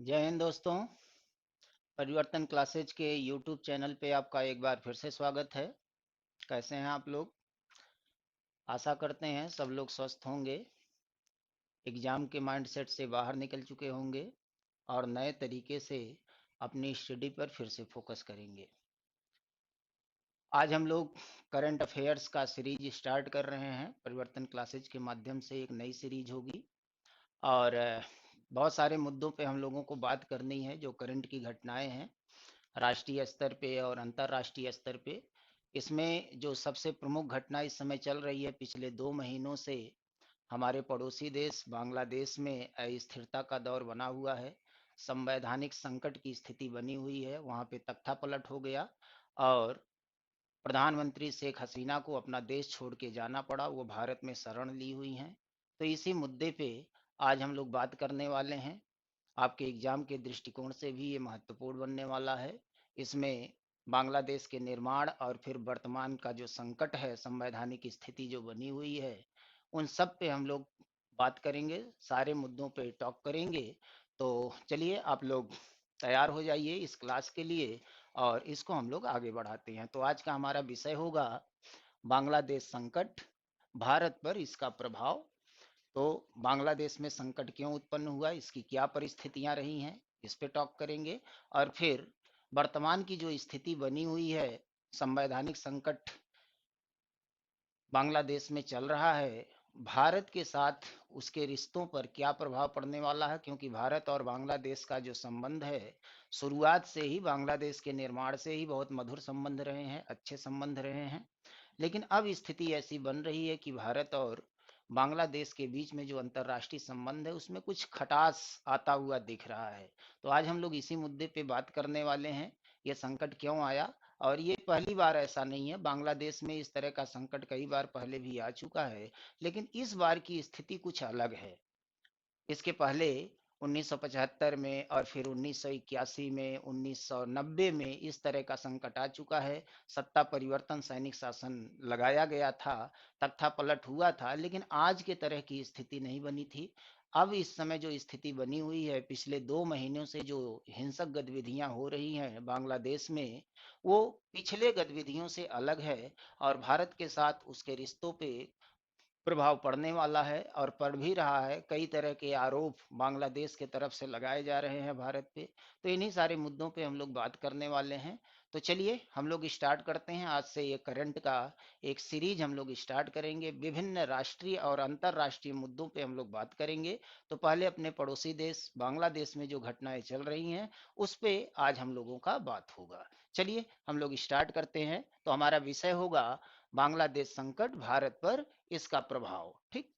जय हिंद दोस्तों। परिवर्तन क्लासेज के यूट्यूब चैनल पे आपका एक बार फिर से स्वागत है। कैसे हैं आप लोग? आशा करते हैं सब लोग स्वस्थ होंगे, एग्जाम के माइंडसेट से बाहर निकल चुके होंगे और नए तरीके से अपनी स्टडी पर फिर से फोकस करेंगे। आज हम लोग करंट अफेयर्स का सीरीज स्टार्ट कर रहे हैं। परिवर्तन क्लासेज के माध्यम से एक नई सीरीज होगी और बहुत सारे मुद्दों पे हम लोगों को बात करनी है जो करंट की घटनाएं हैं राष्ट्रीय स्तर पे और अंतर्राष्ट्रीय स्तर पे। इसमें जो सबसे प्रमुख घटना इस समय चल रही है पिछले 2 महीनों से, हमारे पड़ोसी देश बांग्लादेश में अस्थिरता का दौर बना हुआ है। संवैधानिक संकट की स्थिति बनी हुई है, वहाँ पे तख्तापलट हो गया और प्रधानमंत्री शेख हसीना को अपना देश छोड़ के जाना पड़ा। वो भारत में शरण ली हुई हैं। तो इसी मुद्दे पे आज हम लोग बात करने वाले हैं। आपके एग्जाम के दृष्टिकोण से भी ये महत्वपूर्ण बनने वाला है। इसमें बांग्लादेश के निर्माण और फिर वर्तमान का जो संकट है, संवैधानिक स्थिति जो बनी हुई है, उन सब पे हम लोग बात करेंगे, सारे मुद्दों पे टॉक करेंगे। तो चलिए आप लोग तैयार हो जाइए इस क्लास के लिए और इसको हम लोग आगे बढ़ाते हैं। तो आज का हमारा विषय होगा बांग्लादेश संकट, भारत पर इसका प्रभाव। तो बांग्लादेश में संकट क्यों उत्पन्न हुआ, इसकी क्या परिस्थितियां रही हैं, इस पे टॉक करेंगे। और फिर वर्तमान की जो स्थिति बनी हुई है, संवैधानिक संकट बांग्लादेश में चल रहा है, भारत के साथ उसके रिश्तों पर क्या प्रभाव पड़ने वाला है। क्योंकि भारत और बांग्लादेश का जो संबंध है, शुरुआत से ही बांग्लादेश के निर्माण से ही बहुत मधुर संबंध रहे हैं, अच्छे संबंध रहे हैं। लेकिन अब स्थिति ऐसी बन रही है कि भारत और बांग्लादेश के बीच में जो अंतर्राष्ट्रीय संबंध है उसमें कुछ खटास आता हुआ दिख रहा है। तो आज हम लोग इसी मुद्दे पे बात करने वाले हैं। ये संकट क्यों आया, और ये पहली बार ऐसा नहीं है, बांग्लादेश में इस तरह का संकट कई बार पहले भी आ चुका है, लेकिन इस बार की स्थिति कुछ अलग है। इसके पहले 1975 में और फिर 1981 में, 1990 में इस तरह का संकट आ चुका है। सत्ता परिवर्तन, सैनिक शासन लगाया गया था, तख्ता पलट हुआ था, लेकिन आज के तरह की स्थिति नहीं बनी थी। अब इस समय जो स्थिति बनी हुई है, पिछले 2 महीनों से जो हिंसक गतिविधियां हो रही हैं बांग्लादेश में, वो पिछले गतिविधियों से अलग है और भारत के साथ उसके रिश्तों पे प्रभाव पड़ने वाला है और पड़ भी रहा है। कई तरह के आरोप बांग्लादेश के तरफ से लगाए जा रहे हैं भारत पे। तो इन्हीं सारे मुद्दों पे हम लोग बात करने वाले हैं। तो चलिए हम लोग स्टार्ट करते हैं। आज से ये करंट का एक सीरीज हम लोग स्टार्ट करेंगे, विभिन्न राष्ट्रीय और अंतर्राष्ट्रीय मुद्दों पे हम लोग बात करेंगे। तो पहले अपने पड़ोसी देश बांग्लादेश में जो घटनाएं चल रही हैं उस पे आज हम लोगों का बात होगा। चलिए हम लोग स्टार्ट करते हैं। तो हमारा विषय होगा बांग्लादेश संकट, भारत पर इसका प्रभाव। ठीक।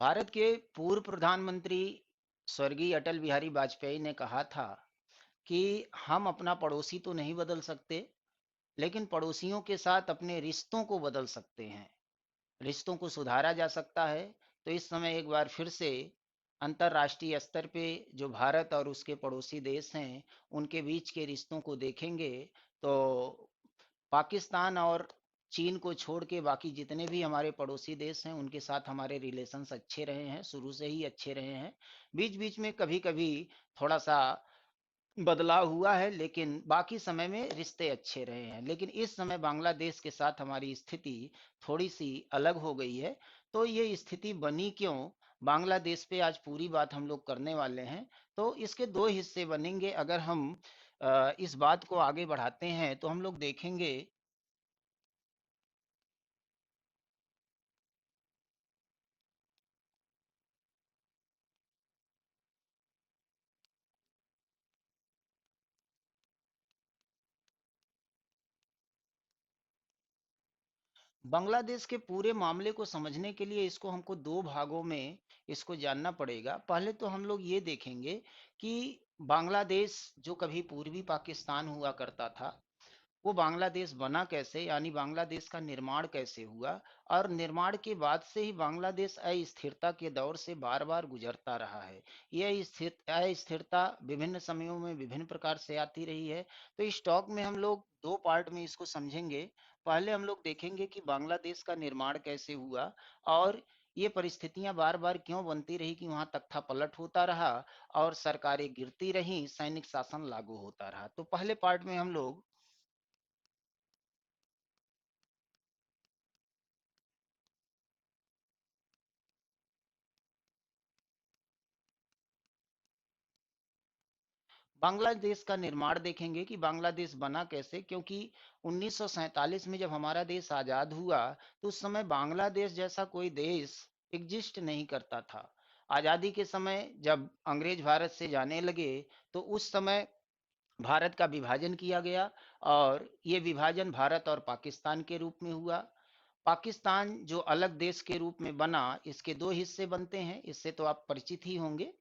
भारत के पूर्व प्रधानमंत्री स्वर्गीय अटल बिहारी वाजपेयी ने कहा था कि हम अपना पड़ोसी तो नहीं बदल सकते, लेकिन पड़ोसियों के साथ अपने रिश्तों को बदल सकते हैं, रिश्तों को सुधारा जा सकता है। तो इस समय एक बार फिर से अंतर्राष्ट्रीय स्तर पे जो भारत और उसके पड़ोसी देश हैं उनके बीच के रिश्तों को देखेंगे तो पाकिस्तान और चीन को छोड़ के बाकी जितने भी हमारे पड़ोसी देश हैं उनके साथ हमारे रिलेशंस अच्छे रहे हैं, शुरू से ही अच्छे रहे हैं। बीच बीच में कभी कभी थोड़ा सा बदलाव हुआ है, लेकिन बाकी समय में रिश्ते अच्छे रहे हैं। लेकिन इस समय बांग्लादेश के साथ हमारी स्थिति थोड़ी सी अलग हो गई है। तो ये स्थिति बनी क्यों, बांग्लादेश पे आज पूरी बात हम लोग करने वाले हैं। तो इसके दो हिस्से बनेंगे। अगर हम इस बात को आगे बढ़ाते हैं तो हम लोग देखेंगे बांग्लादेश के पूरे मामले को समझने के लिए इसको हमको दो भागों में इसको जानना पड़ेगा। पहले तो हम लोग ये देखेंगे कि बांग्लादेश जो कभी पूर्वी पाकिस्तान हुआ करता था, वो बांग्लादेश बना कैसे, यानी बांग्लादेश का निर्माण कैसे हुआ, और निर्माण के बाद से ही बांग्लादेश अस्थिरता के दौर से बार बार गुजरता रहा है। यह अस्थिरता विभिन्न समयों में विभिन्न प्रकार से आती रही है। तो इस टॉक में हम लोग दो पार्ट में इसको समझेंगे। पहले हम लोग देखेंगे कि बांग्लादेश का निर्माण कैसे हुआ, और ये परिस्थितियां बार बार क्यों बनती रही कि वहां तख्ता पलट होता रहा और सरकारें गिरती रहीं, सैनिक शासन लागू होता रहा। तो पहले पार्ट में हम लोग बांग्लादेश का निर्माण देखेंगे कि बांग्लादेश बना कैसे, क्योंकि 1947 में जब हमारा देश आजाद हुआ तो उस समय बांग्लादेश जैसा कोई देश एग्जिस्ट नहीं करता था। आजादी के समय जब अंग्रेज भारत से जाने लगे तो उस समय भारत का विभाजन किया गया, और ये विभाजन भारत और पाकिस्तान के रूप में हुआ। पाकिस्तान जो अलग देश के रूप में बना, इसके दो हिस्से बनते हैं, इससे तो आप परिचित ही होंगे।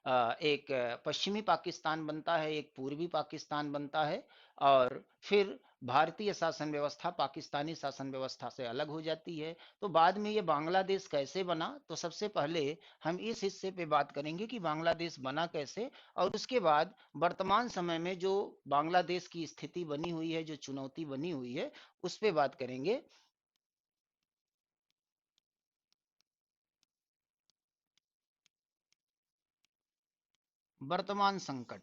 एक पश्चिमी पाकिस्तान बनता है, एक पूर्वी पाकिस्तान बनता है, और फिर भारतीय शासन व्यवस्था पाकिस्तानी शासन व्यवस्था से अलग हो जाती है। तो बाद में ये बांग्लादेश कैसे बना, तो सबसे पहले हम इस हिस्से पे बात करेंगे कि बांग्लादेश बना कैसे, और उसके बाद वर्तमान समय में जो बांग्लादेश की स्थिति बनी हुई है, जो चुनौती बनी हुई है, उस पे बात करेंगे। वर्तमान संकट,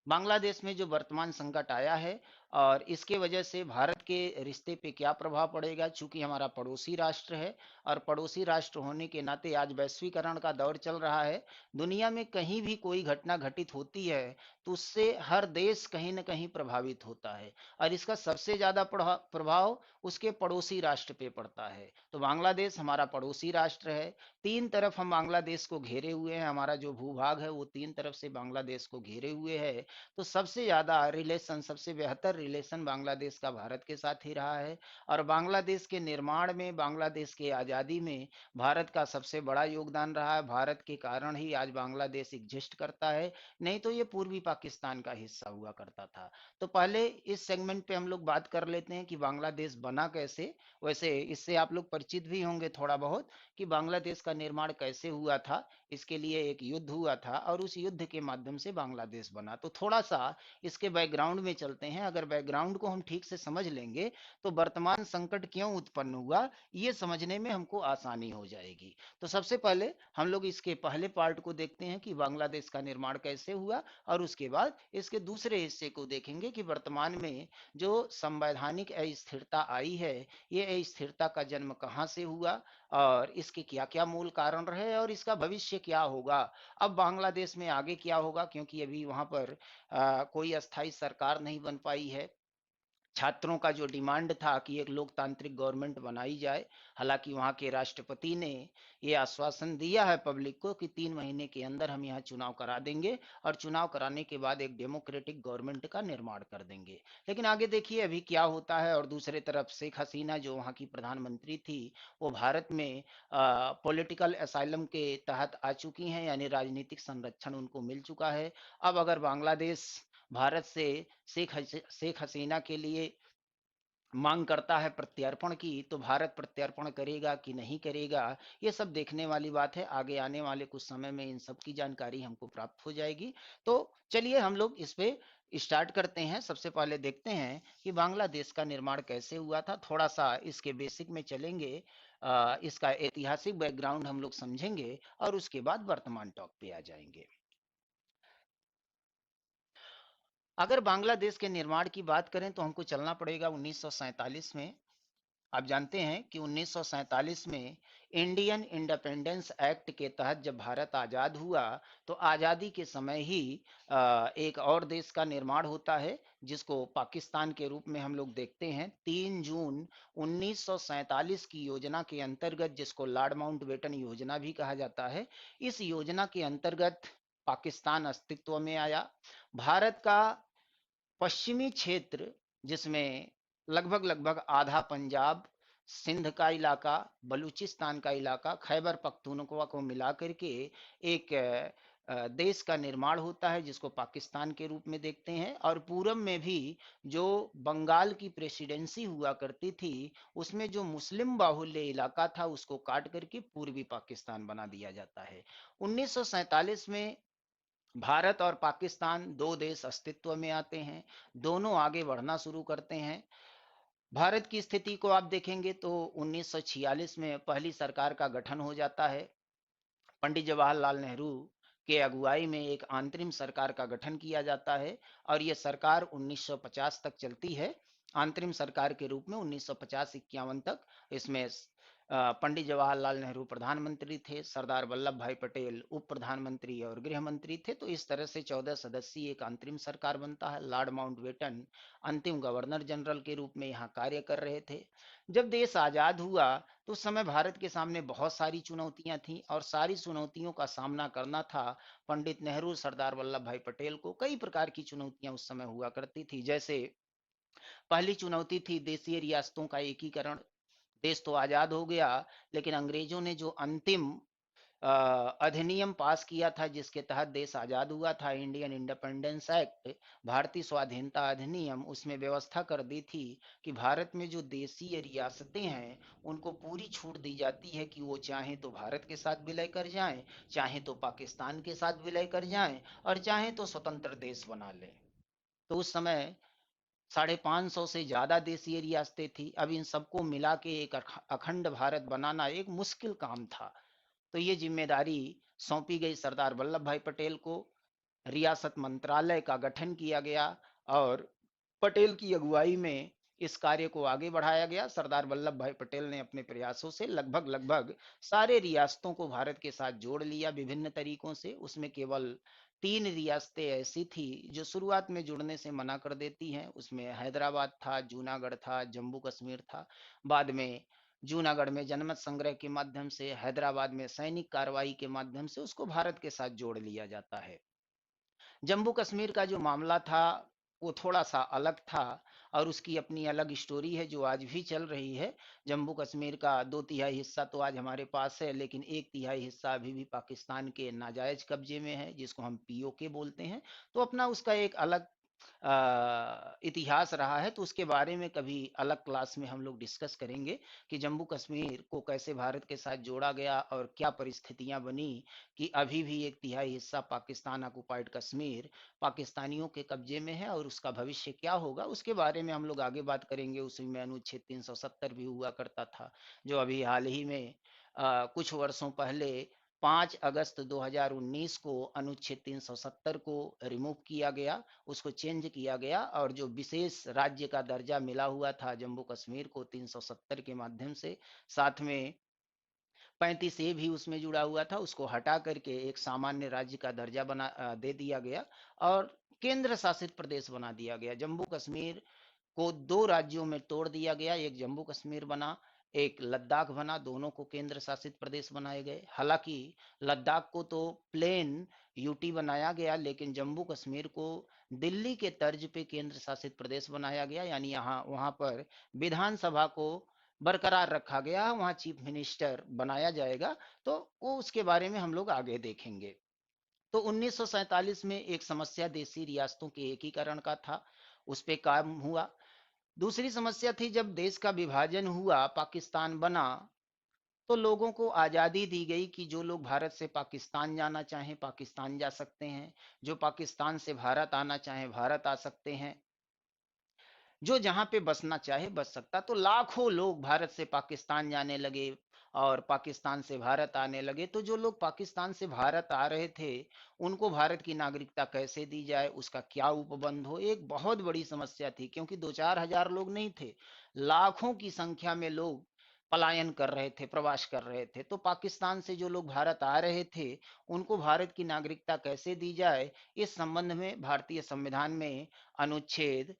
बांग्लादेश में जो वर्तमान संकट आया है और इसके वजह से भारत के रिश्ते पे क्या प्रभाव पड़ेगा, चूंकि हमारा पड़ोसी राष्ट्र है, और पड़ोसी राष्ट्र होने के नाते आज वैश्वीकरण का दौर चल रहा है। दुनिया में कहीं भी कोई घटना घटित होती है तो उससे हर देश कहीं ना कहीं प्रभावित होता है, और इसका सबसे ज्यादा प्रभाव उसके पड़ोसी राष्ट्र पे पड़ता है। तो बांग्लादेश हमारा पड़ोसी राष्ट्र है। तीन तरफ हम बांग्लादेश को घेरे हुए हैं, हमारा जो भूभाग है वो तीन तरफ से बांग्लादेश को घेरे हुए है। तो सबसे ज्यादा रिलेशन, सबसे बेहतर रिलेशन बांग्लादेश का भारत के साथ ही रहा है, और बांग्लादेश के निर्माण में, बांग्लादेश के आजादी में भारत का सबसे बड़ा योगदान रहा है। भारत के कारण ही आज बांग्लादेश एग्जिस्ट करता है, नहीं तो ये पूर्वी पाकिस्तान का हिस्सा हुआ करता था। तो पहले इस सेगमेंट पे हम लोग बात कर लेते हैं कि बांग्लादेश बना कैसे। वैसे इससे आप लोग परिचित भी होंगे थोड़ा बहुत कि बांग्लादेश का निर्माण कैसे हुआ था। इसके लिए एक युद्ध हुआ था और उस युद्ध के माध्यम से बांग्लादेश बना। तो थोड़ा सा इसके बैकग्राउंड में चलते हैं। अगर बैकग्राउंड को हम ठीक से समझ लेंगे तो वर्तमान संकट क्यों उत्पन्न हुआ ये समझने में हमको आसानी हो जाएगी। तो सबसे पहले हम लोग इसके पहले पार्ट को देखते हैं कि बांग्लादेश का निर्माण कैसे हुआ, और उसके बाद इसके दूसरे हिस्से को देखेंगे कि वर्तमान में जो संवैधानिक अस्थिरता आई है, ये अस्थिरता का जन्म कहाँ से हुआ, और इसके क्या क्या मूल कारण रहे, और इसका भविष्य क्या होगा। अब बांग्लादेश में आगे क्या होगा, क्योंकि अभी वहां पर कोई अस्थाई सरकार नहीं बन पाई है। छात्रों का जो डिमांड था कि एक लोकतांत्रिक गवर्नमेंट बनाई जाए, हालांकि वहां के राष्ट्रपति ने ये आश्वासन दिया है पब्लिक को कि 3 महीने के अंदर हम यहाँ चुनाव करा देंगे, और चुनाव कराने के बाद एक डेमोक्रेटिक गवर्नमेंट का निर्माण कर देंगे। लेकिन आगे देखिए अभी क्या होता है। और दूसरे तरफ शेख हसीना जो वहाँ की प्रधानमंत्री थी, वो भारत में पॉलिटिकल असाइलम के तहत आ चुकी हैं, यानी राजनीतिक संरक्षण उनको मिल चुका है। अब अगर बांग्लादेश भारत से शेख हसीना के लिए मांग करता है प्रत्यर्पण की, तो भारत प्रत्यर्पण करेगा कि नहीं करेगा, ये सब देखने वाली बात है। आगे आने वाले कुछ समय में इन सब की जानकारी हमको प्राप्त हो जाएगी। तो चलिए हम लोग इस पे स्टार्ट करते हैं। सबसे पहले देखते हैं कि बांग्लादेश का निर्माण कैसे हुआ था। थोड़ा सा इसके बेसिक में चलेंगे, इसका ऐतिहासिक बैकग्राउंड हम लोग समझेंगे, और उसके बाद वर्तमान टॉक पे आ जाएंगे। अगर बांग्लादेश के निर्माण की बात करें तो हमको चलना पड़ेगा 1947 में। आप जानते हैं कि 1947 में इंडियन इंडिपेंडेंस एक्ट के तहत जब भारत आजाद हुआ, तो आजादी के समय ही एक और देश का निर्माण होता है, जिसको पाकिस्तान के रूप में हम लोग देखते हैं। 3 जून 1947 की योजना के अंतर्गत, जिसको लॉर्ड माउंटबेटन योजना भी कहा जाता है, इस योजना के अंतर्गत पाकिस्तान अस्तित्व में आया। भारत का पश्चिमी क्षेत्र, जिसमें लगभग लगभग आधा पंजाब, सिंध का इलाका, बलूचिस्तान का इलाका, खैबर पख्तूनख्वा को मिला करके एक देश का निर्माण होता है जिसको पाकिस्तान के रूप में देखते हैं, और पूरब में भी जो बंगाल की प्रेसिडेंसी हुआ करती थी उसमें जो मुस्लिम बाहुल्य इलाका था उसको काट करके पूर्वी पाकिस्तान बना दिया जाता है। 1947 में भारत और पाकिस्तान दो देश अस्तित्व में आते हैं, दोनों आगे बढ़ना शुरू करते हैं। भारत की स्थिति को आप देखेंगे तो 1946 में पहली सरकार का गठन हो जाता है। पंडित जवाहरलाल नेहरू के अगुवाई में एक अंतरिम सरकार का गठन किया जाता है, और यह सरकार 1950 तक चलती है। अंतरिम सरकार के रूप में 1950-51 तक इसमें पंडित जवाहरलाल नेहरू प्रधानमंत्री थे, सरदार वल्लभ भाई पटेल उप प्रधानमंत्री और गृह मंत्री थे। तो इस तरह से 14 सदस्यीय एक अंतरिम सरकार बनता है। लॉर्ड माउंटबेटन अंतिम गवर्नर जनरल के रूप में यहाँ कार्य कर रहे थे। जब देश आजाद हुआ तो उस समय भारत के सामने बहुत सारी चुनौतियां थीं, और सारी चुनौतियों का सामना करना था पंडित नेहरू सरदार वल्लभ भाई पटेल को। कई प्रकार की चुनौतियां उस समय हुआ करती थी, जैसे पहली चुनौती थी देशीय रियासतों का एकीकरण। देश तो आजाद हो गया, लेकिन अंग्रेजों ने जो अंतिम अधिनियम पास किया था जिसके तहत देश आजाद हुआ था, इंडियन इंडिपेंडेंस एक्ट, भारतीय स्वाधीनता अधिनियम, उसमें व्यवस्था कर दी थी कि भारत में जो देशीय रियासतें हैं उनको पूरी छूट दी जाती है कि वो चाहे तो भारत के साथ विलय कर जाएं, चाहे तो पाकिस्तान के साथ विलय कर जाएं, और चाहे तो स्वतंत्र देश बना लें। तो उस समय 550 से ज्यादा देशीय रियासतें थी। अब इन सबको मिला के एक अखंड भारत बनाना एक मुश्किल काम था। तो ये जिम्मेदारी सौंपी गई सरदार वल्लभ भाई पटेल को। रियासत मंत्रालय का गठन किया गया, और पटेल की अगुवाई में इस कार्य को आगे बढ़ाया गया। सरदार वल्लभ भाई पटेल ने अपने प्रयासों से लगभग लगभग सारे रियासतों को भारत के साथ जोड़ लिया विभिन्न तरीकों से। उसमें केवल 3 रियासतें ऐसी थी जो शुरुआत में जुड़ने से मना कर देती हैं। उसमें हैदराबाद था, जूनागढ़ था, जम्मू कश्मीर था। बाद में जूनागढ़ में जनमत संग्रह के माध्यम से, हैदराबाद में सैनिक कार्रवाई के माध्यम से उसको भारत के साथ जोड़ लिया जाता है। जम्मू कश्मीर का जो मामला था वो थोड़ा सा अलग था, और उसकी अपनी अलग स्टोरी है जो आज भी चल रही है। जम्मू कश्मीर का 2/3 हिस्सा तो आज हमारे पास है, लेकिन 1/3 हिस्सा अभी भी पाकिस्तान के नाजायज कब्जे में है, जिसको हम पीओके बोलते हैं। तो अपना उसका एक अलग इतिहास रहा है, तो उसके बारे में कभी अलग क्लास में हम लोग डिस्कस करेंगे कि जम्मू कश्मीर को कैसे भारत के साथ जोड़ा गया और क्या परिस्थितियां बनी कि अभी भी 1/3 हिस्सा पाकिस्तान ऑक्युपाइड कश्मीर पाकिस्तानियों के कब्जे में है, और उसका भविष्य क्या होगा उसके बारे में हम लोग आगे बात करेंगे। उसी में अनुच्छेद 370 भी हुआ करता था, जो अभी हाल ही में कुछ वर्षों पहले 5 अगस्त 2019 को अनुच्छेद 370 को रिमूव किया गया, उसको चेंज किया गया, और जो विशेष राज्य का दर्जा मिला हुआ था जम्मू कश्मीर को 370 के माध्यम से, साथ में 35 ए भी उसमें जुड़ा हुआ था, उसको हटा करके एक सामान्य राज्य का दर्जा दे दिया गया, और केंद्र शासित प्रदेश बना दिया गया। जम्मू कश्मीर को दो राज्यों में तोड़ दिया गया, एक जम्मू कश्मीर बना, एक लद्दाख बना। दोनों को केंद्र शासित प्रदेश बनाए गए। हालांकि लद्दाख को तो प्लेन यूटी बनाया गया, लेकिन जम्मू कश्मीर को दिल्ली के तर्ज पे केंद्र शासित प्रदेश बनाया गया, यानी यहाँ वहां पर विधानसभा को बरकरार रखा गया, वहां चीफ मिनिस्टर बनाया जाएगा। तो वो उसके बारे में हम लोग आगे देखेंगे। तो 1947 में एक समस्या देशी रियासतों के एकीकरण का था, उस पे काम हुआ। दूसरी समस्या थी जब देश का विभाजन हुआ, पाकिस्तान बना, तो लोगों को आजादी दी गई कि जो लोग भारत से पाकिस्तान जाना चाहें पाकिस्तान जा सकते हैं, जो पाकिस्तान से भारत आना चाहें भारत आ सकते हैं, जो जहां पे बसना चाहे बस सकता। तो लाखों लोग भारत से पाकिस्तान जाने लगे और पाकिस्तान से भारत आने लगे। तो जो लोग पाकिस्तान से भारत आ रहे थे उनको भारत की नागरिकता कैसे दी जाए, उसका क्या उपबंध हो, एक बहुत बड़ी समस्या थी, क्योंकि 2-4 हजार लोग नहीं थे, लाखों की संख्या में लोग पलायन कर रहे थे, प्रवास कर रहे थे। तो पाकिस्तान से जो लोग भारत आ रहे थे उनको भारत की नागरिकता कैसे दी जाए, इस संबंध में भारतीय संविधान में अनुच्छेद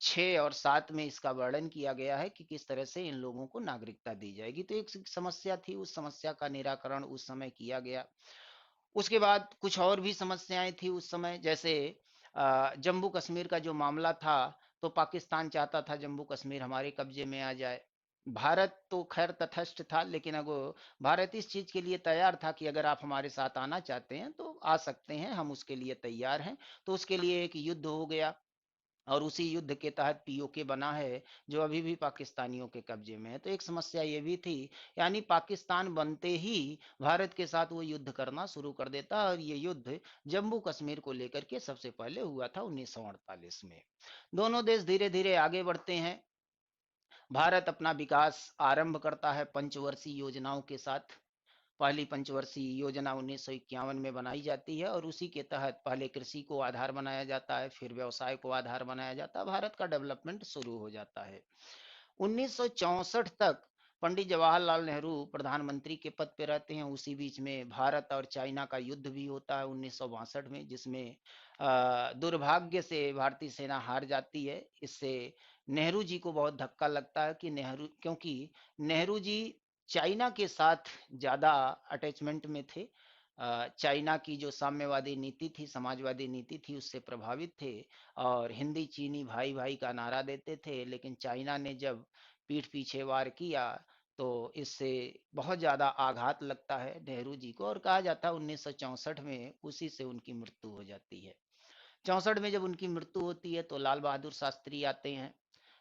6 और 7 में इसका वर्णन किया गया है कि किस तरह से इन लोगों को नागरिकता दी जाएगी। तो एक समस्या थी, उस समस्या का निराकरण उस समय किया गया। उसके बाद कुछ और भी समस्याएं थी उस समय, जैसे जम्मू कश्मीर का जो मामला था, तो पाकिस्तान चाहता था जम्मू कश्मीर हमारे कब्जे में आ जाए। भारत तो खैर तटस्थ था, लेकिन अब भारत इस चीज के लिए तैयार था कि अगर आप हमारे साथ आना चाहते हैं तो आ सकते हैं, हम उसके लिए तैयार हैं। तो उसके लिए एक युद्ध हो गया, और उसी युद्ध के तहत पीओके बना है, जो अभी भी पाकिस्तानियों के कब्जे में है। तो एक समस्या ये भी थी, यानी पाकिस्तान बनते ही भारत के साथ वो युद्ध करना शुरू कर देता, और ये युद्ध जम्मू कश्मीर को लेकर के सबसे पहले हुआ था 1948 में। दोनों देश धीरे धीरे आगे बढ़ते हैं। भारत अपना विकास आरंभ करता है पंचवर्षीय योजनाओं के साथ। पहली पंचवर्षीय योजना 1951 में बनाई जाती है, और उसी के तहत पहले कृषि को आधार बनाया जाता है, फिर व्यवसाय को आधार बनाया जाता है, भारत का डेवलपमेंट शुरू हो जाता है। 1964 तक पंडित जवाहरलाल नेहरू प्रधानमंत्री के पद पे रहते हैं। उसी बीच में भारत और चाइना का युद्ध भी होता है 1962 में, जिसमें दुर्भाग्य से भारतीय सेना हार जाती है। इससे नेहरू जी को बहुत धक्का लगता है, कि नेहरू, क्योंकि नेहरू जी चाइना के साथ ज्यादा अटैचमेंट में थे। चाइना की जो साम्यवादी नीति थी, समाजवादी नीति थी, उससे प्रभावित थे, और हिंदी चीनी भाई भाई का नारा देते थे। लेकिन चाइना ने जब पीठ पीछे वार किया, तो इससे बहुत ज्यादा आघात लगता है नेहरू जी को, और कहा जाता है 1964 में उसी से उनकी मृत्यु हो जाती है। 64 में जब उनकी मृत्यु होती है तो लाल बहादुर शास्त्री आते हैं।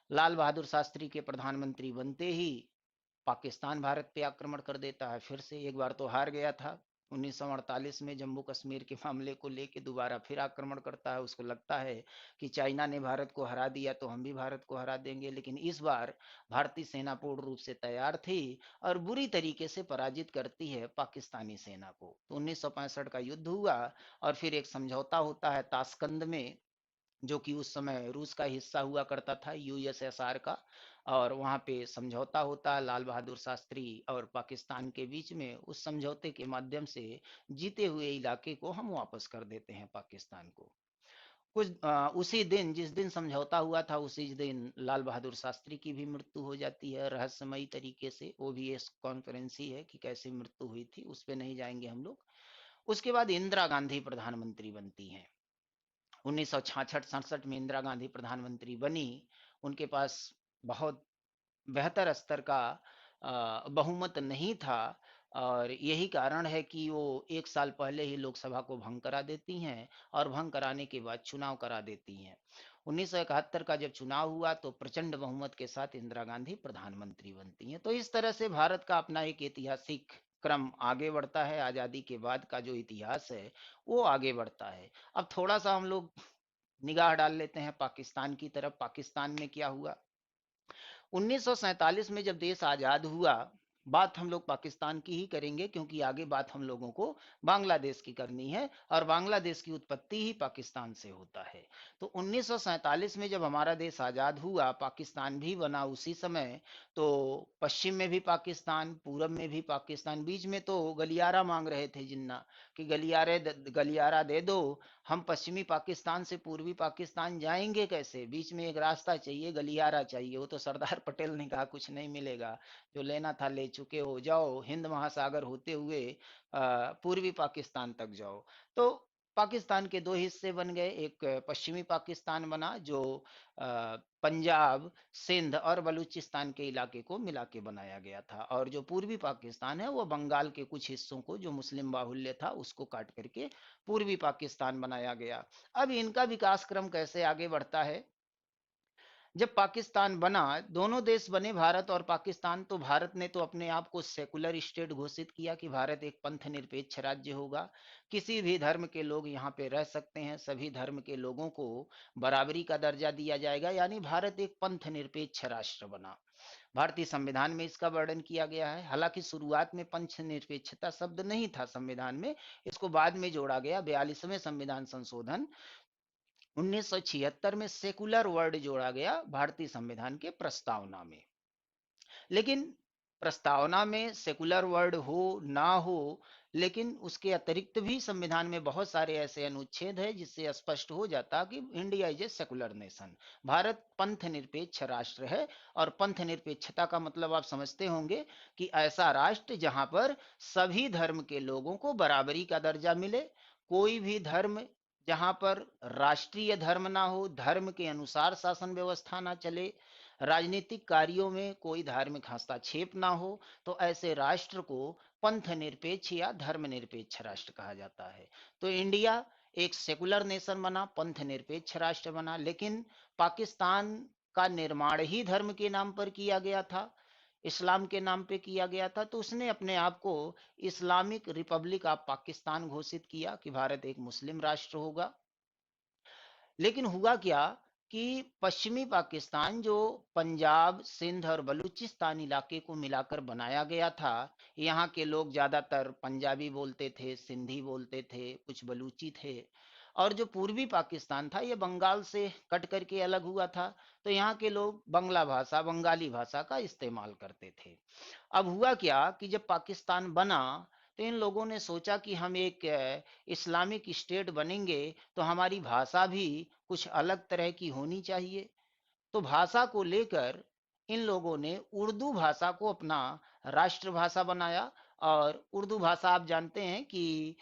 लाल बहादुर शास्त्री के प्रधानमंत्री बनते ही पाकिस्तान भारत पे आक्रमण कर देता है फिर से। एक बार तो हार गया था 1948 में जम्मू कश्मीर के मामले को लेके, दोबारा फिर आक्रमण करता है। उसको लगता है कि चाइना ने भारत को हरा दिया तो हम भी भारत को हरा देंगे, लेकिन इस बार भारतीय सेना पूर्ण रूप से तैयार थी, और बुरी तरीके से पराजित करती है पाकिस्तानी सेना को। तो 1965 का युद्ध हुआ, और फिर एक समझौता होता है ताशकंद में, जो कि उस समय रूस का हिस्सा हुआ करता था, यूएसएसआर का। और वहाँ पे समझौता होता है लाल बहादुर शास्त्री और पाकिस्तान के बीच में। उस समझौते के माध्यम से जीते हुए इलाके को हम वापस कर देते हैं पाकिस्तान को। उसी दिन, जिस दिन समझौता हुआ था, उसी दिन लाल बहादुर शास्त्री की भी मृत्यु हो जाती है रहस्यमयी तरीके से। वो भी एक कॉन्फ्रेंस ही है कि कैसे मृत्यु हुई थी, उस पे नहीं जाएंगे हम लोग। उसके बाद इंदिरा गांधी प्रधानमंत्री बनती हैं। 1966-67 में इंदिरा गांधी प्रधानमंत्री बनी। उनके पास बहुत बेहतर स्तर का बहुमत नहीं था, और यही कारण है कि वो एक साल पहले ही लोकसभा को भंग करा देती हैं, और भंग कराने के बाद चुनाव करा देती हैं। 1971 का जब चुनाव हुआ तो प्रचंड बहुमत के साथ इंदिरा गांधी प्रधानमंत्री बनती हैं। तो इस तरह से भारत का अपना एक ऐतिहासिक क्रम आगे बढ़ता है। आजादी के बाद का जो इतिहास है वो आगे बढ़ता है। अब थोड़ा सा हम लोग निगाह डाल लेते हैं पाकिस्तान की तरफ। पाकिस्तान में क्या हुआ? 1947 में जब देश आजाद हुआ, बात हम लोग पाकिस्तान की ही करेंगे, क्योंकि आगे बात हम लोगों को बांग्लादेश की करनी है, और बांग्लादेश की उत्पत्ति ही पाकिस्तान से होता है। तो 1947 में जब हमारा देश आजाद हुआ, पाकिस्तान भी बना उसी समय। तो पश्चिम में भी पाकिस्तान, पूरब में भी पाकिस्तान, बीच में तो गलियारा मांग रहे थे जिन्ना, कि गलियारा दे दो। हम पश्चिमी पाकिस्तान से पूर्वी पाकिस्तान जाएंगे कैसे? बीच में एक रास्ता चाहिए, गलियारा चाहिए। वो तो सरदार पटेल ने कहा कुछ नहीं मिलेगा, जो लेना था ले चुके हो, जाओ हिंद महासागर होते हुए पूर्वी पाकिस्तान तक जाओ। तो पाकिस्तान के दो हिस्से बन गए। एक पश्चिमी पाकिस्तान बना, जो पंजाब, सिंध और बलूचिस्तान के इलाके को मिला के बनाया गया था, और जो पूर्वी पाकिस्तान है वो बंगाल के कुछ हिस्सों को, जो मुस्लिम बाहुल्य था, उसको काट करके पूर्वी पाकिस्तान बनाया गया। अब इनका विकास क्रम कैसे आगे बढ़ता है? जब पाकिस्तान बना, दोनों देश बने भारत और पाकिस्तान, तो भारत ने तो अपने आप को सेकुलर स्टेट घोषित किया कि भारत एक पंथ निरपेक्ष राज्य होगा। किसी भी धर्म के लोग यहाँ पे रह सकते हैं, सभी धर्म के लोगों को बराबरी का दर्जा दिया जाएगा, यानी भारत एक पंथ निरपेक्ष राष्ट्र बना। भारतीय संविधान में इसका वर्णन किया गया है। हालांकि शुरुआत में पंथ निरपेक्षता शब्द नहीं था संविधान में, इसको बाद में जोड़ा गया 42वें संविधान संशोधन 1976 में सेकुलर वर्ड जोड़ा गया भारतीय संविधान के प्रस्तावना में। लेकिन प्रस्तावना में सेकुलर वर्ड हो ना हो, लेकिन उसके अतिरिक्त भी संविधान में बहुत सारे ऐसे अनुच्छेद हैं जिससे स्पष्ट हो जाता कि India is a secular nation, Bharat पंथ निरपेक्ष राष्ट्र है। और पंथ निरपेक्षता का मतलब आप समझते होंगे कि ऐसा राष्ट्र जहां पर सभी धर्म के लोगों को बराबरी का दर्जा मिले। कोई भी धर्म, जहां पर राष्ट्रीय धर्म ना हो, धर्म के अनुसार शासन व्यवस्था ना चले, राजनीतिक कार्यों में कोई धार्मिक हस्तक्षेप ना हो, तो ऐसे राष्ट्र को पंथ निरपेक्ष या धर्मनिरपेक्ष राष्ट्र कहा जाता है। तो इंडिया एक सेकुलर नेशन बना, पंथ निरपेक्ष राष्ट्र बना, लेकिन पाकिस्तान का निर्माण ही धर्म के नाम पर किया गया था, इस्लाम के नाम पे किया गया था। तो उसने अपने आप को इस्लामिक रिपब्लिक ऑफ पाकिस्तान घोषित किया कि भारत एक मुस्लिम राष्ट्र होगा। लेकिन हुआ क्या कि पश्चिमी पाकिस्तान जो पंजाब, सिंध और बलूचिस्तान इलाके को मिलाकर बनाया गया था, यहाँ के लोग ज्यादातर पंजाबी बोलते थे, सिंधी बोलते थे, कुछ बलूची थे। और जो पूर्वी पाकिस्तान था ये बंगाल से कट करके अलग हुआ था, तो यहाँ के लोग बंगला भाषा, बंगाली भाषा का इस्तेमाल करते थे। अब हुआ क्या कि जब पाकिस्तान बना, तो इन लोगों ने सोचा कि हम एक इस्लामिक स्टेट बनेंगे, तो हमारी भाषा भी कुछ अलग तरह की होनी चाहिए। तो भाषा को लेकर इन लोगों ने उर्दू भाषा को अपना राष्ट्रभाषा बनाया। और उर्दू भाषा आप जानते हैं कि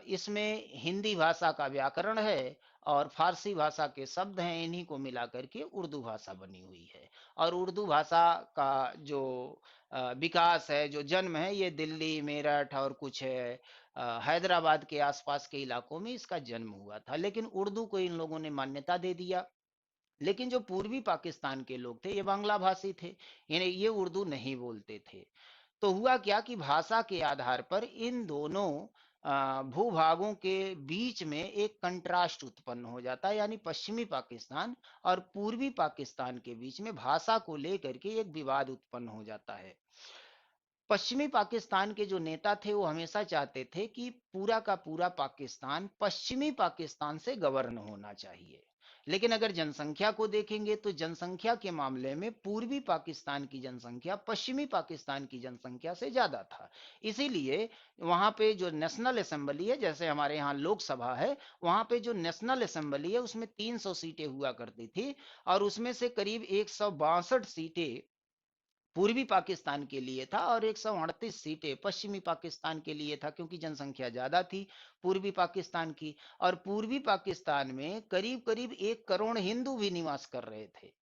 इसमें हिंदी भाषा का व्याकरण है और फारसी भाषा के शब्द हैं, इन्हीं को मिला करके उर्दू भाषा बनी हुई है। और उर्दू भाषा का जो विकास है, जो जन्म है, ये दिल्ली, मेरठ और कुछ हैदराबाद के आसपास के इलाकों में इसका जन्म हुआ था। लेकिन उर्दू को इन लोगों ने मान्यता दे दिया। लेकिन जो पूर्वी पाकिस्तान के लोग थे ये बांग्ला भाषी थे, यानी ये उर्दू नहीं बोलते थे। तो हुआ क्या कि भाषा के आधार पर इन दोनों भूभागों के बीच में एक कंट्रास्ट उत्पन्न हो जाता है, यानी पश्चिमी पाकिस्तान और पूर्वी पाकिस्तान के बीच में भाषा को लेकर के एक विवाद उत्पन्न हो जाता है। पश्चिमी पाकिस्तान के जो नेता थे वो हमेशा चाहते थे कि पूरा का पूरा पाकिस्तान पश्चिमी पाकिस्तान से गवर्न होना चाहिए। लेकिन अगर जनसंख्या को देखेंगे तो जनसंख्या के मामले में पूर्वी पाकिस्तान की जनसंख्या पश्चिमी पाकिस्तान की जनसंख्या से ज्यादा था। इसीलिए वहां पे जो नेशनल असेंबली है, जैसे हमारे यहाँ लोकसभा है, वहां पे जो नेशनल असेंबली है उसमें 300 सीटें हुआ करती थी। और उसमें से करीब 162 सीटें पूर्वी पाकिस्तान के लिए था और 138 सीटें पश्चिमी पाकिस्तान के लिए था, क्योंकि जनसंख्या ज्यादा थी पूर्वी पाकिस्तान की। और पूर्वी पाकिस्तान में करीब करीब 1 करोड़ हिंदू भी निवास कर रहे थे।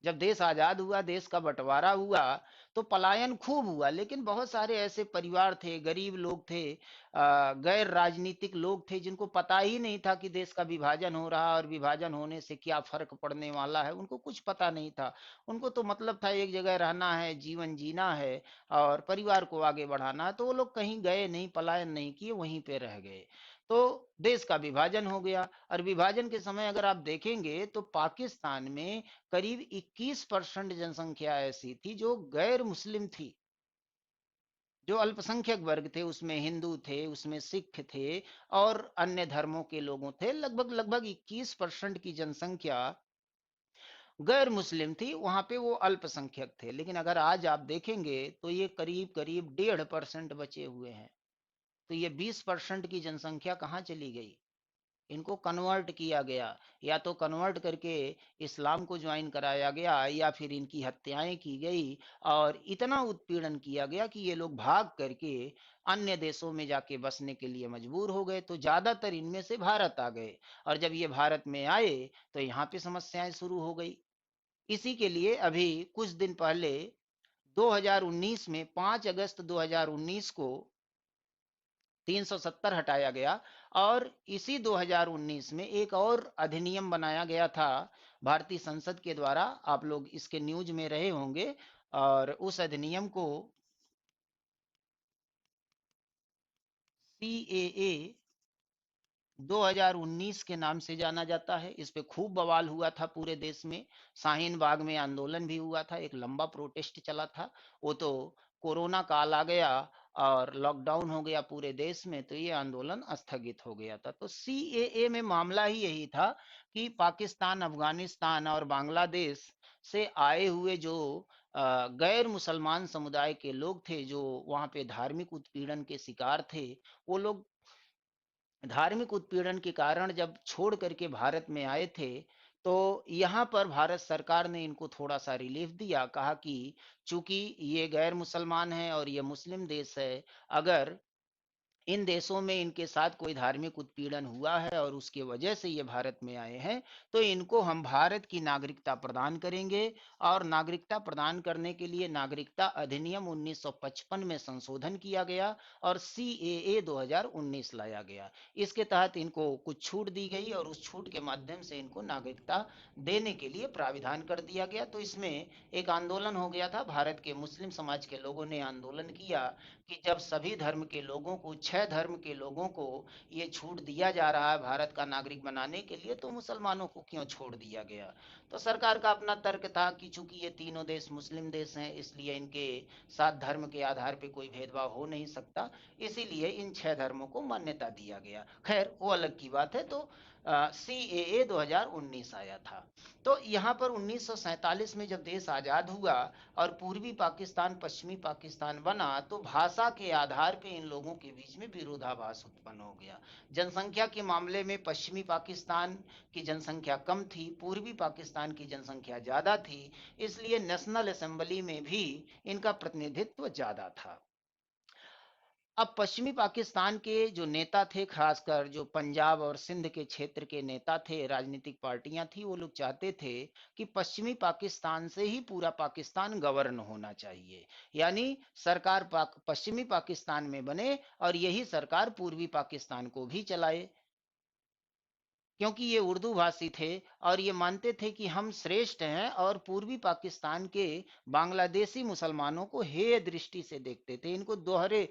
जब देश आजाद हुआ, देश का बंटवारा हुआ, तो पलायन खूब हुआ, लेकिन बहुत सारे ऐसे परिवार थे, गरीब लोग थे, गैर राजनीतिक लोग थे, जिनको पता ही नहीं था कि देश का विभाजन हो रहा और विभाजन होने से क्या फर्क पड़ने वाला है। उनको कुछ पता नहीं था। उनको तो मतलब था एक जगह रहना है, जीवन जीना है और परिवार को आगे बढ़ाना है। तो वो लोग कहीं गए नहीं, पलायन नहीं किए, वहीं पे रह गए। तो देश का विभाजन हो गया। और विभाजन के समय अगर आप देखेंगे तो पाकिस्तान में करीब 21% जनसंख्या ऐसी थी जो गैर मुस्लिम थी, जो अल्पसंख्यक वर्ग थे। उसमें हिंदू थे, उसमें सिख थे और अन्य धर्मों के लोगों थे। लगभग लगभग 21% की जनसंख्या गैर मुस्लिम थी, वहां पे वो अल्पसंख्यक थे। लेकिन अगर आज आप देखेंगे तो ये करीब करीब 1.5% बचे हुए हैं। तो ये 20% की जनसंख्या कहाँ चली गई? इनको कन्वर्ट किया गया, या तो कन्वर्ट करके इस्लाम को ज्वाइन कराया गया, या फिर इनकी हत्याएं की गई और इतना उत्पीड़न किया गया कि ये लोग भाग करके अन्य देशों में जाके बसने के लिए मजबूर हो गए। तो ज्यादातर इनमें से भारत आ गए। और जब ये भारत में आए तो यहाँ पे समस्याएं शुरू हो गई। इसी के लिए अभी कुछ दिन पहले 2019 में 5 अगस्त 2019 को 370 हटाया गया। और इसी 2019 में एक और अधिनियम बनाया गया था भारतीय संसद के द्वारा, आप लोग इसके न्यूज में रहे होंगे। और उस अधिनियम को CAA 2019 के नाम से जाना जाता है। इस पे खूब बवाल हुआ था पूरे देश में। शाहीन बाग में आंदोलन भी हुआ था, एक लंबा प्रोटेस्ट चला था। वो तो कोरोना काल आ गया और लॉकडाउन हो गया पूरे देश में, तो ये आंदोलन स्थगित हो गया था। तो CAA में मामला ही यही था कि पाकिस्तान, अफगानिस्तान और बांग्लादेश से आए हुए जो गैर मुसलमान समुदाय के लोग थे, जो वहां पे धार्मिक उत्पीड़न के शिकार थे, वो लोग धार्मिक उत्पीड़न के कारण जब छोड़ करके भारत में आए थे, तो यहाँ पर भारत सरकार ने इनको थोड़ा सा रिलीफ दिया। कहा कि चूंकि ये गैर मुसलमान है और ये मुस्लिम देश है, अगर इन देशों में इनके साथ कोई धार्मिक उत्पीड़न हुआ है और उसकी वजह से ये भारत में आए हैं, तो इनको हम भारत की नागरिकता प्रदान करेंगे। और नागरिकता प्रदान करने के लिए नागरिकता अधिनियम 1955 में संशोधन किया गया और CAA 2019 लाया गया। इसके तहत इनको कुछ छूट दी गई और उस छूट के माध्यम से इनको नागरिकता देने के लिए प्राविधान कर दिया गया। तो इसमें एक आंदोलन हो गया था, भारत के मुस्लिम समाज के लोगों ने आंदोलन किया कि जब सभी धर्म के लोगों को, 6 धर्म के लोगों को ये छूट दिया जा रहा है भारत का नागरिक बनाने के लिए, तो मुसलमानों को क्यों छोड़ दिया गया। तो सरकार का अपना तर्क था कि चूंकि ये तीनों देश मुस्लिम देश हैं, इसलिए इनके साथ धर्म के आधार पर कोई भेदभाव हो नहीं सकता, इसीलिए इन 6 धर्मों को मान्यता दिया गया। खैर वो अलग की बात है। तो CAA 2019 आया था। तो यहाँ पर 1947 में जब देश आजाद हुआ और पूर्वी पाकिस्तान पश्चिमी पाकिस्तान बना, तो भाषा के आधार पे इन लोगों के बीच में विरोधाभास उत्पन्न हो गया। जनसंख्या के मामले में पश्चिमी पाकिस्तान की जनसंख्या कम थी, पूर्वी पाकिस्तान की जनसंख्या ज्यादा थी, इसलिए नेशनल असेंबली में भी इनका प्रतिनिधित्व ज्यादा था। अब पश्चिमी पाकिस्तान के जो नेता थे, खासकर जो पंजाब और सिंध के क्षेत्र के नेता थे, राजनीतिक पार्टियां थी, वो लोग चाहते थे कि पश्चिमी पाकिस्तान से ही पूरा पाकिस्तान गवर्न होना चाहिए। यानी सरकार पश्चिमी पाकिस्तान में बने और यही सरकार पूर्वी पाकिस्तान को भी चलाए, क्योंकि ये उर्दू भाषी थे और ये मानते थे कि हम श्रेष्ठ हैं, और पूर्वी पाकिस्तान के बांग्लादेशी मुसलमानों को हेय दृष्टि से देखते थे, इनको दोहरे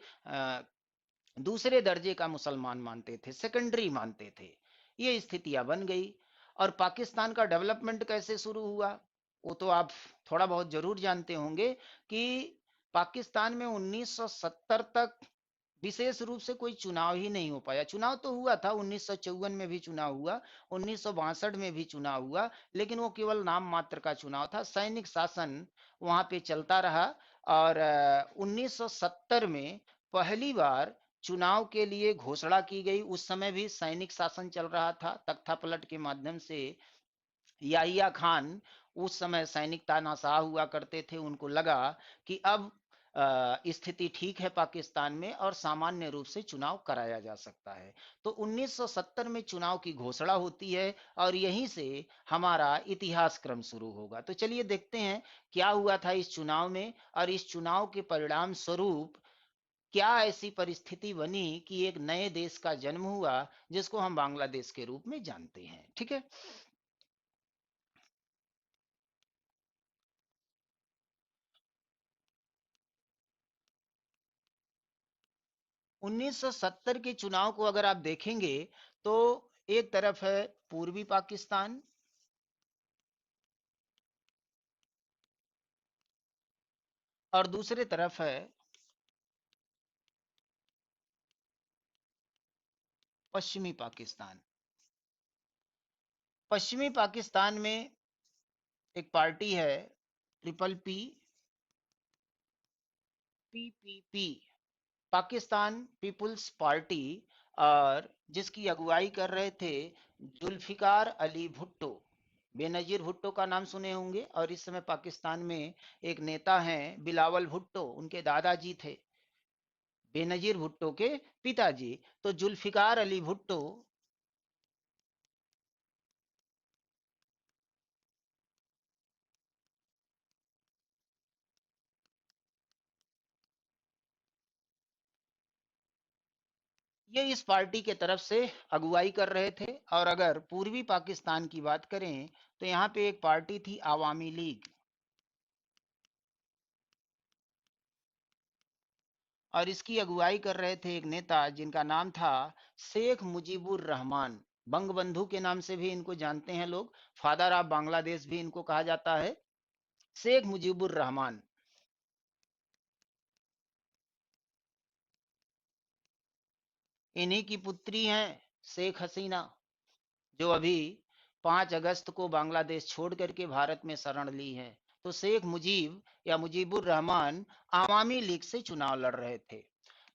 दूसरे दर्जे का मुसलमान मानते थे, सेकेंडरी मानते थे। ये स्थितियां बन गई। और पाकिस्तान का डेवलपमेंट कैसे शुरू हुआ, वो तो आप थोड़ा बहुत जरूर जानते होंगे कि पाकिस्तान में 1970 तक विशेष रूप से कोई चुनाव ही नहीं हो पाया। चुनाव तो हुआ था, 1954 में भी चुनाव हुआ, 1962 में भी चुनाव हुआ, लेकिन वो केवल नाम मात्र का चुनाव था, सैनिक शासन वहां पे चलता रहा। और 1970 में पहली बार चुनाव के लिए घोषणा की गई। उस समय भी सैनिक शासन चल रहा था, तख्तापलट के माध्यम से याहिया खान उस समय सैनिक तानाशाह हुआ करते थे, उनको लगा कि अब स्थिति ठीक है पाकिस्तान में और सामान्य रूप से चुनाव कराया जा सकता है। तो 1970 में चुनाव की घोषणा होती है और यहीं से हमारा इतिहास क्रम शुरू होगा। तो चलिए देखते हैं क्या हुआ था इस चुनाव में, और इस चुनाव के परिणाम स्वरूप क्या ऐसी परिस्थिति बनी कि एक नए देश का जन्म हुआ, जिसको हम बांग्लादेश के रूप में जानते हैं। ठीक है। 1970 के चुनाव को अगर आप देखेंगे, तो एक तरफ है पूर्वी पाकिस्तान और दूसरे तरफ है पश्चिमी पाकिस्तान। पश्चिमी पाकिस्तान में एक पार्टी है, triple P, PPP, Pakistan Peoples Party, और जिसकी अगुवाई कर रहे थे जुल्फिकार अली भुट्टो। बेनजीर भुट्टो का नाम सुने होंगे, और इस समय पाकिस्तान में एक नेता हैं बिलावल भुट्टो, उनके दादाजी थे बेनजीर भुट्टो के पिताजी। तो जुल्फिकार अली भुट्टो, ये इस पार्टी के तरफ से अगुवाई कर रहे थे। और अगर पूर्वी पाकिस्तान की बात करें, तो यहाँ पे एक पार्टी थी आवामी लीग, और इसकी अगुवाई कर रहे थे एक नेता जिनका नाम था शेख मुजीबुर रहमान। बंग बंधु के नाम से भी इनको जानते हैं लोग, फादर ऑफ बांग्लादेश भी इनको कहा जाता है, शेख मुजीबुर रहमान। इन्हीं की पुत्री हैं शेख हसीना, जो अभी 5 अगस्त को बांग्लादेश छोड़ करके भारत में शरण ली है। तो शेख मुजीब या मुजीबुर रहमान आवामी लीग से चुनाव लड़ रहे थे।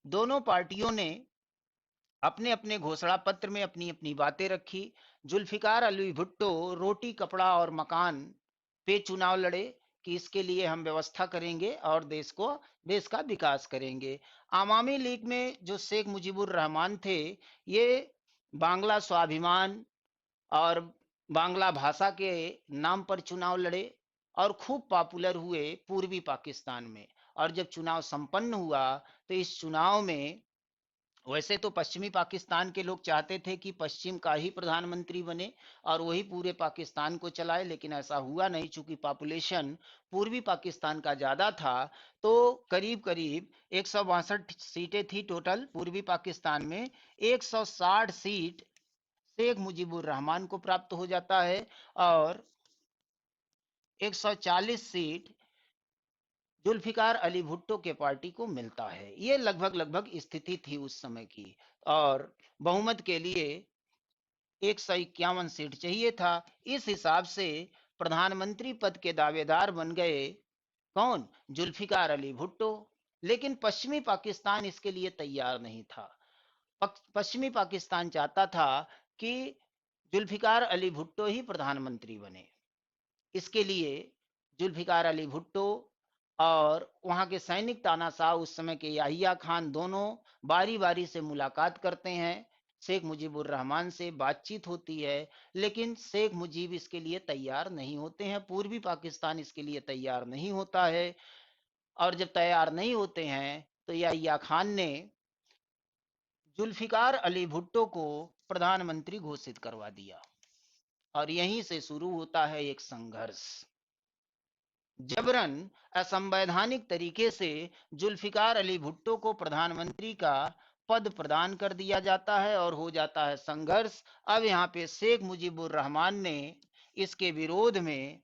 दोनों पार्टियों ने अपने अपने घोषणा पत्र में अपनी अपनी बातें रखी। जुल्फिकार अली भुट्टो रोटी कपड़ा और मकान पे चुनाव लड़े, कि इसके लिए हम व्यवस्था करेंगे और देश का विकास करेंगे। अवामी लीग में जो शेख मुजीबुर रहमान थे, ये बांग्ला स्वाभिमान और बांग्ला भाषा के नाम पर चुनाव लड़े और खूब पॉपुलर हुए पूर्वी पाकिस्तान में। और जब चुनाव संपन्न हुआ तो इस चुनाव में, वैसे तो पश्चिमी पाकिस्तान के लोग चाहते थे कि पश्चिम का ही प्रधानमंत्री बने और वही पूरे पाकिस्तान को चलाए, लेकिन ऐसा हुआ नहीं। चूंकि पॉपुलेशन पूर्वी पाकिस्तान का ज्यादा था, तो करीब करीब 162 सीटें थी टोटल पूर्वी पाकिस्तान में। 160 सीट शेख मुजीबुर रहमान को प्राप्त हो जाता है और 140 सीट जुल्फिकार अली भुट्टो के पार्टी को मिलता है। ये लगभग लगभग स्थिति थी उस समय की। और बहुमत के लिए 151 सीट चाहिए था। इस हिसाब से प्रधानमंत्री पद के दावेदार बन गए कौन? जुल्फिकार अली भुट्टो। लेकिन पश्चिमी पाकिस्तान इसके लिए तैयार नहीं था। पश्चिमी पाकिस्तान चाहता था कि जुल्फिकार अली भुट्टो ही प्रधानमंत्री बने। इसके लिए जुल्फिकार अली भुट्टो और वहां के सैनिक तानाशाह उस समय के याहिया खान दोनों बारी बारी से मुलाकात करते हैं। शेख मुजीबुर रहमान से बातचीत होती है, लेकिन शेख मुजीब इसके लिए तैयार नहीं होते हैं, पूर्वी पाकिस्तान इसके लिए तैयार नहीं होता है। और जब तैयार नहीं होते हैं तो याहिया खान ने जुल्फिकार अली भुट्टो को प्रधानमंत्री घोषित करवा दिया। और यहीं से शुरू होता है एक संघर्ष। जबरन असंवैधानिक तरीके से जुल्फिकार अली भुट्टो को प्रधानमंत्री का पद प्रदान कर दिया जाता है और हो जाता है संघर्ष। अब यहाँ पे शेख मुजीबुर रहमान ने इसके विरोध में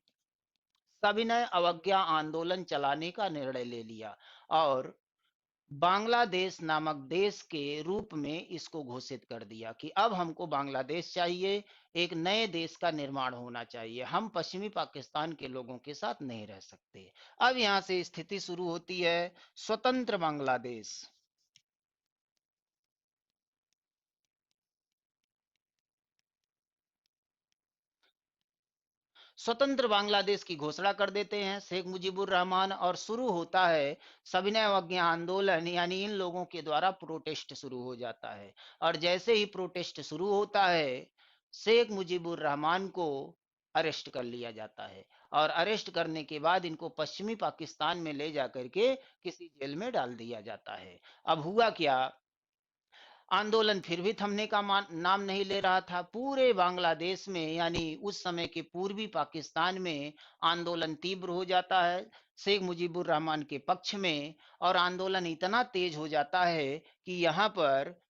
सविनय अवज्ञा आंदोलन चलाने का निर्णय ले लिया और बांग्लादेश नामक देश के रूप में इसको घोषित कर दिया कि अब हमको बांग्लादेश चाहिए, एक नए देश का निर्माण होना चाहिए, हम पश्चिमी पाकिस्तान के लोगों के साथ नहीं रह सकते। अब यहाँ से स्थिति शुरू होती है स्वतंत्र बांग्लादेश। स्वतंत्र बांग्लादेश की घोषणा कर देते हैं शेख मुजीबुर रहमान और शुरू होता है सविनय अवज्ञा आंदोलन, यानी इन लोगों के द्वारा प्रोटेस्ट शुरू हो जाता है। और जैसे ही प्रोटेस्ट शुरू होता है, शेख मुजीबुर रहमान को अरेस्ट कर लिया जाता है और अरेस्ट करने के बाद इनको पश्चिमी पाकिस्तान में ले जाकर के किसी जेल में डाल दिया जाता है। अब हुआ क्या, आंदोलन फिर भी थमने का नाम नहीं ले रहा था। पूरे बांग्लादेश में, यानी उस समय के पूर्वी पाकिस्तान में आंदोलन तीव्र हो जाता है शेख मुजीबुर रहमान के पक्ष में। और आंदोलन इतना तेज हो जाता है कि यहाँ पर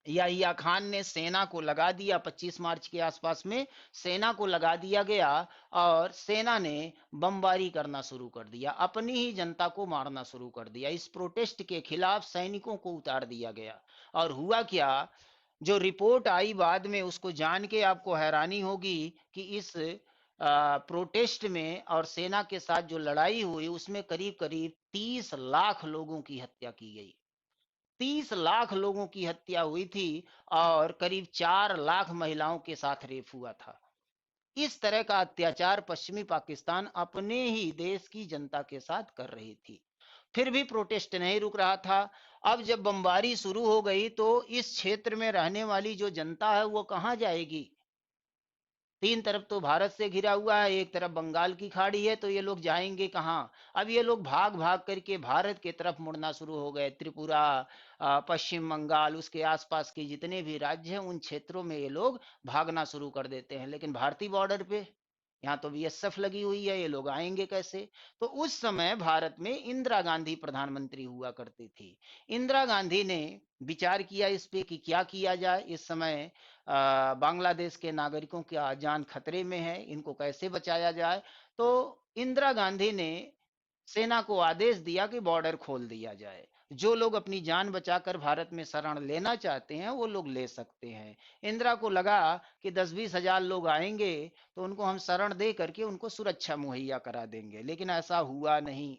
याहिया खान ने सेना को लगा दिया। 25 मार्च के आसपास में सेना को लगा दिया गया और सेना ने बमबारी करना शुरू कर दिया, अपनी ही जनता को मारना शुरू कर दिया। इस प्रोटेस्ट के खिलाफ सैनिकों को उतार दिया गया। और हुआ क्या, जो रिपोर्ट आई बाद में, उसको जान के आपको हैरानी होगी कि इस प्रोटेस्ट में और सेना के साथ जो लड़ाई हुई उसमें करीब करीब 30 लाख लोगों की हत्या की गई। 30 लाख लोगों की हत्या हुई थी और करीब 4 लाख महिलाओं के साथ रेप हुआ था। इस तरह का अत्याचार पश्चिमी पाकिस्तान अपने ही देश की जनता के साथ कर रही थी। फिर भी प्रोटेस्ट नहीं रुक रहा था। अब जब बमबारी शुरू हो गई तो इस क्षेत्र में रहने वाली जो जनता है वो कहां जाएगी? तीन तरफ तो भारत से घिरा हुआ है, एक तरफ बंगाल की खाड़ी है, तो ये लोग जाएंगे कहाँ? अब ये लोग भाग भाग करके भारत की तरफ मुड़ना शुरू हो गए। त्रिपुरा, पश्चिम बंगाल, उसके आसपास के जितने भी राज्य हैं उन क्षेत्रों में ये लोग भागना शुरू कर देते हैं। लेकिन भारतीय बॉर्डर पे यहाँ तो बीएसएफ लगी हुई है, ये लोग आएंगे कैसे? तो उस समय भारत में इंदिरा गांधी प्रधानमंत्री हुआ करती थी। इंदिरा गांधी ने विचार किया इस पे कि क्या किया जाए। इस समय बांग्लादेश के नागरिकों की जान खतरे में है, इनको कैसे बचाया जाए? तो इंदिरा गांधी ने सेना को आदेश दिया कि बॉर्डर खोल दिया जाए। जो लोग अपनी जान बचाकर भारत में शरण लेना चाहते हैं वो लोग ले सकते हैं। इंदिरा को लगा कि 10-20 हजार लोग आएंगे तो उनको हम शरण दे करके उनको सुरक्षा मुहैया करा देंगे, लेकिन ऐसा हुआ नहीं।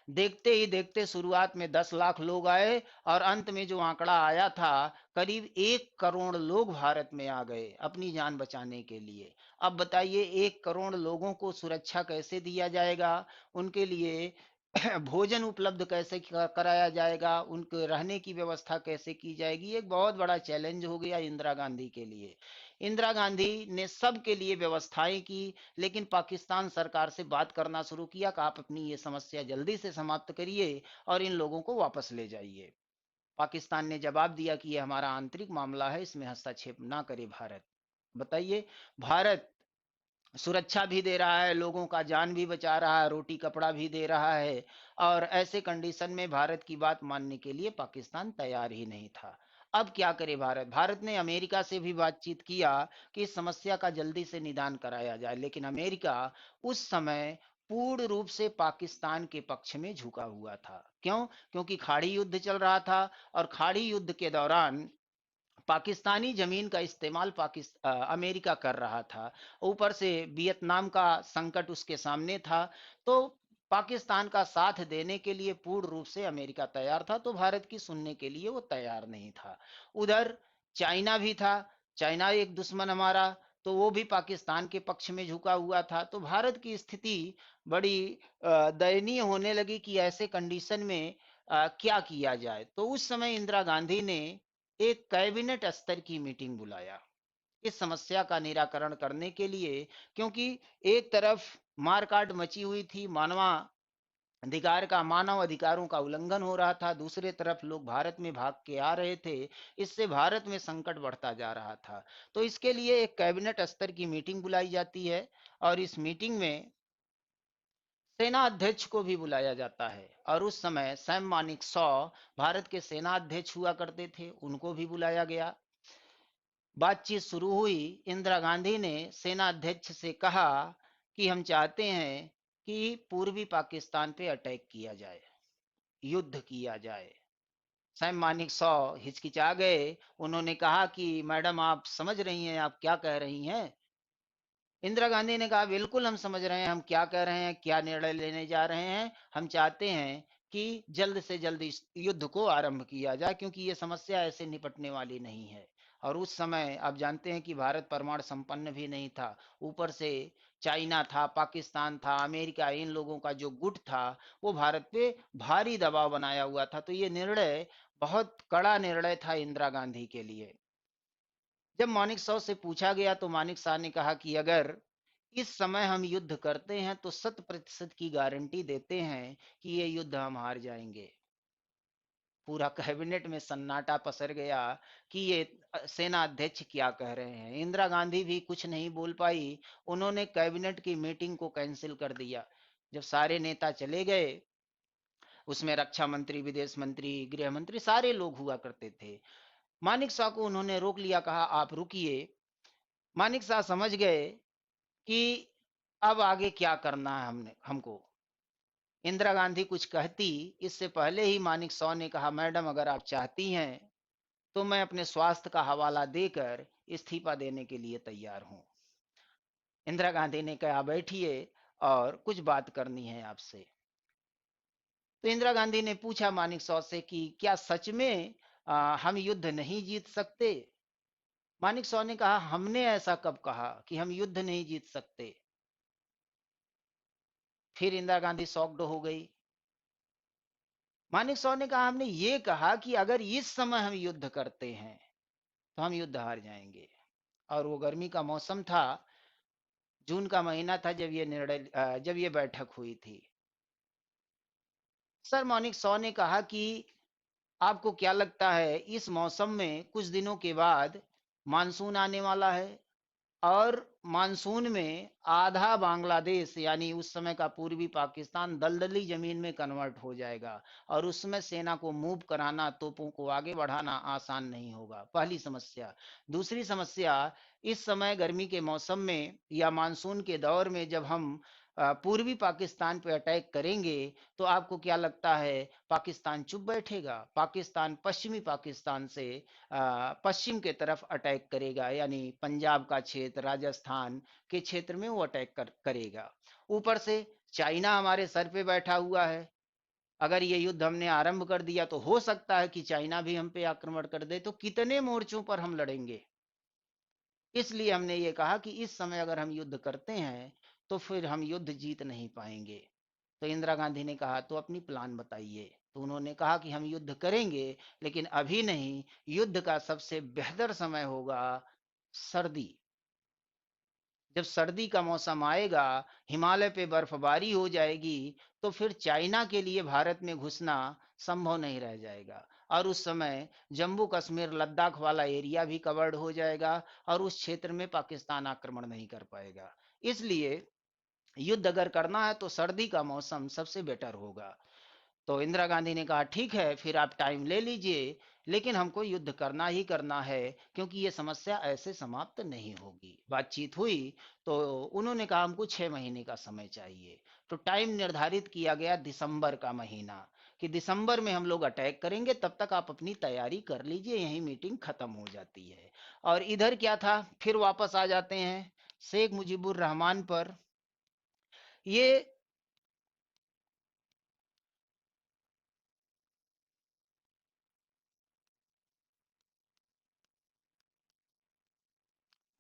देखते ही देखते शुरुआत में 10 लाख लोग आए और अंत में जो आंकड़ा आया था, करीब 1 करोड़ लोग भारत में आ गए अपनी जान बचाने के लिए। अब बताइए 1 करोड़ लोगों को सुरक्षा कैसे दिया जाएगा, उनके लिए भोजन उपलब्ध कैसे कराया जाएगा, उनके रहने की व्यवस्था कैसे की जाएगी, एक बहुत बड़ा चैलेंज हो गया इंदिरा गांधी के लिए। इंदिरा गांधी ने सबके लिए व्यवस्थाएं की, लेकिन पाकिस्तान सरकार से बात करना शुरू किया कि आप अपनी ये समस्या जल्दी से समाप्त करिए और इन लोगों को वापस ले जाइए। पाकिस्तान ने जवाब दिया कि ये हमारा आंतरिक मामला है, इसमें हस्तक्षेप ना करे भारत। बताइए, भारत सुरक्षा भी दे रहा है, लोगों का जान भी बचा रहा है, रोटी कपड़ा भी दे रहा है, और ऐसे कंडीशन में भारत की बात मानने के लिए पाकिस्तान तैयार ही नहीं था। अब क्या करे भारत? भारत ने अमेरिका से भी बातचीत किया कि इस समस्या का जल्दी से निदान कराया जाए, लेकिन अमेरिका उस समय पूर्ण रूप से पाकिस्तान के पक्ष में झुका हुआ था। क्यों? क्योंकि खाड़ी युद्ध चल रहा था, और खाड़ी युद्ध के दौरान पाकिस्तानी जमीन का इस्तेमाल अमेरिका कर रहा था। ऊपर से वियतनाम का संकट उसके सामने था, तो पाकिस्तान का साथ देने के लिए पूर्ण रूप से अमेरिका तैयार था, तो भारत की सुनने के लिए वो तैयार नहीं था। उधर चाइना भी था, चाइना एक दुश्मन हमारा, तो वो भी पाकिस्तान के पक्ष में झुका हुआ था। तो भारत की स्थिति बड़ी दयनीय होने लगी कि ऐसे कंडीशन में क्या किया जाए। तो उस समय इंदिरा गांधी ने एक कैबिनेट स्तर की मीटिंग बुलाया इस समस्या का निराकरण करने के लिए, क्योंकि एक तरफ मारकाट मची हुई थी, मानव अधिकारों का उल्लंघन हो रहा था, दूसरे तरफ लोग भारत में भाग के आ रहे थे, इससे भारत में संकट बढ़ता जा रहा था। तो इसके लिए एक कैबिनेट स्तर की मीटिंग बुलाई जाती है, और इस मीटिंग में सेना अध्यक्ष को भी बुलाया जाता है, और उस समय सैम मानिक शॉ भारत के सेना अध्यक्ष हुआ करते थे, उनको भी बुलाया गया। बातचीत शुरू हुई। इंदिरा गांधी ने सेना अध्यक्ष से कहा कि हम चाहते हैं कि पूर्वी पाकिस्तान पे अटैक किया जाए, युद्ध किया जाए। सैम मानिक शॉ हिचकिचा गए। उन्होंने कहा कि मैडम, आप समझ रही हैं आप क्या कह रही हैं? इंदिरा गांधी ने कहा, बिल्कुल हम समझ रहे हैं हम क्या कह रहे हैं, क्या निर्णय लेने जा रहे हैं। हम चाहते हैं कि जल्द से जल्द इस युद्ध को आरंभ किया जाए, क्योंकि ये समस्या ऐसे निपटने वाली नहीं है। और उस समय आप जानते हैं कि भारत परमाणु संपन्न भी नहीं था, ऊपर से चाइना था, पाकिस्तान था, अमेरिका, इन लोगों का जो गुट था वो भारत पे भारी दबाव बनाया हुआ था। तो ये निर्णय बहुत कड़ा निर्णय था इंदिरा गांधी के लिए। जब मानिक शॉ से पूछा गया तो मानिक शाह ने कहा कि अगर इस समय हम युद्ध करते हैं तो 100% की गारंटी देते हैं कि ये युद्ध हम हार जाएंगे। पूरा कैबिनेट में सन्नाटा पसर गया कि ये सेना अध्यक्ष क्या कह रहे हैं। इंदिरा गांधी भी कुछ नहीं बोल पाई, उन्होंने कैबिनेट की मीटिंग को कैंसिल कर दिया। जब सारे नेता चले गए, उसमें रक्षा मंत्री, विदेश मंत्री, गृह मंत्री, सारे लोग हुआ करते थे। मानिक शाह को उन्होंने रोक लिया, कहा आप रुकिए। मानिक शाह समझ गए कि अब आगे क्या करना है हमको। इंदिरा गांधी कुछ कहती इससे पहले ही मानिक शॉ ने कहा, मैडम अगर आप चाहती हैं तो मैं अपने स्वास्थ्य का हवाला देकर इस्तीफा देने के लिए तैयार हूं। इंदिरा गांधी ने कहा, बैठिए और कुछ बात करनी है आपसे। तो इंदिरा गांधी ने पूछा मानिक शॉ से कि क्या सच में हम युद्ध नहीं जीत सकते? मानिक शॉ ने कहा, हमने ऐसा कब कहा कि हम युद्ध नहीं जीत सकते? फिर इंदिरा गांधी शॉक्ड हो गई। मानिक शॉ ने कहा, हमने ये कहा कि अगर इस समय हम युद्ध करते हैं तो हम युद्ध हार जाएंगे। और वो गर्मी का मौसम था, जून का महीना था जब ये बैठक हुई थी। सर मानिक शॉ ने कहा कि आपको क्या लगता है इस मौसम में कुछ दिनों के बाद मानसून आने वाला है, और मानसून में आधा बांग्लादेश यानी उस समय का पूर्वी पाकिस्तान दलदली जमीन में कन्वर्ट हो जाएगा, और उसमें सेना को मूव कराना, तोपों को आगे बढ़ाना आसान नहीं होगा। पहली समस्या। दूसरी समस्या, इस समय गर्मी के मौसम में या मानसून के दौर में जब हम पूर्वी पाकिस्तान पे अटैक करेंगे, तो आपको क्या लगता है पाकिस्तान चुप बैठेगा? पाकिस्तान पश्चिमी पाकिस्तान से पश्चिम के तरफ अटैक करेगा, यानी पंजाब का क्षेत्र, राजस्थान के क्षेत्र में वो अटैक करेगा। ऊपर से चाइना हमारे सर पे बैठा हुआ है, अगर ये युद्ध हमने आरंभ कर दिया तो हो सकता है कि चाइना भी हम पे आक्रमण कर दे, तो कितने मोर्चों पर हम लड़ेंगे। इसलिए हमने ये कहा कि इस समय अगर हम युद्ध करते हैं तो फिर हम युद्ध जीत नहीं पाएंगे। तो इंदिरा गांधी ने कहा तो अपनी प्लान बताइए। तो उन्होंने कहा कि हम युद्ध करेंगे, लेकिन अभी नहीं, युद्ध का सबसे बेहतर समय होगा सर्दी। जब सर्दी का मौसम आएगा, हिमालय पे बर्फबारी हो जाएगी, तो फिर चाइना के लिए भारत में घुसना संभव नहीं रह जाएगा। और उस समय जम्मू कश्मीर लद्दाख वाला एरिया भी कवर्ड हो जाएगा और उस क्षेत्र में पाकिस्तान आक्रमण नहीं कर पाएगा। इसलिए युद्ध अगर करना है तो सर्दी का मौसम सबसे बेटर होगा। तो इंदिरा गांधी ने कहा ठीक है, फिर आप टाइम ले लीजिए, लेकिन हमको युद्ध करना ही करना है, क्योंकि ये समस्या ऐसे समाप्त नहीं होगी। बातचीत हुई तो उन्होंने कहा हमको 6 महीने का समय चाहिए। तो टाइम निर्धारित किया गया दिसंबर का महीना, कि दिसंबर में हम लोग अटैक करेंगे, तब तक आप अपनी तैयारी कर लीजिए, यही मीटिंग खत्म हो जाती है। और इधर क्या था, फिर वापस आ जाते हैं शेख मुजीबुर रहमान पर। ये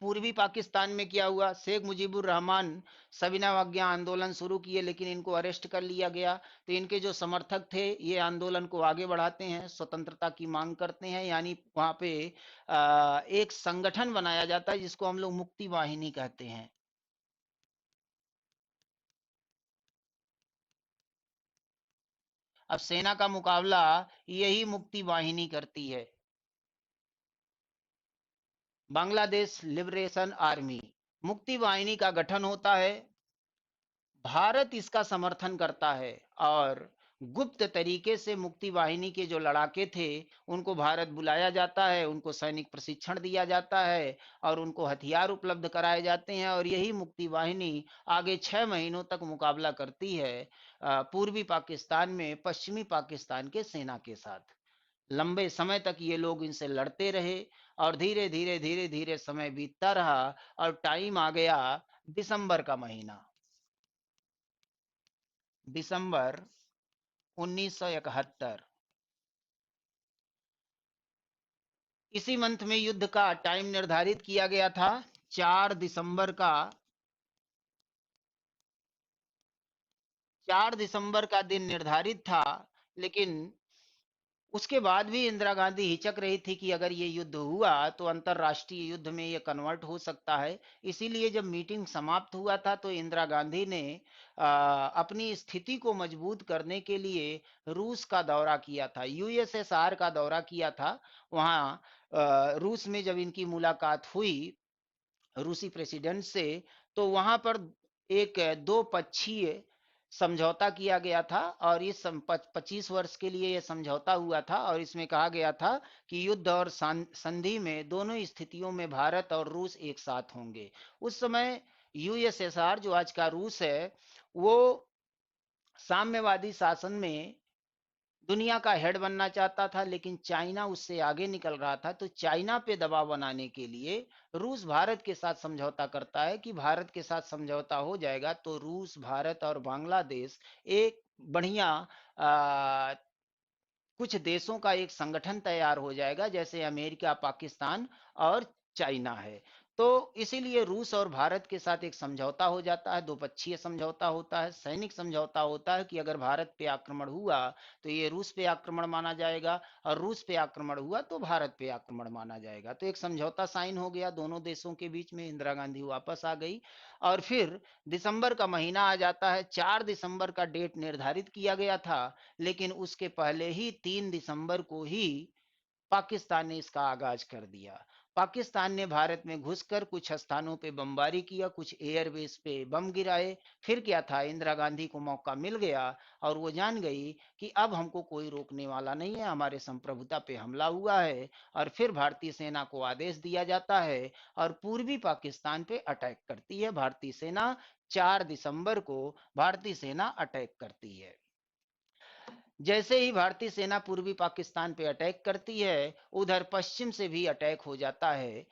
पूर्वी पाकिस्तान में क्या हुआ, शेख मुजीबुर रहमान सविनय अवज्ञा आंदोलन शुरू किए, लेकिन इनको अरेस्ट कर लिया गया। तो इनके जो समर्थक थे ये आंदोलन को आगे बढ़ाते हैं, स्वतंत्रता की मांग करते हैं, यानी वहां पे एक संगठन बनाया जाता है जिसको हम लोग मुक्ति वाहिनी कहते हैं। अब सेना का मुकाबला यही मुक्ति वाहिनी करती है, बांग्लादेश लिबरेशन आर्मी। मुक्ति वाहिनी का गठन होता है, भारत इसका समर्थन करता है, और गुप्त तरीके से मुक्ति वाहिनी के जो लड़ाके थे उनको भारत बुलाया जाता है, उनको सैनिक प्रशिक्षण दिया जाता है और उनको हथियार उपलब्ध कराए जाते हैं, और यही मुक्ति वाहिनी आगे 6 महीनों तक मुकाबला करती है पूर्वी पाकिस्तान में पश्चिमी पाकिस्तान के सेना के साथ। लंबे समय तक ये लोग इनसे लड़ते रहे, और धीरे धीरे धीरे धीरे समय बीतता रहा, और टाइम आ गया दिसंबर का महीना, दिसंबर 1971। इसी मंथ में युद्ध का टाइम निर्धारित किया गया था, 4 दिसंबर का। 4 दिसंबर का दिन निर्धारित था, लेकिन उसके बाद भी इंदिरा गांधी हिचक रही थी कि अगर ये युद्ध हुआ तो अंतरराष्ट्रीय युद्ध में ये कन्वर्ट हो सकता है। इसीलिए जब मीटिंग समाप्त हुआ था तो इंदिरा गांधी ने अपनी स्थिति को मजबूत करने के लिए रूस का दौरा किया था, यूएसएसआर का दौरा किया था। वहाँ रूस में जब इनकी मुलाकात हुई रूसी प्रेसिडेंट से, तो वहां पर एक दो पक्षीय समझौता किया गया था, और इस 25 वर्ष के लिए यह समझौता हुआ था, और इसमें कहा गया था कि युद्ध और संधि में दोनों स्थितियों में भारत और रूस एक साथ होंगे। उस समय यूएसएसआर जो आज का रूस है, वो साम्यवादी शासन में दुनिया का हेड बनना चाहता था, लेकिन चाइना उससे आगे निकल रहा था। तो चाइना पे दबाव बनाने के लिए रूस भारत के साथ समझौता करता है कि भारत के साथ समझौता हो जाएगा तो रूस, भारत और बांग्लादेश एक बढ़िया कुछ देशों का एक संगठन तैयार हो जाएगा, जैसे अमेरिका, पाकिस्तान और चाइना है। तो इसीलिए रूस और भारत के साथ एक समझौता हो जाता है, द्विपक्षीय समझौता होता है, सैनिक समझौता होता है कि अगर भारत पे आक्रमण हुआ तो ये रूस पे आक्रमण माना जाएगा, और रूस पे आक्रमण हुआ तो भारत पे आक्रमण माना जाएगा। तो एक समझौता साइन हो गया दोनों देशों के बीच में। इंदिरा गांधी वापस आ गई, और फिर दिसंबर का महीना आ जाता है। 4 दिसंबर का डेट निर्धारित किया गया था, लेकिन उसके पहले ही 3 दिसंबर को ही पाकिस्तान ने इसका आगाज कर दिया। पाकिस्तान ने भारत में घुसकर कुछ स्थानों पे बमबारी किया, कुछ एयरबेस पे बम गिराए। फिर क्या था, इंदिरा गांधी को मौका मिल गया, और वो जान गई कि अब हमको कोई रोकने वाला नहीं है, हमारे संप्रभुता पे हमला हुआ है। और फिर भारतीय सेना को आदेश दिया जाता है, और पूर्वी पाकिस्तान पे अटैक करती है भारतीय सेना। 4 दिसंबर को भारतीय सेना अटैक करती है। जैसे ही भारतीय सेना पूर्वी पाकिस्तान पे अटैक करती है, उधर पश्चिम से भी अटैक हो जाता है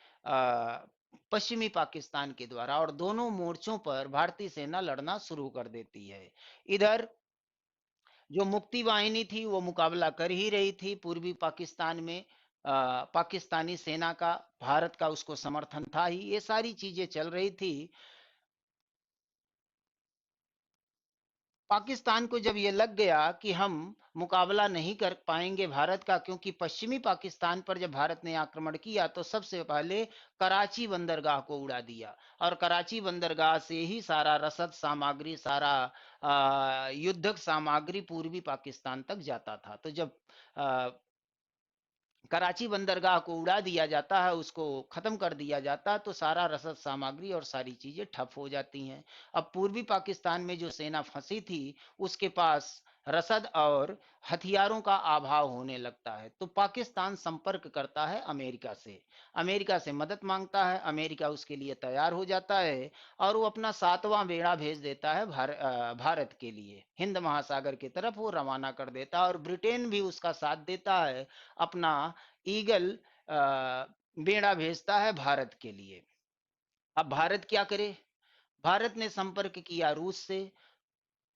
पश्चिमी पाकिस्तान के द्वारा, और दोनों मोर्चों पर भारतीय सेना लड़ना शुरू कर देती है। इधर जो मुक्ति वाहिनी थी वो मुकाबला कर ही रही थी पूर्वी पाकिस्तान में। पाकिस्तानी सेना का, भारत का उसको समर्थन था ही, ये सारी चीजें चल रही थी। पाकिस्तान को जब ये लग गया कि हम मुकाबला नहीं कर पाएंगे भारत का, क्योंकि पश्चिमी पाकिस्तान पर जब भारत ने आक्रमण किया तो सबसे पहले कराची बंदरगाह को उड़ा दिया, और कराची बंदरगाह से ही सारा रसद सामग्री, सारा युद्धक सामग्री पूर्वी पाकिस्तान तक जाता था। तो जब आ, कराची बंदरगाह को उड़ा दिया जाता है, उसको खत्म कर दिया जाता है, तो सारा रसद सामग्री और सारी चीजें ठप हो जाती हैं। अब पूर्वी पाकिस्तान में जो सेना फंसी थी उसके पास रसद और हथियारों का अभाव होने लगता है, तो पाकिस्तान संपर्क करता है अमेरिका से, अमेरिका से मदद मांगता है। अमेरिका उसके लिए तैयार हो जाता है और वो अपना 7वां बेड़ा भेज देता है भारत के लिए, हिंद महासागर की तरफ वो रवाना कर देता है, और ब्रिटेन भी उसका साथ देता है, अपना ईगल बेड़ा भेजता है भारत के लिए। अब भारत क्या करे? भारत ने संपर्क किया रूस से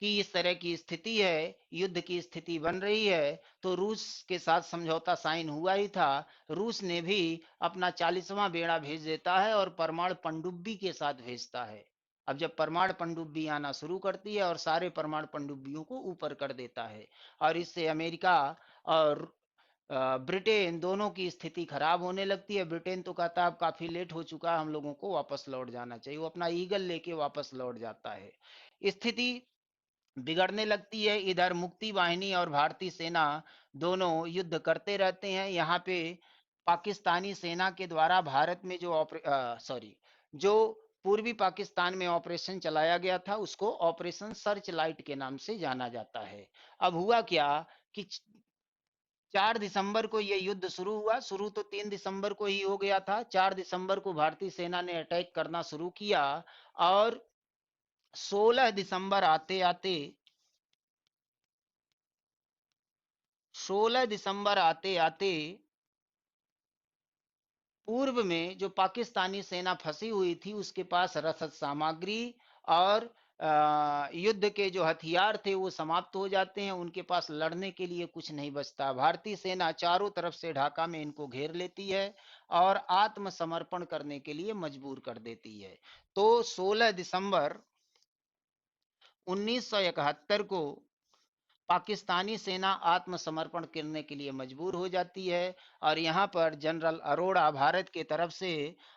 कि इस तरह की स्थिति है, युद्ध की स्थिति बन रही है, तो रूस के साथ समझौता साइन हुआ ही था। रूस ने भी अपना 40वां बेड़ा भेज देता है और परमाणु पनडुब्बी के साथ भेजता है। अब जब परमाणु पनडुब्बी आना शुरू करती है और सारे परमाणु पनडुब्बियों को ऊपर कर देता है, और इससे अमेरिका और ब्रिटेन दोनों की स्थिति खराब होने लगती है। ब्रिटेन तो कहता है अब काफी लेट हो चुका है, हम लोगों को वापस लौट जाना चाहिए, वो अपना ईगल लेके वापस लौट जाता है। स्थिति बिगड़ने लगती है। इधर मुक्ति वाहिनी और भारतीय सेना दोनों युद्ध करते रहते हैं। यहाँ पे पाकिस्तानी सेना के द्वारा भारत में जो सॉरी, जो पूर्वी पाकिस्तान में ऑपरेशन चलाया गया था उसको ऑपरेशन सर्च लाइट के नाम से जाना जाता है। अब हुआ क्या कि 4 दिसंबर को ये युद्ध शुरू हुआ। शुरू तो 3 दिसंबर को ही हो गया था। 4 दिसंबर को भारतीय सेना ने अटैक करना शुरू किया, और 16 दिसंबर आते आते 16 दिसंबर आते आते पूर्व में जो पाकिस्तानी सेना फंसी हुई थी उसके पास रसद सामग्री और युद्ध के जो हथियार थे वो समाप्त हो जाते हैं, उनके पास लड़ने के लिए कुछ नहीं बचता। भारतीय सेना चारों तरफ से ढाका में इनको घेर लेती है और आत्मसमर्पण करने के लिए मजबूर कर देती है। तो 16 दिसंबर 1971 को पाकिस्तानी सेना आत्मसमर्पण करने के लिए मजबूर हो जाती है, और यहाँ पर जनरल अरोड़ा भारत के तरफ से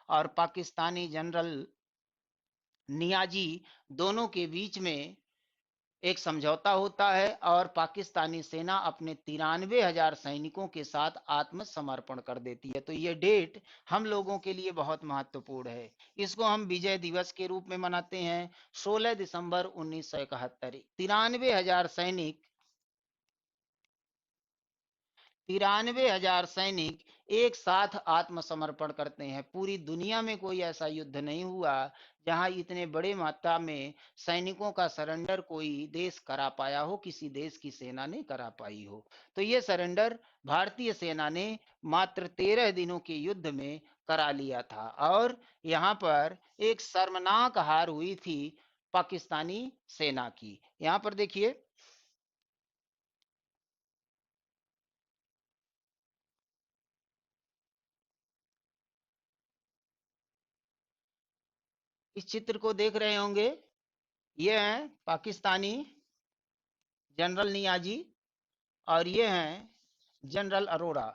और पाकिस्तानी जनरल नियाजी दोनों के बीच में एक समझौता होता है, और पाकिस्तानी सेना अपने 93,000 सैनिकों के साथ आत्मसमर्पण कर देती है। तो ये डेट हम लोगों के लिए बहुत महत्वपूर्ण है। इसको हम विजय दिवस के रूप में मनाते हैं। 16 दिसंबर 1971 93,000 सैनिक, 93,000 सैनिक एक साथ आत्मसमर्पण करते हैं। पूरी दुनिया में कोई ऐसा युद्ध नहीं हुआ जहां इतने बड़े मात्रा में सैनिकों का सरेंडर कोई देश करा पाया हो, किसी देश की सेना ने करा पाई हो। तो ये सरेंडर भारतीय सेना ने मात्र 13 दिनों के युद्ध में करा लिया था, और यहाँ पर एक शर्मनाक हार हुई थी पाकिस्तानी सेना की। यहाँ पर देखिए, इस चित्र को देख रहे होंगे, ये हैं पाकिस्तानी जनरल नियाजी, और ये हैं general Arora,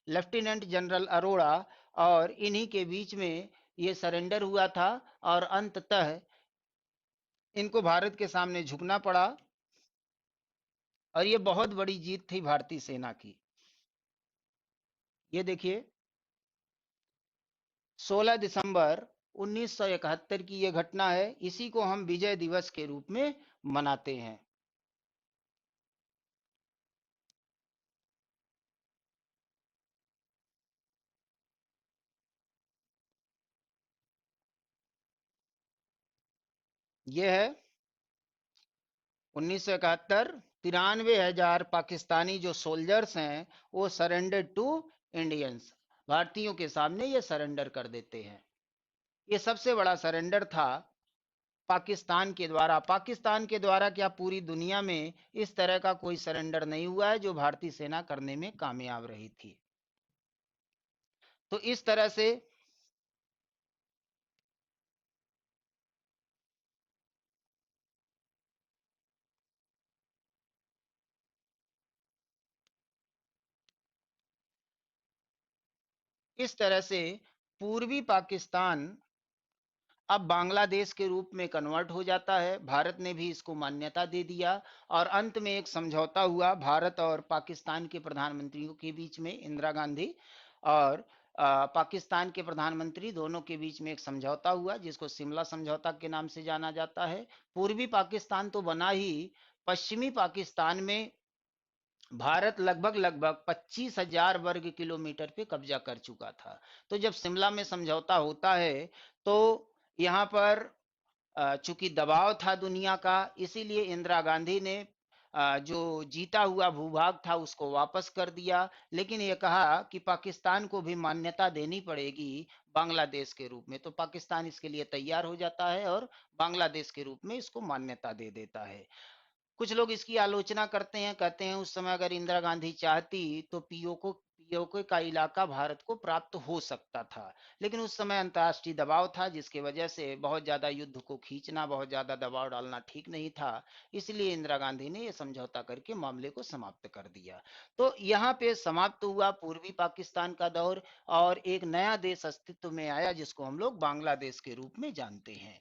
lieutenant general Arora, और इन्हीं के बीच में ये सरेंडर हुआ था, और अंततः इनको भारत के सामने झुकना पड़ा, और ये बहुत बड़ी जीत थी भारतीय सेना की। ये देखिए, 16 दिसंबर 1971 की ये घटना है। इसी को हम विजय दिवस के रूप में मनाते हैं। ये है 1971, 93,000 पाकिस्तानी जो सोल्जर्स हैं वो सरेंडर टू इंडियंस, भारतीयों के सामने ये सरेंडर कर देते हैं। ये सबसे बड़ा सरेंडर था पाकिस्तान के द्वारा क्या पूरी दुनिया में इस तरह का कोई सरेंडर नहीं हुआ है जो भारतीय सेना करने में कामयाब रही थी। तो इस तरह से पूर्वी पाकिस्तान अब बांग्लादेश के रूप में कन्वर्ट हो जाता है। भारत ने भी इसको मान्यता दे दिया और अंत में एक समझौता हुआ भारत और पाकिस्तान के प्रधानमंत्रियों के बीच में, इंदिरा गांधी और पाकिस्तान के प्रधानमंत्री दोनों के बीच में एक समझौता हुआ जिसको शिमला समझौता के नाम से जाना जाता है। पूर्वी पाकिस्तान तो बना ही, पश्चिमी पाकिस्तान में भारत लगभग लगभग 25,000 वर्ग किलोमीटर पे कब्जा कर चुका था। तो जब शिमला में समझौता होता है तो यहाँ पर चूंकि दबाव था दुनिया का, इसीलिए इंदिरा गांधी ने जो जीता हुआ भूभाग था उसको वापस कर दिया, लेकिन ये कहा कि पाकिस्तान को भी मान्यता देनी पड़ेगी बांग्लादेश के रूप में। तो पाकिस्तान इसके लिए तैयार हो जाता है और बांग्लादेश के रूप में इसको मान्यता दे देता है। कुछ लोग इसकी आलोचना करते हैं, कहते हैं उस समय अगर इंदिरा गांधी चाहती तो पीओके का इलाका भारत को प्राप्त हो सकता था, लेकिन उस समय अंतर्राष्ट्रीय दबाव था जिसकी वजह से बहुत ज्यादा युद्ध को खींचना, बहुत ज्यादा दबाव डालना ठीक नहीं था। इसलिए इंदिरा गांधी ने यह समझौता करके मामले को समाप्त कर दिया। तो यहाँ पे समाप्त हुआ पूर्वी पाकिस्तान का दौर और एक नया देश अस्तित्व में आया जिसको हम लोग बांग्लादेश के रूप में जानते हैं।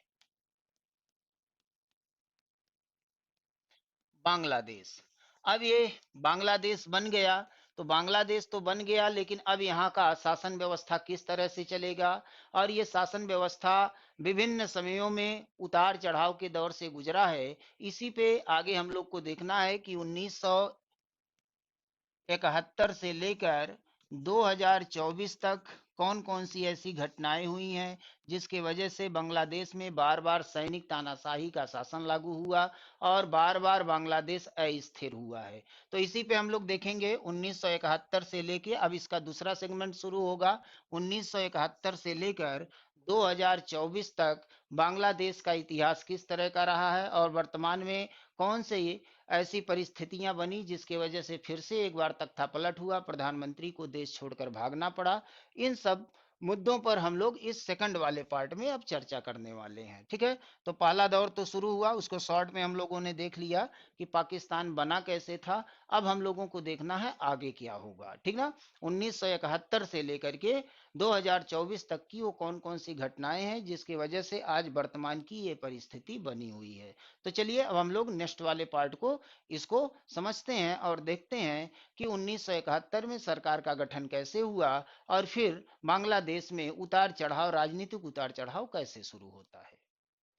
बांग्लादेश। अब ये बांग्लादेश बन गया, तो बांग्लादेश तो बन गया, लेकिन अब यहाँ का शासन व्यवस्था किस तरह से चलेगा, और ये शासन व्यवस्था विभिन्न समयों में उतार चढ़ाव के दौर से गुजरा है। इसी पे आगे हम लोग को देखना है कि 1971 से लेकर 2024 तक कौन कौन सी ऐसी घटनाएं हुई हैं जिसके वजह से बांग्लादेश में बार बार सैनिक तानाशाही का शासन लागू हुआ और बार बार बांग्लादेश अस्थिर हुआ है। तो इसी पे हम लोग देखेंगे 1971 से लेके, अब इसका दूसरा सेगमेंट शुरू होगा। 1971 से लेकर 2024 तक बांग्लादेश का इतिहास किस तरह का रहा है और वर्तमान में कौन से ऐसी परिस्थितियां बनी जिसकी वजह से फिर से एक बार तख्तापलट हुआ, प्रधानमंत्री को देश छोड़कर भागना पड़ा। इन सब मुद्दों पर हम लोग इस सेकंड वाले पार्ट में अब चर्चा करने वाले हैं। ठीक है, तो पहला दौर तो शुरू हुआ, उसको शॉर्ट में हम लोगों ने देख लिया कि पाकिस्तान बना कैसे था। अब हम लोगों को देखना है आगे क्या होगा। ठीक ना, 1971 से लेकर के 2024 तक की वो कौन कौन सी घटनाएं हैं जिसकी वजह से आज वर्तमान की ये परिस्थिति बनी हुई है। तो चलिए अब हम लोग नेक्स्ट वाले पार्ट को इसको समझते हैं और देखते हैं कि 1971 में सरकार का गठन कैसे हुआ और फिर बांग्लादेश में उतार चढ़ाव, राजनीतिक उतार चढ़ाव कैसे शुरू होता है।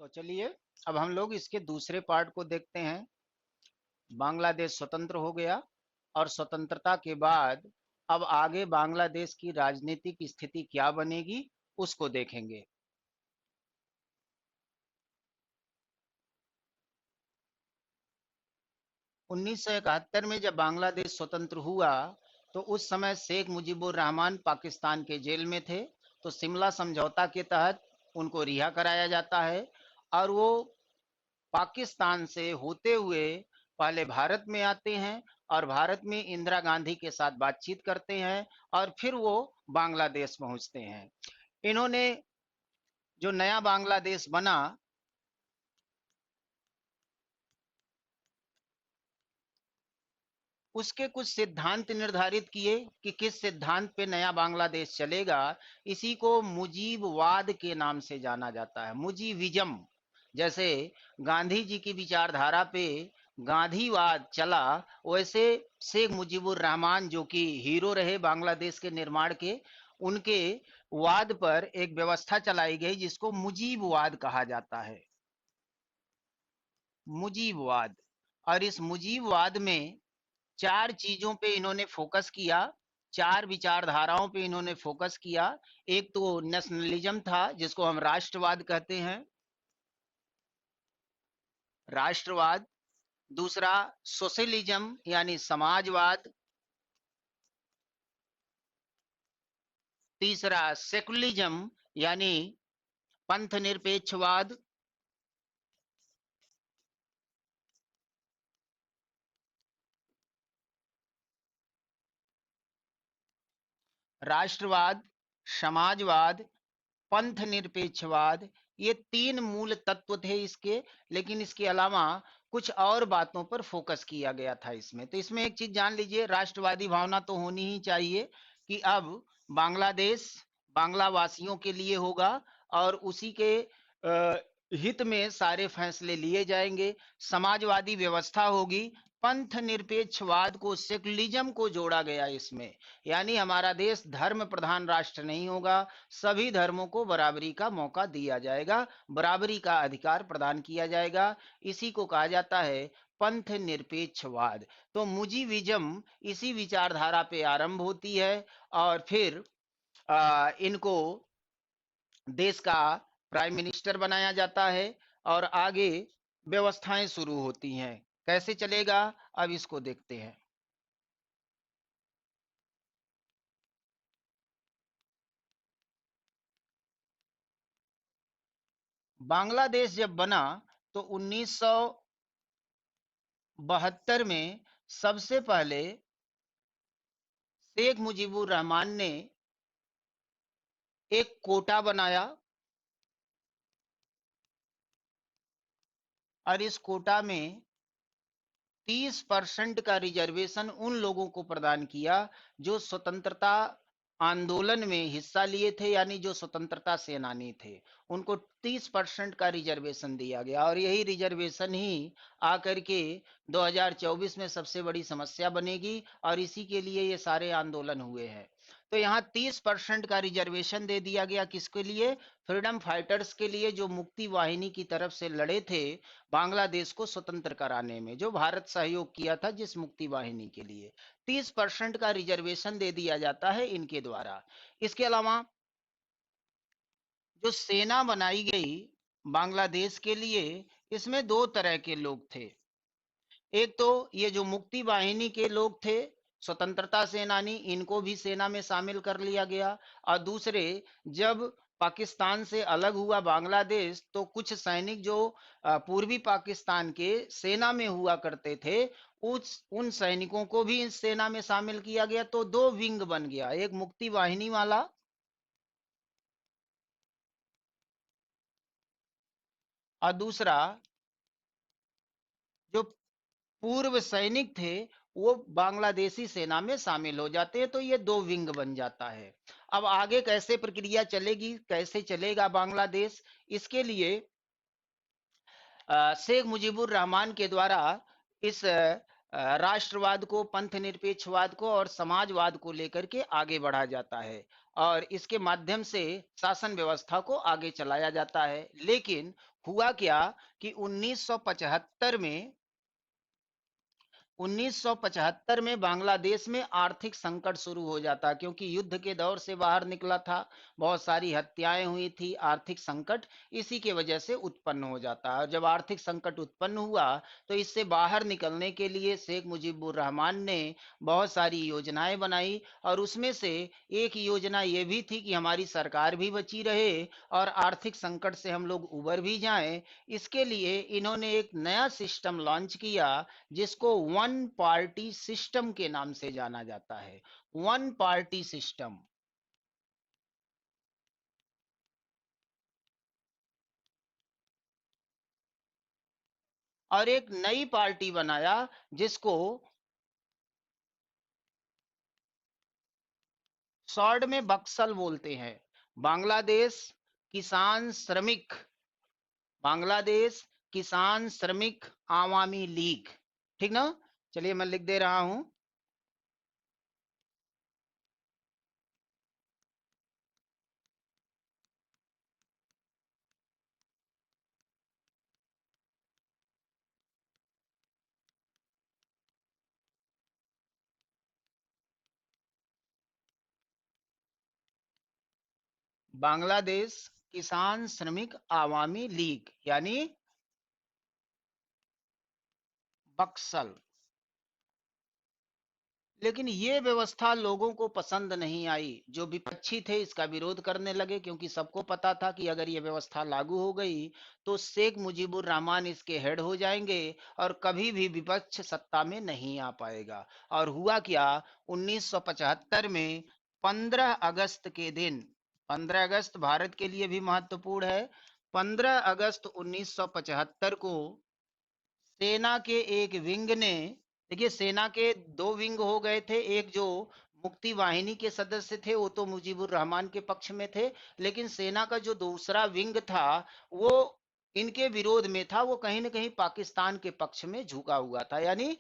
तो चलिए अब हम लोग इसके दूसरे पार्ट को देखते हैं। बांग्लादेश स्वतंत्र हो गया और स्वतंत्रता के बाद अब आगे बांग्लादेश की राजनीतिक स्थिति क्या बनेगी उसको देखेंगे। 1971 में जब बांग्लादेश स्वतंत्र हुआ तो उस समय शेख मुजीबुर रहमान पाकिस्तान के जेल में थे। तो शिमला समझौता के तहत उनको रिहा कराया जाता है और वो पाकिस्तान से होते हुए पहले भारत में आते हैं और भारत में इंदिरा गांधी के साथ बातचीत करते हैं और फिर वो बांग्लादेश पहुंचते हैं। इन्होंने जो नया बांग्लादेश बना उसके कुछ सिद्धांत निर्धारित किए कि किस सिद्धांत पे नया बांग्लादेश चलेगा। इसी को मुजीबवाद के नाम से जाना जाता है, मुजीविज्म। जैसे गांधी जी की विचारधारा पे गांधीवाद चला, वैसे शेख मुजीबुर रहमान जो कि हीरो रहे बांग्लादेश के निर्माण के, उनके वाद पर एक व्यवस्था चलाई गई जिसको मुजीबवाद कहा जाता है, मुजीबवाद। और इस मुजीबवाद में चार चीजों पे इन्होंने फोकस किया, चार विचारधाराओं पे इन्होंने फोकस किया। एक तो नेशनलिज्म था जिसको हम राष्ट्रवाद कहते हैं, राष्ट्रवाद। दूसरा सोशलिज्म यानी समाजवाद। तीसरा सेकुलरिज्म यानी पंथ निरपेक्षवाद। राष्ट्रवाद, समाजवाद, पंथ निरपेक्षवाद, ये तीन मूल तत्व थे इसके। लेकिन इसके अलावा कुछ और बातों पर फोकस किया गया था इसमें। तो इसमें एक चीज जान लीजिए, राष्ट्रवादी भावना तो होनी ही चाहिए कि अब बांग्लादेश बांग्ला वासियों के लिए होगा और उसी के हित में सारे फैसले लिए जाएंगे। समाजवादी व्यवस्था होगी। पंथ निरपेक्षवाद को, सेकुलरिज्म को जोड़ा गया इसमें, यानी हमारा देश धर्म प्रधान राष्ट्र नहीं होगा, सभी धर्मों को बराबरी का मौका दिया जाएगा, बराबरी का अधिकार प्रदान किया जाएगा। इसी को कहा जाता है पंथ निरपेक्षवाद। तो मुजीविज्म इसी विचारधारा पे आरंभ होती है और फिर इनको देश का प्राइम मिनिस्टर बनाया जाता है और आगे व्यवस्थाएं शुरू होती हैं। कैसे चलेगा, अब इसको देखते हैं। बांग्लादेश जब बना तो 1972 में सबसे पहले शेख मुजीबुर रहमान ने एक कोटा बनाया और इस कोटा में 30% का रिजर्वेशन उन लोगों को प्रदान किया जो स्वतंत्रता आंदोलन में हिस्सा लिए थे, यानी जो स्वतंत्रता सेनानी थे। उनको 30% का रिजर्वेशन दिया गया और यही रिजर्वेशन ही आकर के 2024 में सबसे बड़ी समस्या बनेगी और इसी के लिए ये सारे आंदोलन हुए हैं। तो यहाँ 30% का रिजर्वेशन दे दिया गया, किसके लिए? फ्रीडम फाइटर्स के लिए, जो मुक्ति वाहिनी की तरफ से लड़े थे बांग्लादेश को स्वतंत्र कराने में, जो भारत सहयोग किया था जिस मुक्ति वाहिनी के लिए। 30% का रिजर्वेशन दे दिया जाता है इनके द्वारा। इसके अलावा जो सेना बनाई गई बांग्लादेश के लिए, इसमें दो तरह के लोग थे। एक तो ये जो मुक्ति वाहिनी के लोग थे, स्वतंत्रता सेनानी, इनको भी सेना में शामिल कर लिया गया। और दूसरे, जब पाकिस्तान से अलग हुआ बांग्लादेश तो कुछ सैनिक जो पूर्वी पाकिस्तान के सेना में हुआ करते थे, उस उन सैनिकों को भी इस सेना में शामिल किया गया। तो दो विंग बन गया, एक मुक्ति वाहिनी वाला और दूसरा जो पूर्व सैनिक थे, वो बांग्लादेशी सेना में शामिल हो जाते हैं। तो ये दो विंग बन जाता है। अब आगे कैसे प्रक्रिया चलेगी, कैसे चलेगा बांग्लादेश, इसके लिए शेख मुजीबुर रहमान के द्वारा इस राष्ट्रवाद को, पंथ निरपेक्षवाद को और समाजवाद को लेकर के आगे बढ़ा जाता है और इसके माध्यम से शासन व्यवस्था को आगे चलाया जाता है। लेकिन हुआ क्या कि 1975 में 1975 में बांग्लादेश में आर्थिक संकट शुरू हो जाता, क्योंकि युद्ध के दौर से बाहर निकला था, बहुत सारी हत्याएं हुई थी, आर्थिक संकट इसी के वजह से उत्पन्न हो जाता है। और जब आर्थिक संकट उत्पन्न हुआ तो इससे बाहर निकलने के लिए शेख मुजीबुर रहमान ने बहुत सारी योजनाएं बनाई और उसमें से एक योजना ये भी थी कि हमारी सरकार भी बची रहे और आर्थिक संकट से हम लोग उबर भी जाएं। इसके लिए इन्होंने एक नया सिस्टम लॉन्च किया जिसको वन पार्टी सिस्टम के नाम से जाना जाता है। One party system. और एक नई पार्टी बनाया जिसको शॉर्ट में बक्सल बोलते हैं, बांग्लादेश किसान श्रमिक बांग्लादेश किसान श्रमिक आवामी लीग। ठीक ना? चलिए मैं लिख दे रहा हूं। बांग्लादेश किसान श्रमिक आवामी लीग यानी बक्सल। लेकिन ये व्यवस्था लोगों को पसंद नहीं आई, जो विपक्षी थे इसका विरोध करने लगे, क्योंकि सबको पता था कि अगर ये व्यवस्था लागू हो गई तो शेख मुजीबुर रहमान इसके हेड हो जाएंगे और कभी भी विपक्ष सत्ता में नहीं आ पाएगा। और हुआ क्या, 1975 में 15 अगस्त के दिन, 15 अगस्त भारत के लिए भी महत्वपूर्ण है। 15 अगस्त 1975 को सेना के एक विंग ने, देखिए सेना के दो विंग हो गए थे, एक जो मुक्ति वाहिनी के सदस्य थे वो तो मुजीबुर रहमान के पक्ष में थे, लेकिन सेना का जो दूसरा विंग था वो इनके विरोध में था, वो कहीं ना कहीं पाकिस्तान के पक्ष में झुका हुआ था, यानी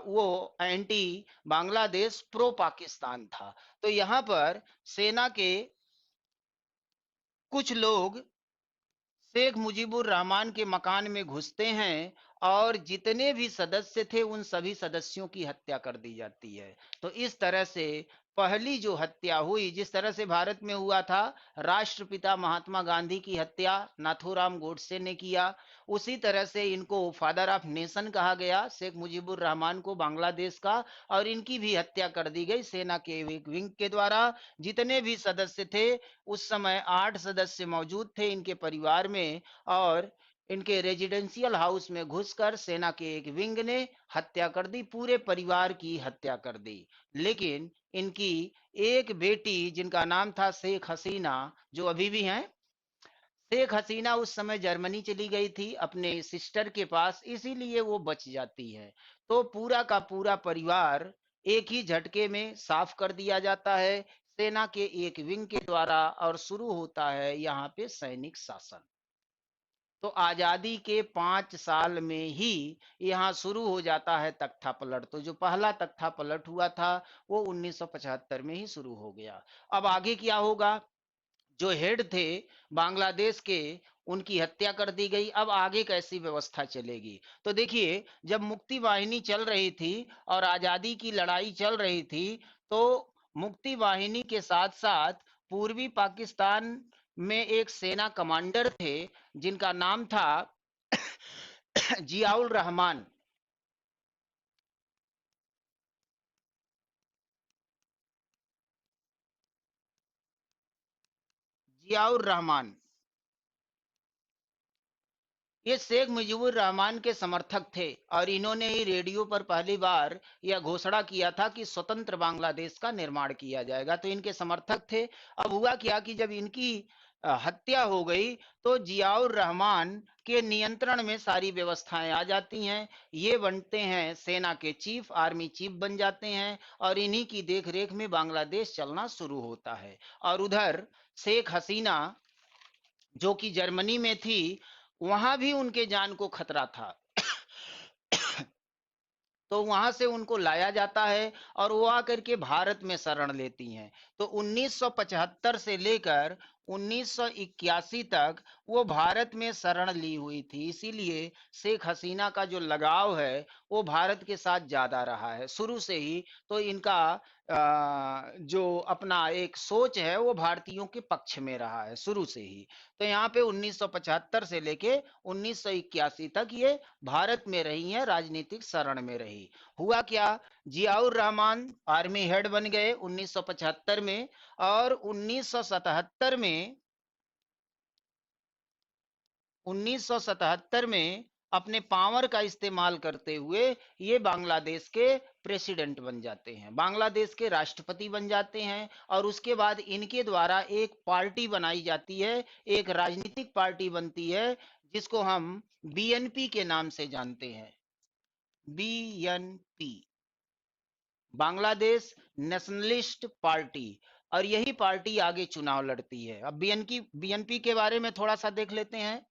वो एंटी बांग्लादेश प्रो पाकिस्तान था। तो यहाँ पर सेना के कुछ लोग शेख मुजीबुर रहमान के मकान में घुसते हैं और जितने भी सदस्य थे उन सभी सदस्यों की हत्या कर दी जाती है। तो इस तरह से पहली जो हत्या हुई, जिस तरह से भारत में हुआ था, राष्ट्रपिता महात्मा गांधी की हत्या नाथूराम गोडसे ने किया, उसी तरह से इनको फादर ऑफ नेशन कहा गया, शेख मुजीबुर रहमान को बांग्लादेश का, और इनकी भी हत्या कर दी गई सेना के एक विंग के द्वारा। जितने भी सदस्य थे, उस समय 8 सदस्य मौजूद थे इनके परिवार में, और इनके रेजिडेंशियल हाउस में घुसकर सेना के एक विंग ने हत्या कर दी, पूरे परिवार की हत्या कर दी। लेकिन इनकी एक बेटी जिनका नाम था शेख हसीना, जो अभी भी हैं, शेख हसीना उस समय जर्मनी चली गई थी अपने सिस्टर के पास, इसीलिए वो बच जाती है। तो पूरा का पूरा परिवार एक ही झटके में साफ कर दिया जाता है सेना के एक विंग के द्वारा, और शुरू होता है यहाँ पे सैनिक शासन। तो आजादी के 5 साल में ही यहाँ शुरू हो जाता है तख्ता पलट। तो जो पहला तख्ता पलट हुआ था वो 1975 में ही शुरू हो गया। अब आगे क्या होगा? जो हेड थे बांग्लादेश के, उनकी हत्या कर दी गई। अब आगे कैसी व्यवस्था चलेगी? तो देखिए, जब मुक्ति वाहिनी चल रही थी और आजादी की लड़ाई चल रही थी, तो मुक्ति वाहिनी के साथ साथ पूर्वी पाकिस्तान में एक सेना कमांडर थे जिनका नाम था जियाउल रहमान। जियाउर रहमान, ये शेख मुजीबुर रहमान के समर्थक थे, और इन्होंने ही रेडियो पर पहली बार यह घोषणा किया था कि स्वतंत्र बांग्लादेश का निर्माण किया जाएगा। तो इनके समर्थक थे। अब हुआ क्या कि जब इनकी हत्या हो गई तो जियाउर रहमान के नियंत्रण में सारी व्यवस्थाएं आ जाती हैं। ये बनते हैं सेना के चीफ, आर्मी चीफ बन जाते हैं, और इन्हीं की देखरेख में बांग्लादेश चलना शुरू होता है। और उधर शेख हसीना जो कि जर्मनी में थी, वहां भी उनके जान को खतरा था। तो वहां से उनको लाया जाता है और वो आकर के भारत में शरण लेती हैं। तो 1975 से लेकर 1981 तक वो भारत में शरण ली हुई थी, इसीलिए शेख हसीना का जो लगाव है वो भारत के साथ ज्यादा रहा है शुरू से ही। तो इनका जो अपना एक सोच है वो भारतीयों के पक्ष में रहा है शुरू से ही। तो यहाँ पे 1975 से लेके 1981 तक ये भारत में रही हैं, राजनीतिक शरण में रही। हुआ क्या? जियाउर रहमान आर्मी हेड बन गए 1975 में, और 1977 में 1977 में अपने पावर का इस्तेमाल करते हुए ये बांग्लादेश के प्रेसिडेंट बन जाते हैं, बांग्लादेश के राष्ट्रपति बन जाते हैं। और उसके बाद इनके द्वारा एक पार्टी बनाई जाती है, एक राजनीतिक पार्टी बनती है जिसको हम बीएनपी के नाम से जानते हैं। BNP, Bangladesh nationalist party. और यही पार्टी आगे चुनाव लड़ती है। अब बीएनपी के बारे में थोड़ा सा देख लेते हैं।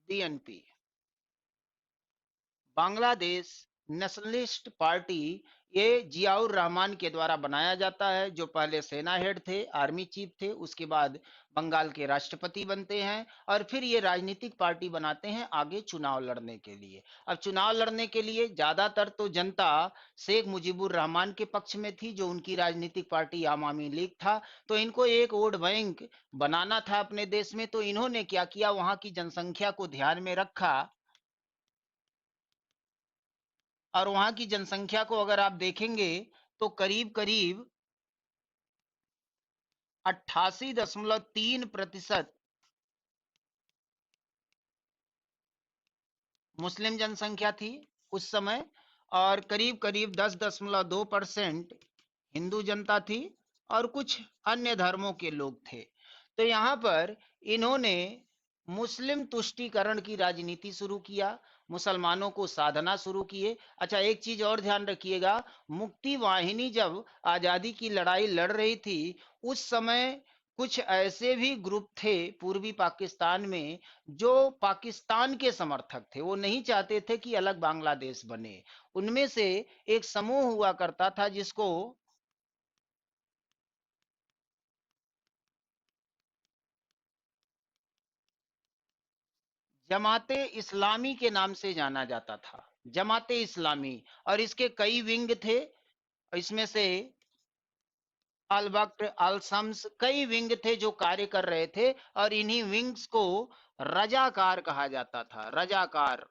बीएनपी, बांग्लादेश नेशनलिस्ट पार्टी, ये जियाउर रहमान के द्वारा बनाया जाता है, जो पहले सेना हेड थे, आर्मी चीफ थे, उसके बाद बंगाल के राष्ट्रपति बनते हैं, और फिर ये राजनीतिक पार्टी बनाते हैं आगे चुनाव लड़ने के लिए। अब चुनाव लड़ने के लिए ज्यादातर तो जनता शेख मुजीबुर रहमान के पक्ष में थी, जो उनकी राजनीतिक पार्टी आवामी लीग था। तो इनको एक वोट बैंक बनाना था अपने देश में। तो इन्होंने क्या किया, वहां की जनसंख्या को ध्यान में रखा और वहां की जनसंख्या को अगर आप देखेंगे तो करीब करीब 88.3% मुस्लिम जनसंख्या थी उस समय, और करीब करीब 10.2% हिंदू जनता थी, और कुछ अन्य धर्मों के लोग थे। तो यहाँ पर इन्होंने मुस्लिम तुष्टीकरण की राजनीति शुरू किया, मुसलमानों को साधना शुरू किए। अच्छा, एक चीज और ध्यान रखिएगा, मुक्ति वाहिनी जब आजादी की लड़ाई लड़ रही थी, उस समय कुछ ऐसे भी ग्रुप थे पूर्वी पाकिस्तान में जो पाकिस्तान के समर्थक थे, वो नहीं चाहते थे कि अलग बांग्लादेश बने। उनमें से एक समूह हुआ करता था जिसको जमाते इस्लामी के नाम से जाना जाता था, जमाते इस्लामी। और इसके कई विंग थे, इसमें से अल वक्त, अल शम्स, कई विंग थे जो कार्य कर रहे थे, और इन्हीं विंग्स को रजाकार कहा जाता था। रजाकार,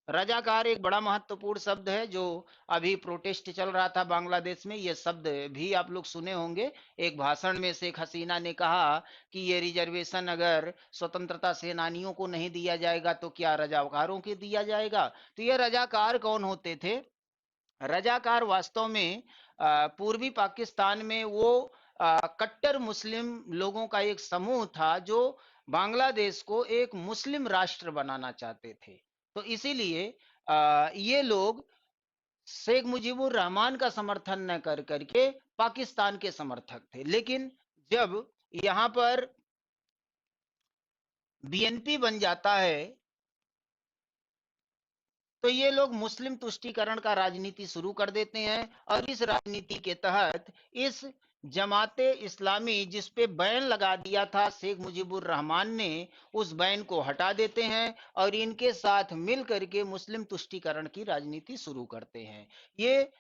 रजाकार एक बड़ा महत्वपूर्ण शब्द है जो अभी प्रोटेस्ट चल रहा था बांग्लादेश में, ये शब्द भी आप लोग सुने होंगे। एक भाषण में शेख हसीना ने कहा कि ये रिजर्वेशन अगर स्वतंत्रता सेनानियों को नहीं दिया जाएगा तो क्या रजाकारों को दिया जाएगा। तो ये रजाकार कौन होते थे? रजाकार वास्तव में पूर्वी पाकिस्तान में वो कट्टर मुस्लिम लोगों का एक समूह था जो बांग्लादेश को एक मुस्लिम राष्ट्र बनाना चाहते थे। तो इसीलिए ये लोग शेख मुजीबुर रहमान का समर्थन न कर करके पाकिस्तान के समर्थक थे। लेकिन जब यहाँ पर बीएनपी बन जाता है तो ये लोग मुस्लिम तुष्टीकरण का राजनीति शुरू कर देते हैं, और इस राजनीति के तहत इस जमाते इस्लामी जिस पे बैन लगा दिया था शेख मुजीबुर रहमान ने, उस बैन को हटा देते हैं और इनके साथ मिल करके मुस्लिम तुष्टीकरण की राजनीति शुरू करते हैं। ये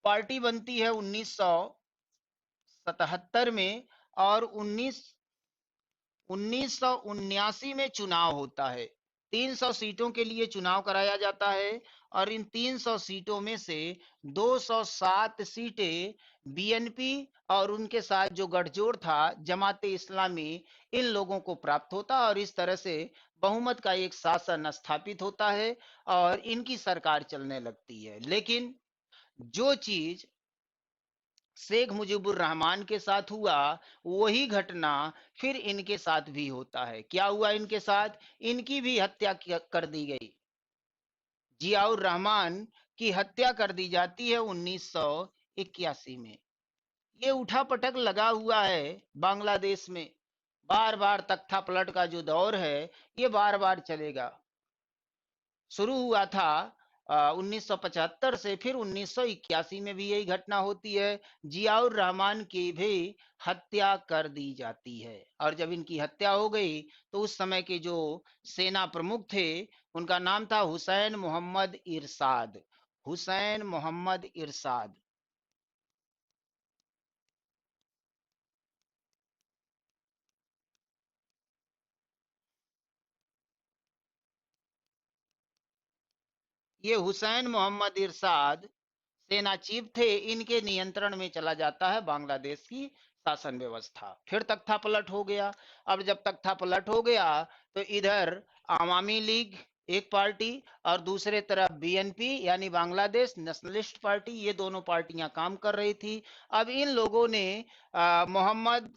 पार्टी बनती है 1977 में, और 1979 में चुनाव होता है। 300 सीटों के लिए चुनाव कराया जाता है, और इन 300 सीटों में से 207 सीटें बीएनपी और उनके साथ जो गठजोड़ था जमाते इस्लामी, इन लोगों को प्राप्त होता, और इस तरह से बहुमत का एक शासन स्थापित होता है और इनकी सरकार चलने लगती है। लेकिन जो चीज शेख मुजीबुर रहमान के साथ हुआ, वही घटना फिर इनके साथ भी होता है। क्या हुआ इनके साथ? इनकी भी हत्या कर दी गई। जियाउर रहमान की हत्या कर दी जाती है 1981 में। ये उठा पटक लगा हुआ है बांग्लादेश में, बार बार तख्ता पलट का जो दौर है ये बार बार चलेगा। शुरू हुआ था 1975 से, फिर 1981 में भी यही घटना होती है। जियाउर रहमान की भी हत्या कर दी जाती है, और जब इनकी हत्या हो गई तो उस समय के जो सेना प्रमुख थे उनका नाम था हुसैन मोहम्मद इरशाद। हुसैन मोहम्मद इरशाद। ये हुसैन मोहम्मद इरशाद सेना चीफ थे, इनके नियंत्रण में चला जाता है बांग्लादेश की शासन व्यवस्था। फिर तख्ता पलट हो गया। अब जब तख्ता पलट हो गया तो इधर आवामी लीग एक पार्टी, और दूसरे तरफ बीएनपी यानी बांग्लादेश नेशनलिस्ट पार्टी, ये दोनों पार्टियां काम कर रही थी। अब इन लोगों ने मोहम्मद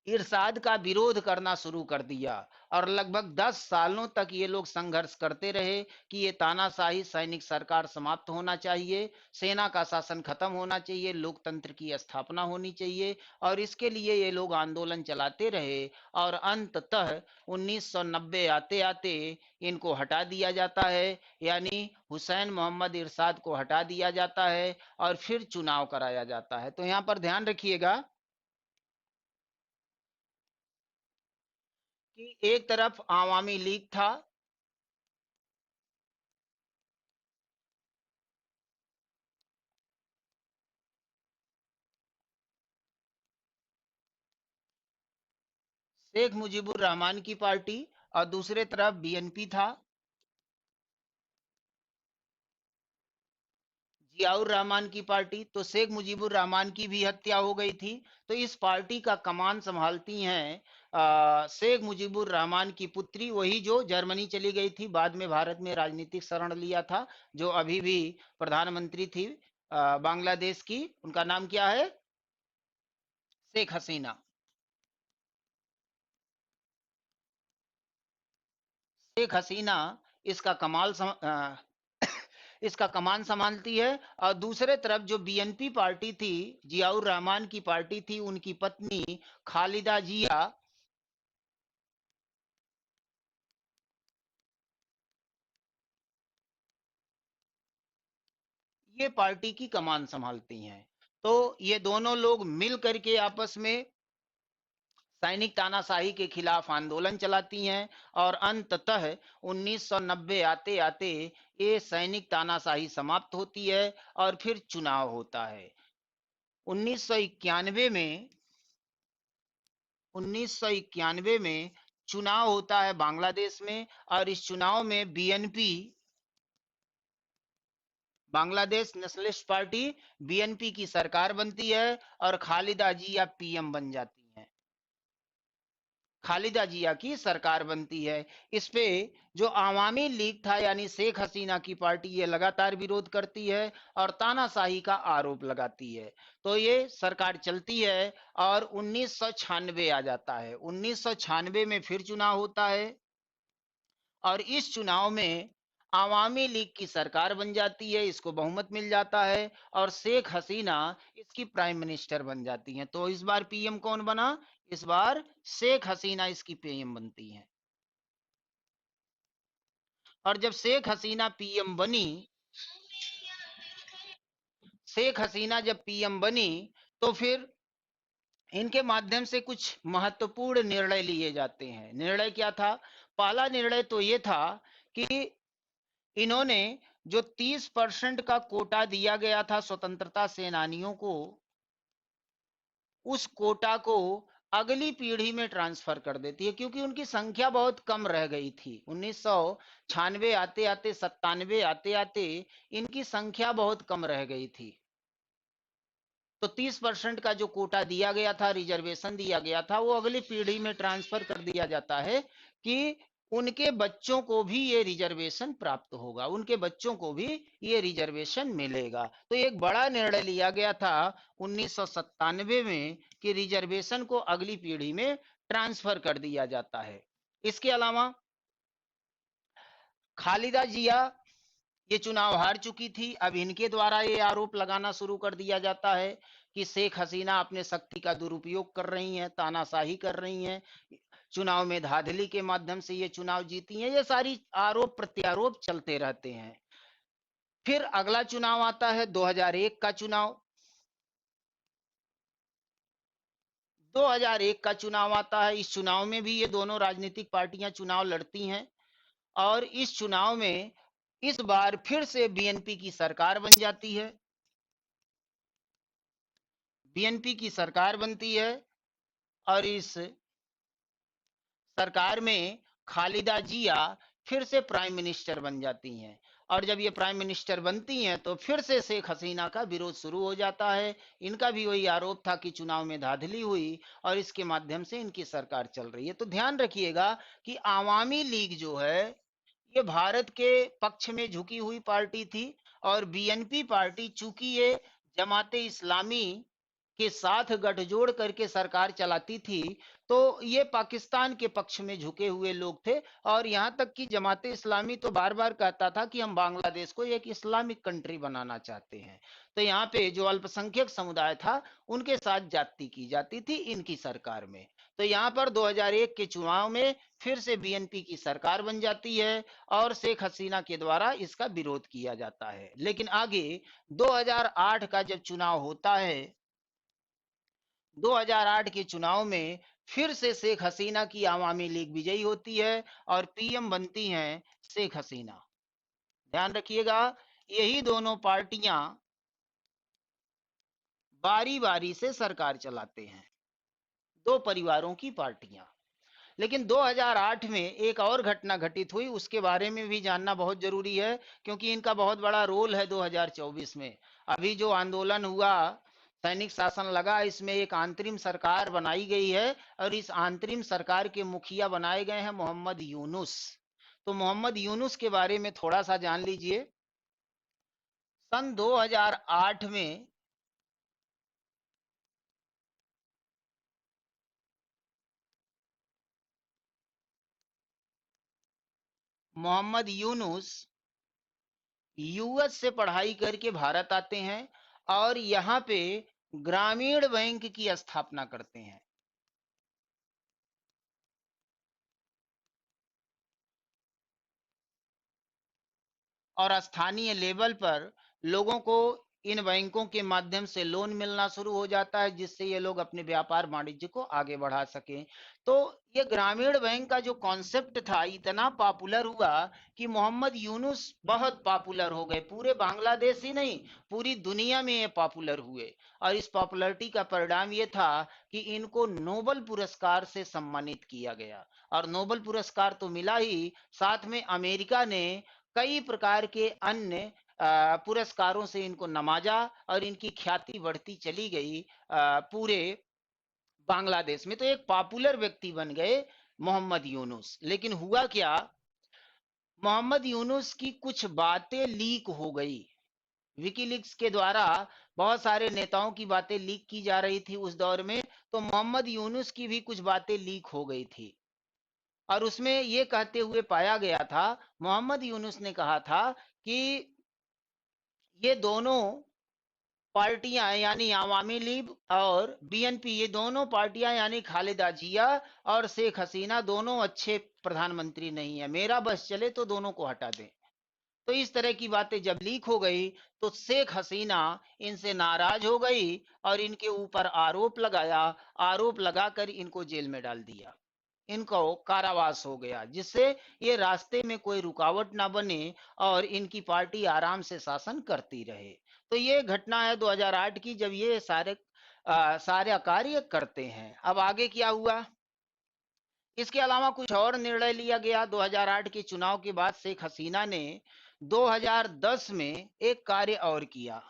इरशाद का विरोध करना शुरू कर दिया, और लगभग 10 सालों तक ये लोग संघर्ष करते रहे कि ये तानाशाही सैनिक सरकार समाप्त होना चाहिए, सेना का शासन खत्म होना चाहिए, लोकतंत्र की स्थापना होनी चाहिए, और इसके लिए ये लोग आंदोलन चलाते रहे। और अंततः 1990 आते आते इनको हटा दिया जाता है, यानी हुसैन मोहम्मद इरशाद को हटा दिया जाता है, और फिर चुनाव कराया जाता है। तो यहाँ पर ध्यान रखिएगा कि एक तरफ आवामी लीग था, शेख मुजीबुर रहमान की पार्टी, और दूसरे तरफ बीएनपी था। जियाउर रहमान की पार्टी, तो शेख मुजीबुर रहमान की भी हत्या हो गई थी। तो इस पार्टी का कमान संभालती हैं शेख मुजीबुर रहमान की पुत्री, वही जो जर्मनी चली गई थी, बाद में भारत में राजनीतिक शरण लिया था, जो अभी भी प्रधानमंत्री थी बांग्लादेश की। उनका नाम क्या है? शेख हसीना। शेख हसीना इसका इसका कमान संभालती है। और दूसरे तरफ जो बीएनपी पार्टी थी, जियाउर रहमान की पार्टी थी, उनकी पत्नी खालिदा जिया ये पार्टी की कमान संभालती हैं। तो ये दोनों लोग मिल करके आपस में सैनिक तानाशाही के खिलाफ आंदोलन चलाती हैं। और अंततः 1990 आते आते ये सैनिक तानाशाही समाप्त होती है और फिर चुनाव होता है 1991 में। 1991 में चुनाव होता है बांग्लादेश में, और इस चुनाव में BNP, Bangladesh nationalist party, BNP की सरकार बनती है और खालिदा जिया पीएम बन जाती हैं। खालिदा जिया की सरकार बनती है। इस पे जो आवामी लीग था यानी शेख हसीना की पार्टी, ये लगातार विरोध करती है और तानाशाही का आरोप लगाती है। तो ये सरकार चलती है और 1996 आ जाता है। 1996 में फिर चुनाव होता है और इस चुनाव में आवामी लीग की सरकार बन जाती है, इसको बहुमत मिल जाता है और शेख हसीना इसकी प्राइम मिनिस्टर बन जाती हैं। तो इस बार पीएम कौन बना? इस बार शेख हसीना इसकी पीएम बनती हैं। और जब शेख हसीना पीएम बनी, शेख हसीना जब पीएम बनी, तो फिर इनके माध्यम से कुछ महत्वपूर्ण निर्णय लिए जाते हैं। निर्णय क्या था? पहला निर्णय तो ये था कि इन्होंने जो 30% का कोटा दिया गया था स्वतंत्रता सेनानियों को, उस कोटा को अगली पीढ़ी में ट्रांसफर कर देती है, क्योंकि उनकी संख्या बहुत कम रह गई थी। 1996 आते आते, 97 आते आते इनकी संख्या बहुत कम रह गई थी। तो 30% का जो कोटा दिया गया था, रिजर्वेशन दिया गया था, वो अगली पीढ़ी में ट्रांसफर कर दिया जाता है कि उनके बच्चों को भी ये रिजर्वेशन प्राप्त होगा, उनके बच्चों को भी ये रिजर्वेशन मिलेगा। तो एक बड़ा निर्णय लिया गया था 1997 में कि रिजर्वेशन को अगली पीढ़ी में ट्रांसफर कर दिया जाता है। इसके अलावा खालिदा जिया ये चुनाव हार चुकी थी। अब इनके द्वारा ये आरोप लगाना शुरू कर दिया जाता है कि शेख हसीना अपने शक्ति का दुरुपयोग कर रही हैं, तानाशाही कर रही हैं, चुनाव में धांधली के माध्यम से ये चुनाव जीती हैं। ये सारी आरोप प्रत्यारोप चलते रहते हैं। फिर अगला चुनाव आता है 2001 का चुनाव। 2001 का चुनाव आता है। इस चुनाव में भी ये दोनों राजनीतिक पार्टियां चुनाव लड़ती हैं और इस चुनाव में इस बार फिर से बीएनपी की सरकार बन जाती है। बीएनपी की सरकार बनती है और इस सरकार में खालिदा जिया फिर से प्राइम मिनिस्टर बन जाती हैं। और जब ये प्राइम मिनिस्टर बनती हैं तो फिर से शेख हसीना का विरोध शुरू हो जाता है। इनका भी वही आरोप था कि चुनाव में धांधली हुई और इसके माध्यम से इनकी सरकार चल रही है। तो ध्यान रखिएगा कि आवामी लीग जो है ये भारत के पक्ष में झुकी हुई पार्टी थी और बीएनपी पार्टी चूंकि ये जमाते इस्लामी के साथ गठजोड़ करके सरकार चलाती थी, तो ये पाकिस्तान के पक्ष में झुके हुए लोग थे। और यहां तक कि जमाते इस्लामी तो बार बार कहता था कि हम बांग्लादेश को एक इस्लामिक कंट्री बनाना चाहते हैं। तो यहाँ पे जो अल्पसंख्यक समुदाय था उनके साथ जाति की जाती थी इनकी सरकार में। तो यहाँ पर 2001 के चुनाव में फिर से बीएनपी की सरकार बन जाती है और शेख हसीना के द्वारा इसका विरोध किया जाता है। लेकिन आगे 2008 का जब चुनाव होता है, 2008 के चुनाव में फिर से शेख हसीना की आवामी लीग विजयी होती है और पीएम बनती हैं शेख हसीना। ध्यान रखिएगा, यही दोनों पार्टियां बारी बारी से सरकार चलाते हैं, दो परिवारों की पार्टियां। लेकिन 2008 में एक और घटना घटित हुई, उसके बारे में भी जानना बहुत जरूरी है, क्योंकि इनका बहुत बड़ा रोल है 2024 में। अभी जो आंदोलन हुआ, सैनिक शासन लगा, इसमें एक अंतरिम सरकार बनाई गई है, और इस अंतरिम सरकार के मुखिया बनाए गए हैं मोहम्मद यूनुस। तो मोहम्मद यूनुस के बारे में थोड़ा सा जान लीजिए। सन 2008 में मोहम्मद यूनुस यूएस से पढ़ाई करके भारत आते हैं, और यहाँ पे ग्रामीण बैंक की स्थापना करते हैं। और स्थानीय लेवल पर लोगों को इन बैंकों के माध्यम से लोन मिलना शुरू हो जाता है, जिससे ये लोग अपने व्यापार वाणिज्य को आगे बढ़ा सकें। तो ये ग्रामीण बैंक का जो कॉन्सेप्ट था, इतना पॉपुलर हुआ कि मोहम्मद यूनुस बहुत पॉपुलर हो गए, पूरे बांग्लादेश ही नहीं, पूरी दुनिया में ये पॉपुलर हुए। और इस पॉपुलैरिटी का परिणाम ये था कि इनको नोबल पुरस्कार से सम्मानित किया गया। और नोबल पुरस्कार तो मिला ही, साथ में अमेरिका ने कई प्रकार के अन्य पुरस्कारों से इनको नवाजा, और इनकी ख्याति बढ़ती चली गई पूरे बांग्लादेश में। तो एक पॉपुलर व्यक्ति बन गए मोहम्मद यूनुस। लेकिन हुआ क्या, मोहम्मद यूनुस की कुछ बातें लीक हो गई विकीलीक्स के द्वारा। बहुत सारे नेताओं की बातें लीक की जा रही थी उस दौर में, तो मोहम्मद यूनुस की भी कुछ बातें लीक हो गई थी। और उसमें ये कहते हुए पाया गया था, मोहम्मद यूनुस ने कहा था कि ये दोनों पार्टियां, यानी आवामी लीग और बीएनपी, ये दोनों पार्टियां यानी खालिदा जिया और शेख हसीना दोनों अच्छे प्रधानमंत्री नहीं है, मेरा बस चले तो दोनों को हटा दें। तो इस तरह की बातें जब लीक हो गई, तो शेख हसीना इनसे नाराज हो गई और इनके ऊपर आरोप लगाया। आरोप लगाकर इनको जेल में डाल दिया, इनको कारावास हो गया, जिससे ये रास्ते में कोई रुकावट ना बने और इनकी पार्टी आराम से शासन करती रहे। तो ये घटना है 2008 की, जब ये सारे कार्य करते हैं। अब आगे क्या हुआ, इसके अलावा कुछ और निर्णय लिया गया 2008 के चुनाव के बाद। शेख हसीना ने 2010 में एक कार्य और किया।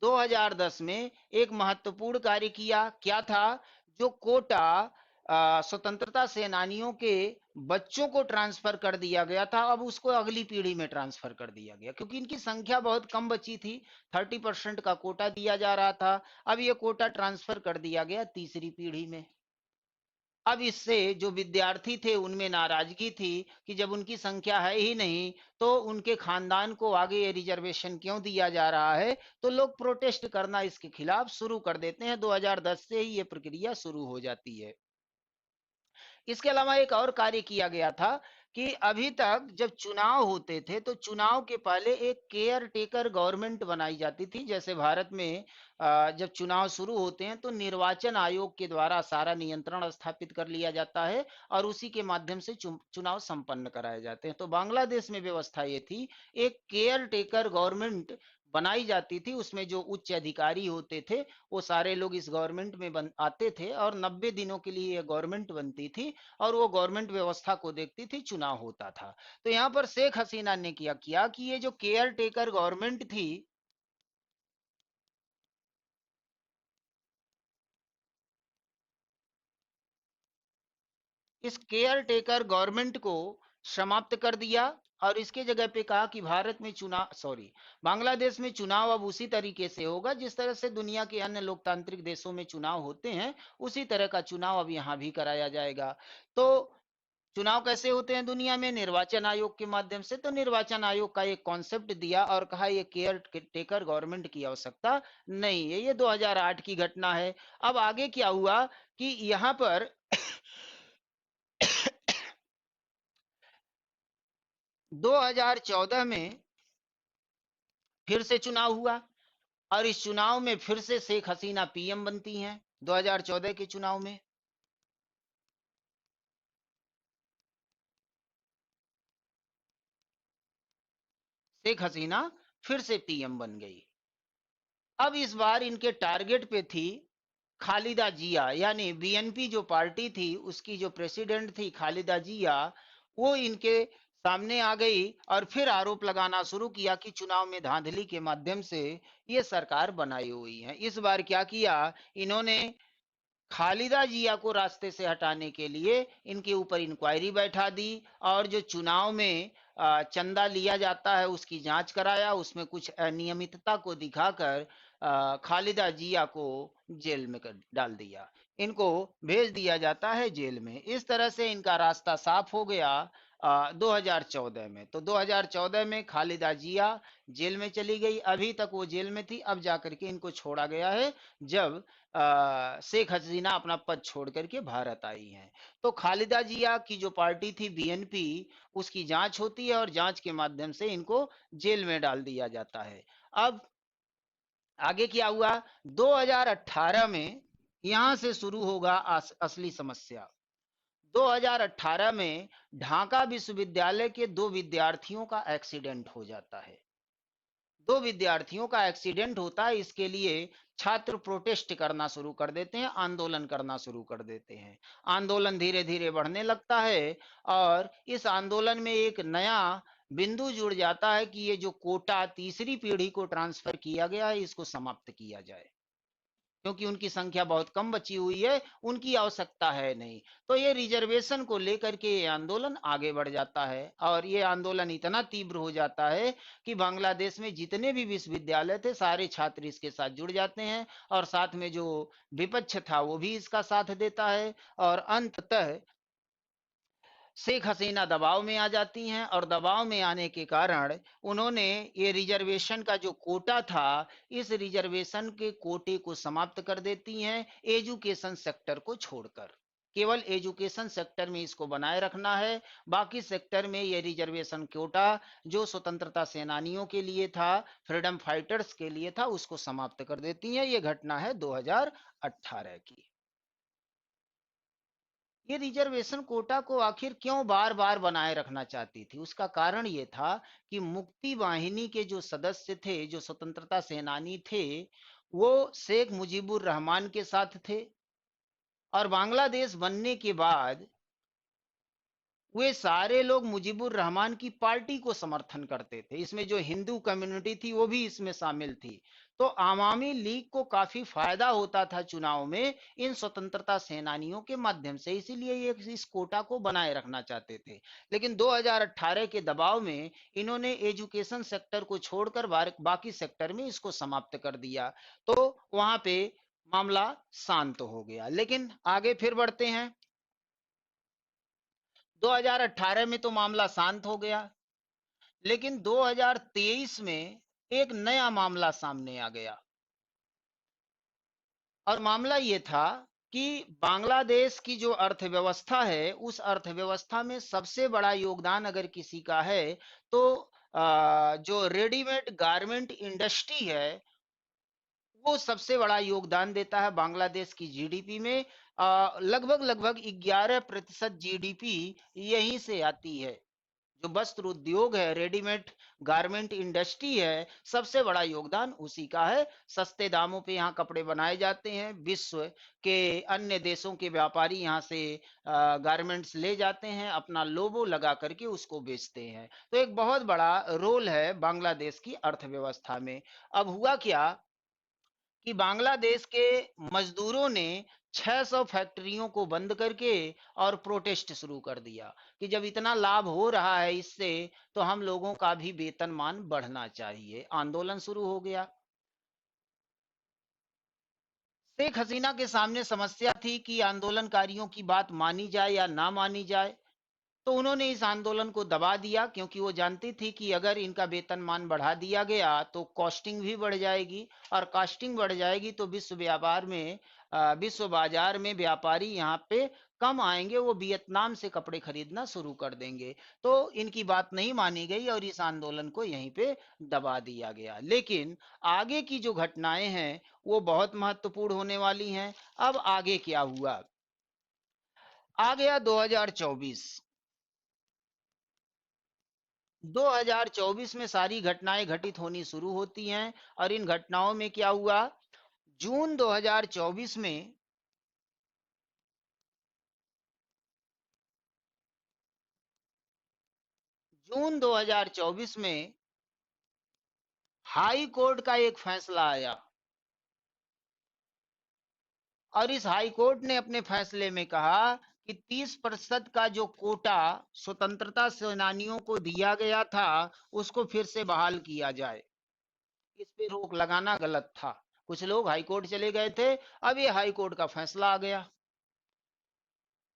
2010 में एक महत्वपूर्ण कार्य किया, क्या था, जो कोटा स्वतंत्रता सेनानियों के बच्चों को ट्रांसफर कर दिया गया था, अब उसको अगली पीढ़ी में ट्रांसफर कर दिया गया, क्योंकि इनकी संख्या बहुत कम बची थी। 30% का कोटा दिया जा रहा था, अब ये कोटा ट्रांसफर कर दिया गया तीसरी पीढ़ी में। अब इससे जो विद्यार्थी थे उनमें नाराजगी थी कि जब उनकी संख्या है ही नहीं, तो उनके खानदान को आगे ये रिजर्वेशन क्यों दिया जा रहा है। तो लोग प्रोटेस्ट करना इसके खिलाफ शुरू कर देते हैं। 2010 से ही ये प्रक्रिया शुरू हो जाती है। इसके अलावा एक और कार्य किया गया था कि अभी तक जब चुनाव होते थे, तो चुनाव के पहले एक केयर टेकर गवर्नमेंट बनाई जाती थी। जैसे भारत में जब चुनाव शुरू होते हैं, तो निर्वाचन आयोग के द्वारा सारा नियंत्रण स्थापित कर लिया जाता है, और उसी के माध्यम से चुनाव संपन्न कराए जाते हैं। तो बांग्लादेश में व्यवस्था ये थी, एक केयर टेकर गवर्नमेंट बनाई जाती थी। उसमें जो उच्च अधिकारी होते थे, वो सारे लोग इस गवर्नमेंट में आते थे, और 90 दिनों के लिए ये गवर्नमेंट बनती थी, और वो गवर्नमेंट व्यवस्था को देखती थी, चुनाव होता था। तो यहाँ पर शेख हसीना ने किया किया कि ये जो केयर टेकर गवर्नमेंट थी, इस केयर टेकर गवर्नमेंट को समाप्त कर दिया, और इसके जगह पे कहा कि भारत में चुनाव, सॉरी, बांग्लादेश में चुनाव अब उसी तरीके से होगा जिस तरह से दुनिया के अन्य लोकतांत्रिक देशों में चुनाव होते हैं, उसी तरह का चुनाव अब यहाँ भी कराया जाएगा। तो चुनाव कैसे होते हैं दुनिया में, निर्वाचन आयोग के माध्यम से। तो निर्वाचन आयोग का एक कॉन्सेप्ट दिया और कहा ये केयर टेकर गवर्नमेंट की आवश्यकता नहीं है। ये 2008 की घटना है। अब आगे क्या हुआ कि यहाँ पर 2014 में फिर से चुनाव हुआ, और इस चुनाव में फिर से शेख हसीना पीएम बनती हैं। 2014 के चुनाव में शेख हसीना फिर से पीएम बन गई। अब इस बार इनके टारगेट पे थी खालिदा जिया, यानी बीएनपी जो पार्टी थी उसकी जो प्रेसिडेंट थी खालिदा जिया, वो इनके सामने आ गई और फिर आरोप लगाना शुरू किया कि चुनाव में धांधली के माध्यम से ये सरकार बनाई हुई है। इस बार क्या किया इन्होंने, खालिदा जिया को रास्ते से हटाने के लिए इनके ऊपर इंक्वायरी बैठा दी और जो चुनाव में चंदा लिया जाता है उसकी जांच कराया, उसमें कुछ अनियमितता को दिखाकर खालिदा जिया को जेल में कर डाल दिया। इनको भेज दिया जाता है जेल में। इस तरह से इनका रास्ता साफ हो गया 2014 में। तो 2014 में खालिदा जिया जेल में चली गई, अभी तक वो जेल में थी, अब जाकर के इनको छोड़ा गया है जब शेख हसीना अपना पद छोड़ करके भारत आई हैं। तो खालिदा जिया की जो पार्टी थी बीएनपी, उसकी जांच होती है और जांच के माध्यम से इनको जेल में डाल दिया जाता है। अब आगे क्या हुआ, 2018 में यहां से शुरू होगा असली समस्या। 2018 में ढाका विश्वविद्यालय के दो विद्यार्थियों का एक्सीडेंट हो जाता है। दो विद्यार्थियों का एक्सीडेंट होता है, इसके लिए छात्र प्रोटेस्ट करना शुरू कर देते हैं, आंदोलन करना शुरू कर देते हैं। आंदोलन धीरे धीरे बढ़ने लगता है और इस आंदोलन में एक नया बिंदु जुड़ जाता है कि ये जो कोटा तीसरी पीढ़ी को ट्रांसफर किया गया है इसको समाप्त किया जाए, क्योंकि उनकी संख्या बहुत कम बची हुई है, उनकी आवश्यकता है नहीं। तो ये रिजर्वेशन को लेकर के ये आंदोलन आगे बढ़ जाता है और ये आंदोलन इतना तीव्र हो जाता है कि बांग्लादेश में जितने भी विश्वविद्यालय थे सारे छात्र इसके साथ जुड़ जाते हैं और साथ में जो विपक्ष था वो भी इसका साथ देता है और अंततः शेख हसीना दबाव में आ जाती हैं और दबाव में आने के कारण उन्होंने ये रिजर्वेशन का जो कोटा था, इस रिजर्वेशन के कोटे को समाप्त कर देती हैं एजुकेशन सेक्टर को छोड़कर। केवल एजुकेशन सेक्टर में इसको बनाए रखना है, बाकी सेक्टर में ये रिजर्वेशन कोटा जो स्वतंत्रता सेनानियों के लिए था, फ्रीडम फाइटर्स के लिए था, उसको समाप्त कर देती हैं। ये घटना है 2018 की। ये रिजर्वेशन कोटा को आखिर क्यों बार बार बनाए रखना चाहती थी, उसका कारण ये था कि मुक्ति वाहिनी के जो सदस्य थे, जो स्वतंत्रता सेनानी थे, वो शेख मुजीबुर रहमान के साथ थे और बांग्लादेश बनने के बाद वे सारे लोग मुजीबुर रहमान की पार्टी को समर्थन करते थे। इसमें जो हिंदू कम्युनिटी थी वो भी इसमें शामिल थी। तो आवामी लीग को काफी फायदा होता था चुनाव में इन स्वतंत्रता सेनानियों के माध्यम से, इसीलिए ये इस कोटा को बनाए रखना चाहते थे। लेकिन 2018 के दबाव में इन्होंने एजुकेशन सेक्टर को छोड़कर बाकी सेक्टर में इसको समाप्त कर दिया। तो वहां पे मामला शांत हो गया। लेकिन आगे फिर बढ़ते हैं। 2018 में तो मामला शांत हो गया, लेकिन 2023 में एक नया मामला सामने आ गया और मामला ये था कि बांग्लादेश की जो अर्थव्यवस्था है उस अर्थव्यवस्था में सबसे बड़ा योगदान अगर किसी का है तो जो रेडीमेड गारमेंट इंडस्ट्री है वो सबसे बड़ा योगदान देता है बांग्लादेश की जीडीपी में। लगभग लगभग 11% जीडीपी यहीं से आती है। जो वस्त्र उद्योग है, रेडीमेड गारमेंट इंडस्ट्री है, सबसे बड़ा योगदान उसी का है। सस्ते दामों पे यहाँ कपड़े बनाए जाते हैं, विश्व के अन्य देशों के व्यापारी यहाँ से गारमेंट्स ले जाते हैं, अपना लोगो लगा करके उसको बेचते हैं। तो एक बहुत बड़ा रोल है बांग्लादेश की अर्थव्यवस्था में। अब हुआ क्या कि बांग्लादेश के मजदूरों ने 600 फैक्ट्रियों को बंद करके और प्रोटेस्ट शुरू कर दिया कि जब इतना लाभ हो रहा है इससे तो हम लोगों का भी वेतनमान बढ़ना चाहिए। आंदोलन शुरू हो गया। शेख हसीना के सामने समस्या थी कि आंदोलनकारियों की बात मानी जाए या ना मानी जाए। तो उन्होंने इस आंदोलन को दबा दिया क्योंकि वो जानती थी कि अगर इनका वेतनमान बढ़ा दिया गया तो कॉस्टिंग भी बढ़ जाएगी और कॉस्टिंग बढ़ जाएगी तो विश्व बाजार में व्यापारी यहाँ पे कम आएंगे, वो वियतनाम से कपड़े खरीदना शुरू कर देंगे। तो इनकी बात नहीं मानी गई और इस आंदोलन को यहीं पे दबा दिया गया। लेकिन आगे की जो घटनाएं हैं वो बहुत महत्वपूर्ण होने वाली हैं। अब आगे क्या हुआ, आ गया 2024। 2024 में सारी घटनाएं घटित होनी शुरू होती हैं और इन घटनाओं में क्या हुआ, जून 2024 में जून 2024 में हाई कोर्ट का एक फैसला आया और इस हाई कोर्ट ने अपने फैसले में कहा कि 30% का जो कोटा स्वतंत्रता सेनानियों को दिया गया था उसको फिर से बहाल किया जाए। इस पे रोक लगाना गलत था। कुछ लोग हाई कोर्ट चले गए थे, अब ये हाई कोर्ट का फैसला आ गया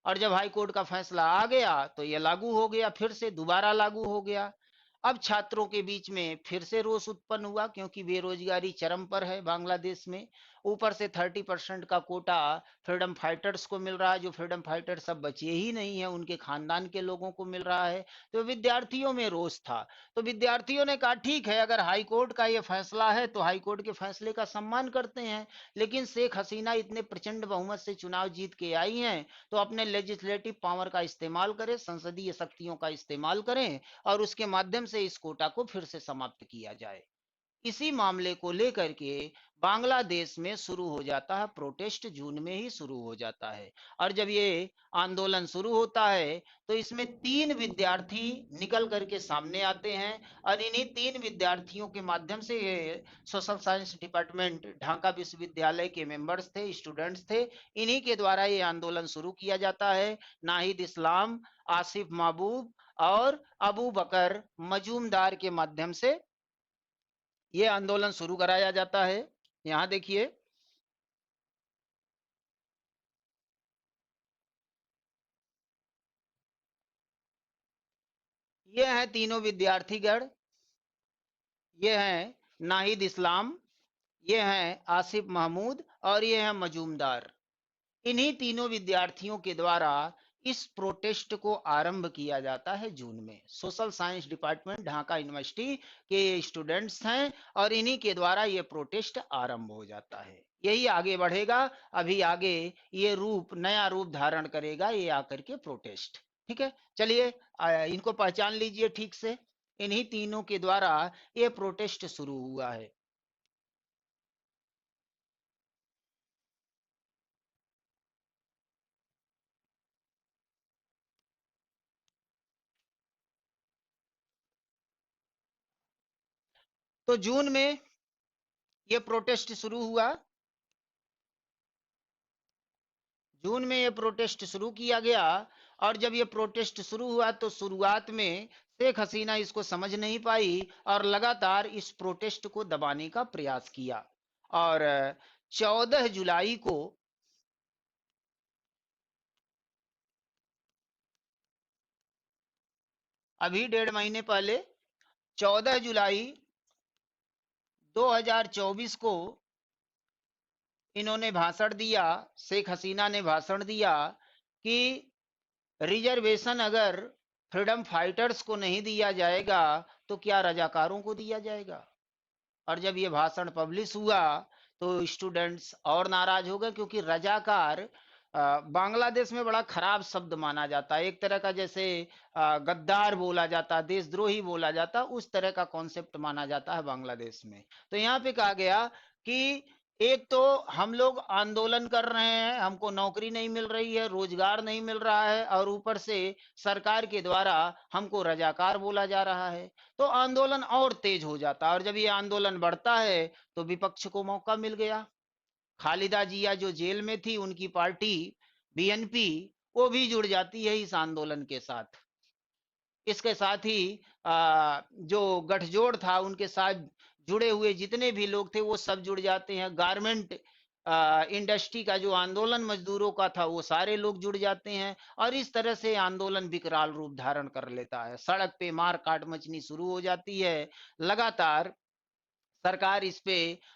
और जब हाई कोर्ट का फैसला आ गया तो ये लागू हो गया, फिर से दोबारा लागू हो गया। अब छात्रों के बीच में फिर से रोष उत्पन्न हुआ क्योंकि बेरोजगारी चरम पर है बांग्लादेश में। ऊपर से 30% का कोटा फ्रीडम फाइटर्स को मिल रहा है, जो फ्रीडम फाइटर्स अब बचे ही नहीं है, उनके खानदान के लोगों को मिल रहा है। तो विद्यार्थियों में रोष था। तो विद्यार्थियों ने कहा ठीक है, अगर हाई कोर्ट का ये फैसला है तो हाई कोर्ट के फैसले का सम्मान करते हैं, लेकिन शेख हसीना इतने प्रचंड बहुमत से चुनाव जीत के आई हैं, तो अपने लेजिस्लेटिव पावर का इस्तेमाल करें, संसदीय शक्तियों का इस्तेमाल करें और उसके माध्यम से इस कोटा को फिर से समाप्त किया जाए। इसी मामले को लेकर के बांग्लादेश में शुरू हो जाता है प्रोटेस्ट, जून में ही शुरू हो जाता है। और जब ये आंदोलन शुरू होता है तो इसमें 3 विद्यार्थी निकल करके सामने आते हैं और इन्हीं 3 विद्यार्थियों के माध्यम से ये सोशल साइंस डिपार्टमेंट ढाका विश्वविद्यालय के मेंबर्स थे, स्टूडेंट्स थे, इन्हीं के द्वारा ये आंदोलन शुरू किया जाता है। नाहिद इस्लाम, आसिफ महबूब और अबू बकर मजूमदार के माध्यम से ये आंदोलन शुरू कराया जाता है। यहां देखिए, ये हैं तीनों विद्यार्थीगण। ये हैं नाहिद इस्लाम, ये हैं आसिफ महमूद और ये हैं मजूमदार। इन्हीं तीनों विद्यार्थियों के द्वारा इस प्रोटेस्ट को आरंभ किया जाता है जून में। Social science department Dhaka university के स्टूडेंट्स हैं और इन्हीं के द्वारा ये प्रोटेस्ट आरंभ हो जाता है। यही आगे बढ़ेगा। अभी आगे ये रूप, नया रूप धारण करेगा ये आकर के प्रोटेस्ट। ठीक है, चलिए इनको पहचान लीजिए ठीक से। इन्हीं तीनों के द्वारा ये प्रोटेस्ट शुरू हुआ है। तो जून में ये प्रोटेस्ट शुरू हुआ। जून में ये प्रोटेस्ट शुरू किया गया और जब ये प्रोटेस्ट शुरू हुआ तो शुरुआत में शेख हसीना इसको समझ नहीं पाई और लगातार इस प्रोटेस्ट को दबाने का प्रयास किया। और 14 जुलाई को, अभी 1.5 महीने पहले, 14 जुलाई 2024 को इन्होंने भाषण दिया, शेख हसीना ने भाषण दिया कि रिजर्वेशन अगर फ्रीडम फाइटर्स को नहीं दिया जाएगा तो क्या रजाकारों को दिया जाएगा। और जब ये भाषण पब्लिश हुआ तो स्टूडेंट्स और नाराज हो गए क्योंकि रजाकार बांग्लादेश में बड़ा खराब शब्द माना जाता है। एक तरह का जैसे गद्दार बोला जाता, देशद्रोही बोला जाता, उस तरह का कॉन्सेप्ट माना जाता है बांग्लादेश में। तो यहाँ पे कहा गया कि एक तो हम लोग आंदोलन कर रहे हैं, हमको नौकरी नहीं मिल रही है, रोजगार नहीं मिल रहा है और ऊपर से सरकार के द्वारा हमको रजाकार बोला जा रहा है। तो आंदोलन और तेज हो जाता है और जब ये आंदोलन बढ़ता है तो विपक्ष को मौका मिल गया। खालिदा जिया जो जेल में थी, उनकी पार्टी बीएनपी वो भी जुड़ जाती है इस आंदोलन के साथ। इसके साथ ही जो गठजोड़ था उनके साथ जुड़े हुए जितने भी लोग थे वो सब जुड़ जाते हैं। गारमेंट इंडस्ट्री का जो आंदोलन मजदूरों का था वो सारे लोग जुड़ जाते हैं और इस तरह से आंदोलन विकराल रूप धारण कर लेता है। सड़क पे मार काट मचनी शुरू हो जाती है। लगातार सरकार इस पे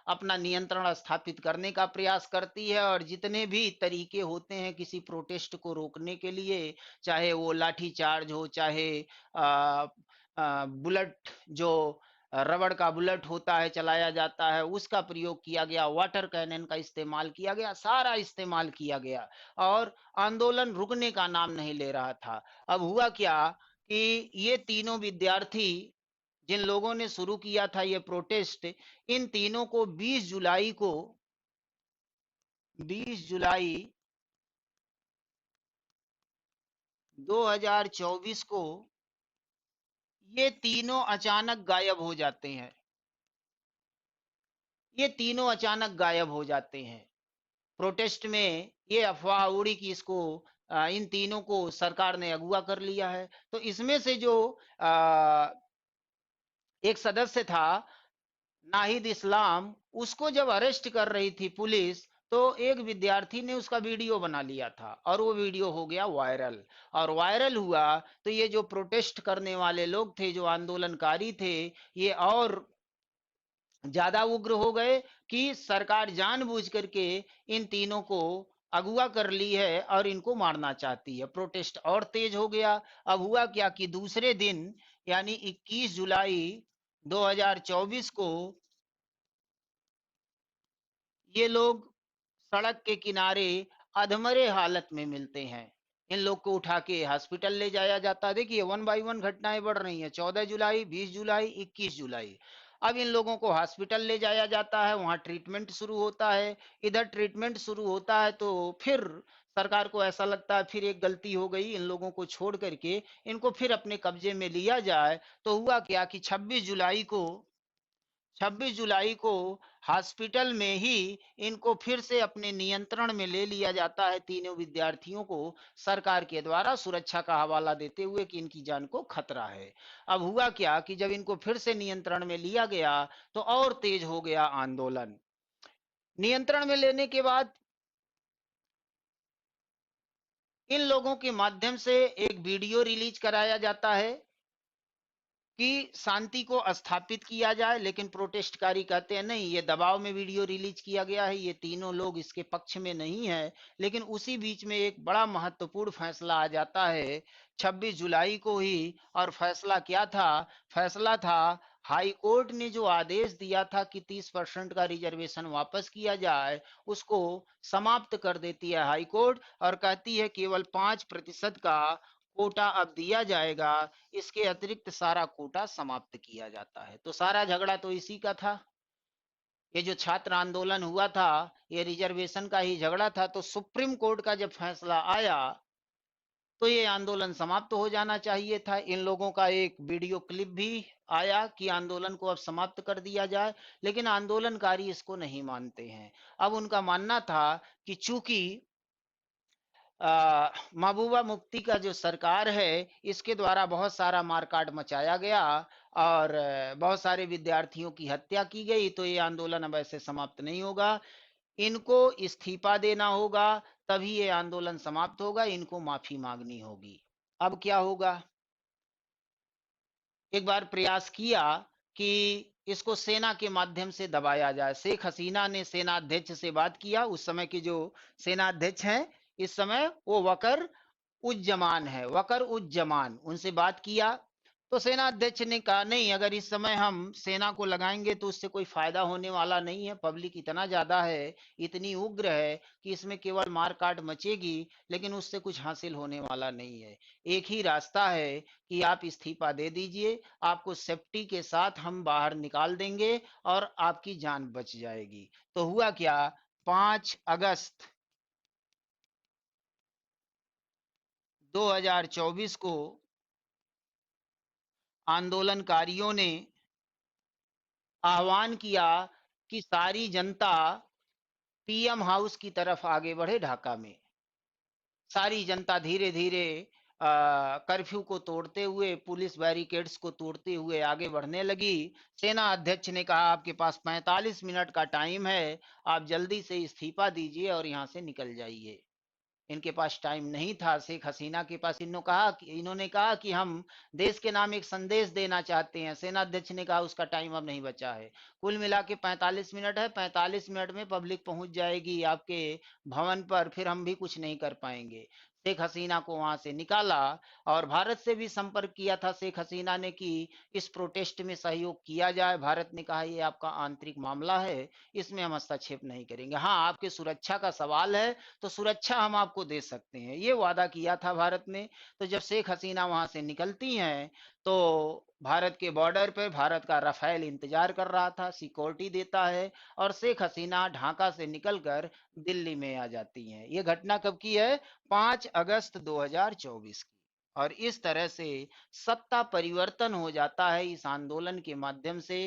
अपना नियंत्रण स्थापित करने का प्रयास करती है और जितने भी तरीके होते हैं किसी प्रोटेस्ट को रोकने के लिए, चाहे वो लाठी चार्ज हो, चाहे बुलेट, जो रबड़ का बुलेट होता है चलाया जाता है, उसका प्रयोग किया गया, वाटर कैनन का इस्तेमाल किया गया, सारा इस्तेमाल किया गया और आंदोलन रुकने का नाम नहीं ले रहा था। अब हुआ क्या कि ये तीनों विद्यार्थी जिन लोगों ने शुरू किया था ये प्रोटेस्ट, इन तीनों को 20 जुलाई को 20 जुलाई 2024 को ये तीनों अचानक गायब हो जाते हैं। ये तीनों अचानक गायब हो जाते हैं। प्रोटेस्ट में ये अफवाह उड़ी कि इसको इन तीनों को सरकार ने अगवा कर लिया है। तो इसमें से जो आ, एक सदस्य था नाहिद इस्लाम, उसको जब अरेस्ट कर रही थी पुलिस, तो एक विद्यार्थी ने उसका वीडियो बना लिया था और वो वीडियो हो गया वायरल। और वायरल हुआ तो ये जो प्रोटेस्ट करने वाले लोग थे, जो आंदोलनकारी थे, ये और ज्यादा उग्र हो गए कि सरकार जानबूझ करके इन तीनों को अगवा कर ली है और इनको मारना चाहती है। प्रोटेस्ट और तेज हो गया। अब हुआ क्या कि दूसरे दिन यानी 21 जुलाई 2024 को ये लोग सड़क के किनारे अधमरे हालत में मिलते हैं। इन लोग को उठा के हॉस्पिटल ले जाया जाता है। देखिए वन बाई वन घटनाएं बढ़ रही हैं। 14 जुलाई, 20 जुलाई, 21 जुलाई। अब इन लोगों को हॉस्पिटल ले जाया जाता है, वहां ट्रीटमेंट शुरू होता है। इधर ट्रीटमेंट शुरू होता है तो फिर सरकार को ऐसा लगता है फिर एक गलती हो गई, इन लोगों को छोड़ करके इनको फिर अपने कब्जे में लिया जाए। तो हुआ क्या कि 26 जुलाई को हॉस्पिटल में ही इनको फिर से अपने नियंत्रण में ले लिया जाता है। तीनों विद्यार्थियों को सरकार के द्वारा सुरक्षा का हवाला देते हुए कि इनकी जान को खतरा है। अब हुआ क्या कि जब इनको फिर से नियंत्रण में लिया गया तो और तेज हो गया आंदोलन। नियंत्रण में लेने के बाद इन लोगों के माध्यम से एक वीडियो रिलीज कराया जाता है कि शांति को स्थापित किया जाए, लेकिन प्रोटेस्टकारी कहते हैं नहीं, ये दबाव में वीडियो रिलीज किया गया है, ये तीनों लोग इसके पक्ष में नहीं है। लेकिन उसी बीच में एक बड़ा महत्वपूर्ण फैसला आ जाता है 26 जुलाई को ही। और फैसला क्या था? फैसला था हाई कोर्ट ने जो आदेश दिया था कि 30% का रिजर्वेशन वापस किया जाए, उसको समाप्त कर देती है हाई कोर्ट और कहती है केवल 5% का कोटा अब दिया जाएगा। इसके अतिरिक्त सारा कोटा समाप्त किया जाता है। तो सारा झगड़ा तो इसी का था। ये जो छात्र आंदोलन हुआ था, ये रिजर्वेशन का ही झगड़ा था। तो सुप्रीम कोर्ट का जब फैसला आया तो ये आंदोलन समाप्त हो जाना चाहिए था। इन लोगों का एक वीडियो क्लिप भी आया कि आंदोलन को अब समाप्त कर दिया जाए, लेकिन आंदोलनकारी इसको नहीं मानते हैं। अब उनका मानना था कि चूंकि महबूबा मुफ्ती का जो सरकार है, इसके द्वारा बहुत सारा मारकाट मचाया गया और बहुत सारे विद्यार्थियों की हत्या की गई, तो ये आंदोलन अब ऐसे समाप्त नहीं होगा। इनको इस्तीफा देना होगा, तभी ये आंदोलन समाप्त होगा। इनको माफी मांगनी होगी। अब क्या होगा? एक बार प्रयास किया कि इसको सेना के माध्यम से दबाया जाए। शेख हसीना ने सेना अध्यक्ष से बात किया। उस समय के जो सेना अध्यक्ष हैं इस समय, वो वकर उज्जमान है, वकर उज्जमान। उनसे बात किया तो सेना अध्यक्ष ने कहा नहीं, अगर इस समय हम सेना को लगाएंगे तो उससे कोई फायदा होने वाला नहीं है। पब्लिक इतना ज्यादा है, इतनी उग्र है कि इसमें केवल मारकाट मचेगी, लेकिन उससे कुछ हासिल होने वाला नहीं है। एक ही रास्ता है कि आप इस्तीफा दे दीजिए, आपको सेफ्टी के साथ हम बाहर निकाल देंगे और आपकी जान बच जाएगी। तो हुआ क्या? 5 अगस्त 2024 को आंदोलनकारियों ने आह्वान किया कि सारी जनता पीएम हाउस की तरफ आगे बढ़े। ढाका में सारी जनता धीरे धीरे कर्फ्यू को तोड़ते हुए, पुलिस बैरिकेड्स को तोड़ते हुए आगे बढ़ने लगी। सेना अध्यक्ष ने कहा आपके पास 45 मिनट का टाइम है, आप जल्दी से इस्तीफा दीजिए और यहाँ से निकल जाइए। इनके पास टाइम नहीं था। शेख हसीना के पास इन्होंने कहा कि हम देश के नाम एक संदेश देना चाहते हैं। सेना अध्यक्ष ने कहा उसका टाइम अब नहीं बचा है। कुल मिला के 45 मिनट है, 45 मिनट में पब्लिक पहुंच जाएगी आपके भवन पर, फिर हम भी कुछ नहीं कर पाएंगे। शेख हसीना को वहां से निकाला और भारत से भी संपर्क किया था शेख हसीना ने कि इस प्रोटेस्ट में सहयोग किया जाए। भारत ने कहा ये आपका आंतरिक मामला है, इसमें हम हस्तक्षेप नहीं करेंगे। हाँ, आपके सुरक्षा का सवाल है तो सुरक्षा हम आपको दे सकते हैं, ये वादा किया था भारत ने। तो जब शेख हसीना वहां से निकलती हैं तो भारत के बॉर्डर पे भारत का रफेल इंतजार कर रहा था, सिक्योरिटी देता है, और शेख हसीना ढाका से निकलकर दिल्ली में आ जाती हैं। ये घटना कब की है? 5 अगस्त 2024 की। और इस तरह से सत्ता परिवर्तन हो जाता है इस आंदोलन के माध्यम से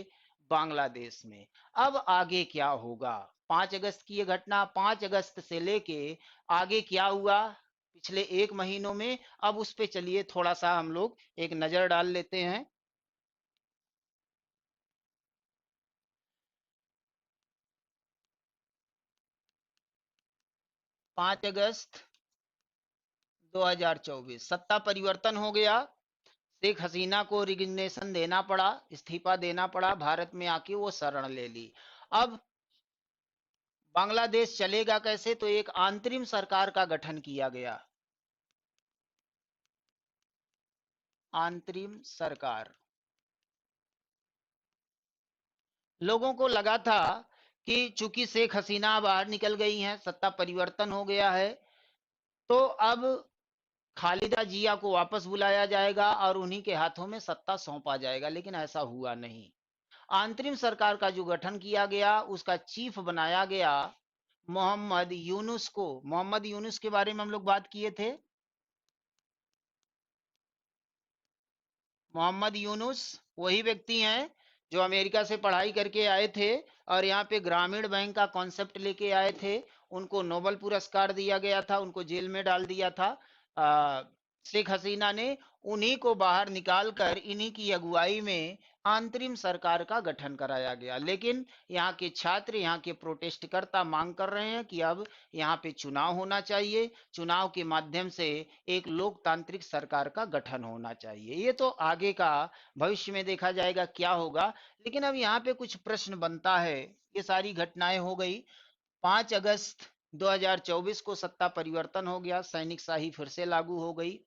बांग्लादेश में। अब आगे क्या होगा? 5 अगस्त की ये घटना, 5 अगस्त से लेके आगे क्या हुआ पिछले 1 महीनों में, अब उस पे चलिए थोड़ा सा हम लोग एक नजर डाल लेते हैं। 5 अगस्त 2024 सत्ता परिवर्तन हो गया। शेख हसीना को रिजिग्नेशन देना पड़ा, इस्तीफा देना पड़ा, भारत में आके वो शरण ले ली। अब बांग्लादेश चलेगा कैसे? तो एक अंतरिम सरकार का गठन किया गया। अंतरिम सरकार। लोगों को लगा था कि चूंकि शेख हसीना बाहर निकल गई हैं, सत्ता परिवर्तन हो गया है, तो अब खालिदा जिया को वापस बुलाया जाएगा और उन्हीं के हाथों में सत्ता सौंपा जाएगा। लेकिन ऐसा हुआ नहीं। अंतरिम सरकार का जो गठन किया गया, उसका चीफ बनाया गया मोहम्मद यूनुस को। मोहम्मद यूनुस के बारे में हम लोग बात किए थे। मोहम्मद यूनुस वही व्यक्ति हैं जो अमेरिका से पढ़ाई करके आए थे और यहाँ पे ग्रामीण बैंक का कॉन्सेप्ट लेके आए थे। उनको नोबेल पुरस्कार दिया गया था, उनको जेल में डाल दिया था शेख हसीना ने। उन्हीं को बाहर निकालकर इन्हीं की अगुवाई में अंतरिम सरकार का गठन कराया गया। लेकिन यहाँ के छात्र, यहाँ के प्रोटेस्टकर्ता मांग कर रहे हैं कि अब यहाँ पे चुनाव होना चाहिए, चुनाव के माध्यम से एक लोकतांत्रिक सरकार का गठन होना चाहिए। ये तो आगे का भविष्य में देखा जाएगा क्या होगा। लेकिन अब यहाँ पे कुछ प्रश्न बनता है। ये सारी घटनाएं हो गई, 5 अगस्त 2024 को सत्ता परिवर्तन हो गया, सैनिक शाही फिर से लागू हो गई।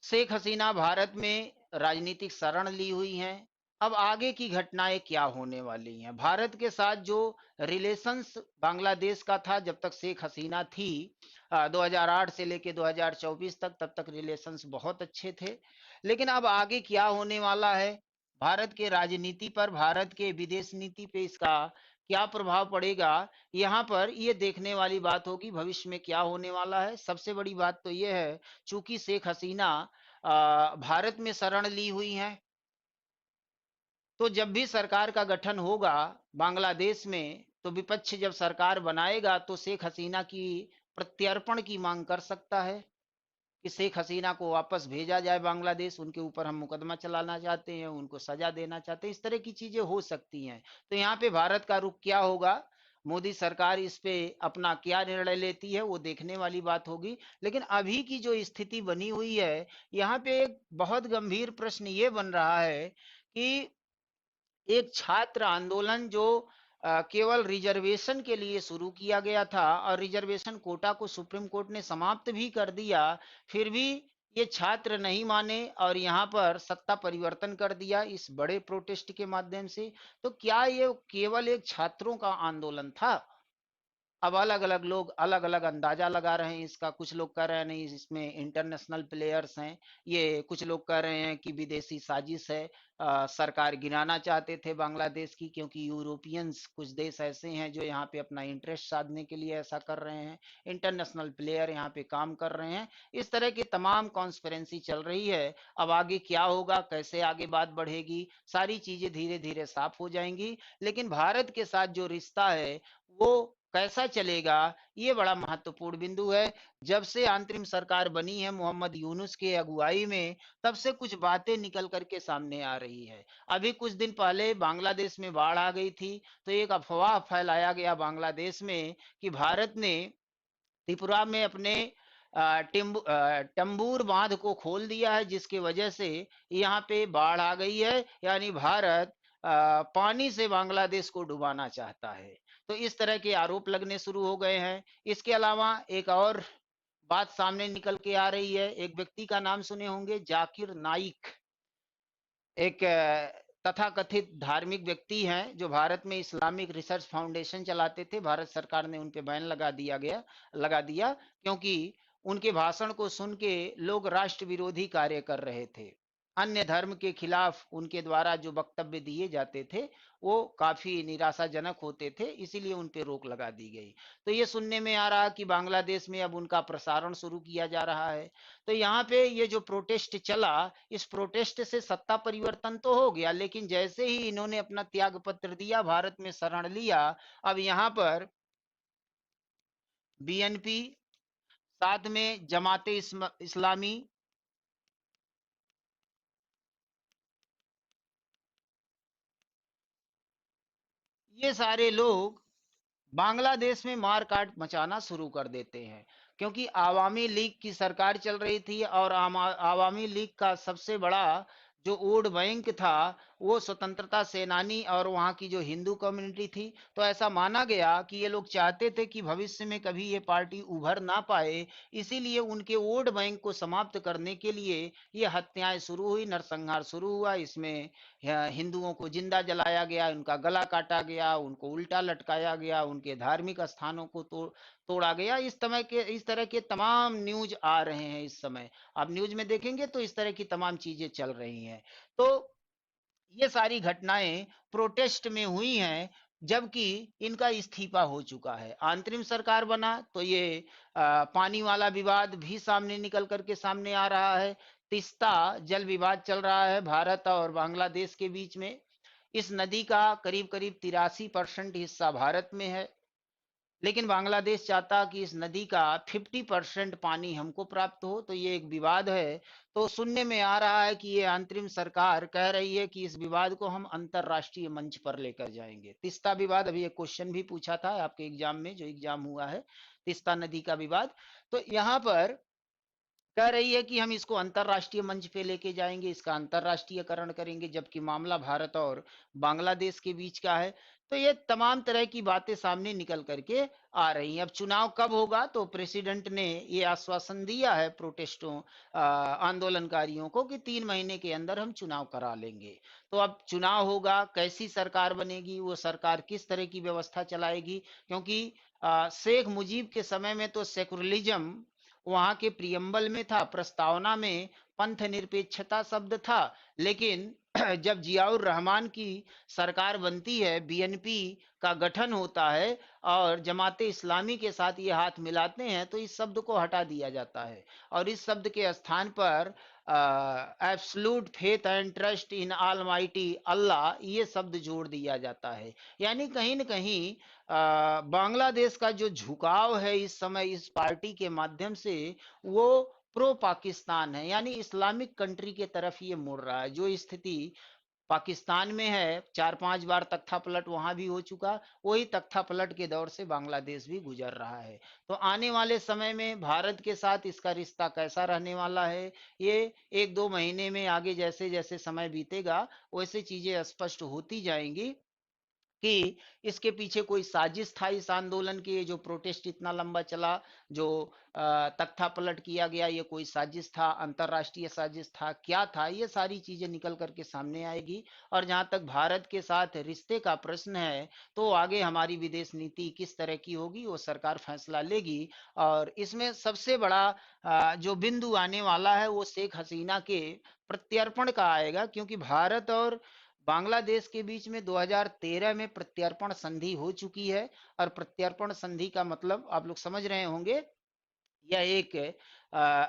शेख हसीना भारत में राजनीतिक शरण ली हुई हैं। अब आगे की घटनाएं क्या होने वाली हैं? भारत के साथ जो रिलेशंस बांग्लादेश का था जब तक शेख हसीना थी, 2008 से लेके 2024 तक, तब तक रिलेशंस बहुत अच्छे थे। लेकिन अब आगे क्या होने वाला है? भारत के राजनीति पर, भारत के विदेश नीति पे इसका क्या प्रभाव पड़ेगा? यहाँ पर ये देखने वाली बात होगी भविष्य में क्या होने वाला है। सबसे बड़ी बात तो ये है, चूंकि शेख हसीना भारत में शरण ली हुई हैं, तो जब भी सरकार का गठन होगा बांग्लादेश में, तो विपक्ष जब सरकार बनाएगा तो शेख हसीना की प्रत्यर्पण की मांग कर सकता है कि शेख हसीना को वापस भेजा जाए बांग्लादेश, उनके ऊपर हम मुकदमा चलाना चाहते हैं, उनको सजा देना चाहते हैं। इस तरह की चीजें हो सकती हैं। तो यहाँ पे भारत का रुख क्या होगा, मोदी सरकार इस पे अपना क्या निर्णय लेती है, वो देखने वाली बात होगी। लेकिन अभी की जो स्थिति बनी हुई है, यहाँ पे एक बहुत गंभीर प्रश्न ये बन रहा है कि एक छात्र आंदोलन जो केवल रिजर्वेशन के लिए शुरू किया गया था और रिजर्वेशन कोटा को सुप्रीम कोर्ट ने समाप्त भी कर दिया, फिर भी ये छात्र नहीं माने और यहाँ पर सत्ता परिवर्तन कर दिया इस बड़े प्रोटेस्ट के माध्यम से। तो क्या ये केवल एक छात्रों का आंदोलन था? अब अलग अलग लोग अलग अलग अंदाजा लगा रहे हैं इसका। कुछ लोग कह रहे हैं नहीं, इसमें इंटरनेशनल प्लेयर्स हैं ये। कुछ लोग कह रहे हैं कि विदेशी साजिश है, सरकार गिराना चाहते थे बांग्लादेश की, क्योंकि यूरोपियंस कुछ देश ऐसे हैं जो यहाँ पे अपना इंटरेस्ट साधने के लिए ऐसा कर रहे हैं। इंटरनेशनल प्लेयर यहाँ पे काम कर रहे हैं। इस तरह की तमाम कॉन्स्पिरेंसी चल रही है। अब आगे क्या होगा, कैसे आगे बात बढ़ेगी, सारी चीजें धीरे धीरे साफ हो जाएंगी। लेकिन भारत के साथ जो रिश्ता है वो कैसा चलेगा, ये बड़ा महत्वपूर्ण बिंदु है। जब से अंतरिम सरकार बनी है मोहम्मद यूनुस के अगुवाई में, तब से कुछ बातें निकल करके सामने आ रही है। अभी कुछ दिन पहले बांग्लादेश में बाढ़ आ गई थी, तो एक अफवाह फैलाया गया बांग्लादेश में कि भारत ने त्रिपुरा में अपने टम्बूर बांध को खोल दिया है, जिसकी वजह से यहाँ पे बाढ़ आ गई है। यानी भारत पानी से बांग्लादेश को डुबाना चाहता है। तो इस तरह के आरोप लगने शुरू हो गए हैं। इसके अलावा एक और बात सामने निकल के आ रही है। एक व्यक्ति का नाम सुने होंगे, जाकिर नाइक। एक तथाकथित धार्मिक व्यक्ति हैं जो भारत में इस्लामिक रिसर्च फाउंडेशन चलाते थे। भारत सरकार ने उन पे बैन लगा दिया क्योंकि उनके भाषण को सुन के लोग राष्ट्र विरोधी कार्य कर रहे थे। अन्य धर्म के खिलाफ उनके द्वारा जो वक्तव्य दिए जाते थे वो काफी निराशाजनक होते थे, इसीलिए उन पे रोक लगा दी गई। तो ये सुनने में आ रहा कि बांग्लादेश में अब उनका प्रसारण शुरू किया जा रहा है। तो यहाँ पे ये जो प्रोटेस्ट चला, इस प्रोटेस्ट से सत्ता परिवर्तन तो हो गया, लेकिन जैसे ही इन्होंने अपना त्याग पत्र दिया, भारत में शरण लिया, अब यहाँ पर बीएनपी, साथ में जमाते इस्लामी, ये सारे लोग बांग्लादेश में मार काट मचाना शुरू कर देते हैं। क्योंकि आवामी लीग की सरकार चल रही थी और आवामी लीग का सबसे बड़ा जो वोट बैंक था वो स्वतंत्रता सेनानी और वहाँ की जो हिंदू कम्युनिटी थी। तो ऐसा माना गया कि ये लोग चाहते थे कि भविष्य में कभी ये पार्टी उभर ना पाए, इसीलिए उनके वोट बैंक को समाप्त करने के लिए ये हत्याएं शुरू हुई, नरसंहार शुरू हुआ। इसमें हिंदुओं को जिंदा जलाया गया, उनका गला काटा गया, उनको उल्टा लटकाया गया, उनके धार्मिक स्थानों को तोड़ा गया। इस तरह के तमाम न्यूज आ रहे हैं इस समय। आप न्यूज में देखेंगे तो इस तरह की तमाम चीजें चल रही हैं। तो ये सारी घटनाएं प्रोटेस्ट में हुई हैं, जबकि इनका इस्तीफा हो चुका है, अंतरिम सरकार बना। तो ये पानी वाला विवाद भी सामने निकल करके सामने आ रहा है। तिस्ता जल विवाद चल रहा है भारत और बांग्लादेश के बीच में। इस नदी का करीब करीब 83% हिस्सा भारत में है, लेकिन बांग्लादेश चाहता कि इस नदी का 50% पानी हमको प्राप्त हो। तो ये एक विवाद है। तो सुनने में आ रहा है कि ये अंतरिम सरकार कह रही है कि इस विवाद को हम अंतरराष्ट्रीय मंच पर लेकर जाएंगे। तिस्ता विवाद, अभी एक क्वेश्चन भी पूछा था आपके एग्जाम में, जो एग्जाम हुआ है, तिस्ता नदी का विवाद। तो यहाँ पर कह रही है कि हम इसको अंतरराष्ट्रीय मंच पे लेके जाएंगे, इसका अंतरराष्ट्रीयकरण करेंगे, जबकि मामला भारत और बांग्लादेश के बीच का है। तो ये तमाम तरह की बातें सामने निकल करके आ रही हैं। अब चुनाव कब होगा, तो प्रेसिडेंट ने ये आश्वासन दिया है प्रोटेस्टों आंदोलनकारियों को कि 3 महीने के अंदर हम चुनाव करा लेंगे। तो अब चुनाव होगा, कैसी सरकार बनेगी, वो सरकार किस तरह की व्यवस्था चलाएगी, क्योंकि शेख मुजीब के समय में तो सेकुलरिज्म वहां के प्रियम्बल में था, प्रस्तावना में पंथ निरपेक्षता शब्द था। लेकिन जब जियाउर रहमान की सरकार बनती है, बीएनपी का गठन होता है और जमाते इस्लामी के साथ ये हाथ मिलाते हैं, तो इस शब्द को हटा दिया जाता है और इस शब्द के स्थान पर absolute faith and trust in almighty Allah, ये शब्द जोड़ दिया जाता है। यानी कहीं न कहीं बांग्लादेश का जो झुकाव है इस समय इस पार्टी के माध्यम से, वो प्रो पाकिस्तान है, यानी इस्लामिक कंट्री के तरफ ये मुड़ रहा है। जो स्थिति पाकिस्तान में है, 4-5 बार तख्ता पलट वहां भी हो चुका, वही तख्ता पलट के दौर से बांग्लादेश भी गुजर रहा है। तो आने वाले समय में भारत के साथ इसका रिश्ता कैसा रहने वाला है, ये 1-2 महीने में आगे जैसे जैसे समय बीतेगा वैसे चीजें स्पष्ट होती जाएंगी कि इसके पीछे कोई साजिश था इस आंदोलन के, जो प्रोटेस्ट इतना लंबा चला, जो तख्ता पलट किया गया, ये कोई साजिश था, अंतरराष्ट्रीय साजिश था, क्या था, ये सारी चीजें निकल करके सामने आएगी। और जहां तक भारत के साथ रिश्ते का प्रश्न है, तो आगे हमारी विदेश नीति किस तरह की होगी वो सरकार फैसला लेगी। और इसमें सबसे बड़ा जो बिंदु आने वाला है वो शेख हसीना के प्रत्यर्पण का आएगा, क्योंकि भारत और बांग्लादेश के बीच में 2013 में प्रत्यर्पण संधि हो चुकी है। और प्रत्यर्पण संधि का मतलब आप लोग समझ रहे होंगे, यह एक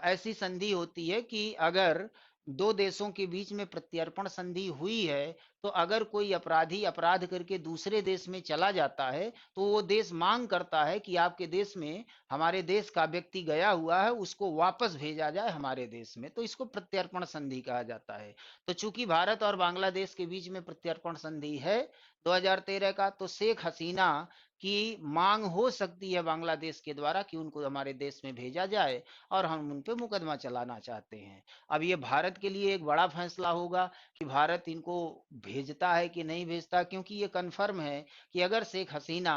ऐसी संधि होती है कि अगर दो देशों के बीच में प्रत्यर्पण संधि हुई है, तो अगर कोई अपराधी अपराध करके दूसरे देश में चला जाता है, तो वो देश मांग करता है कि आपके देश में हमारे देश का व्यक्ति गया हुआ है, उसको वापस भेजा जाए हमारे देश में। तो इसको प्रत्यर्पण संधि कहा जाता है। तो चूंकि भारत और बांग्लादेश के बीच में प्रत्यर्पण संधि है 2013 का, तो शेख हसीना की मांग हो सकती है बांग्लादेश के द्वारा कि उनको हमारे देश में भेजा जाए और हम उन पे मुकदमा चलाना चाहते हैं। अब ये भारत के लिए एक बड़ा फैसला होगा कि भारत इनको भेजता है कि नहीं भेजता, क्योंकि ये कन्फर्म है कि अगर शेख हसीना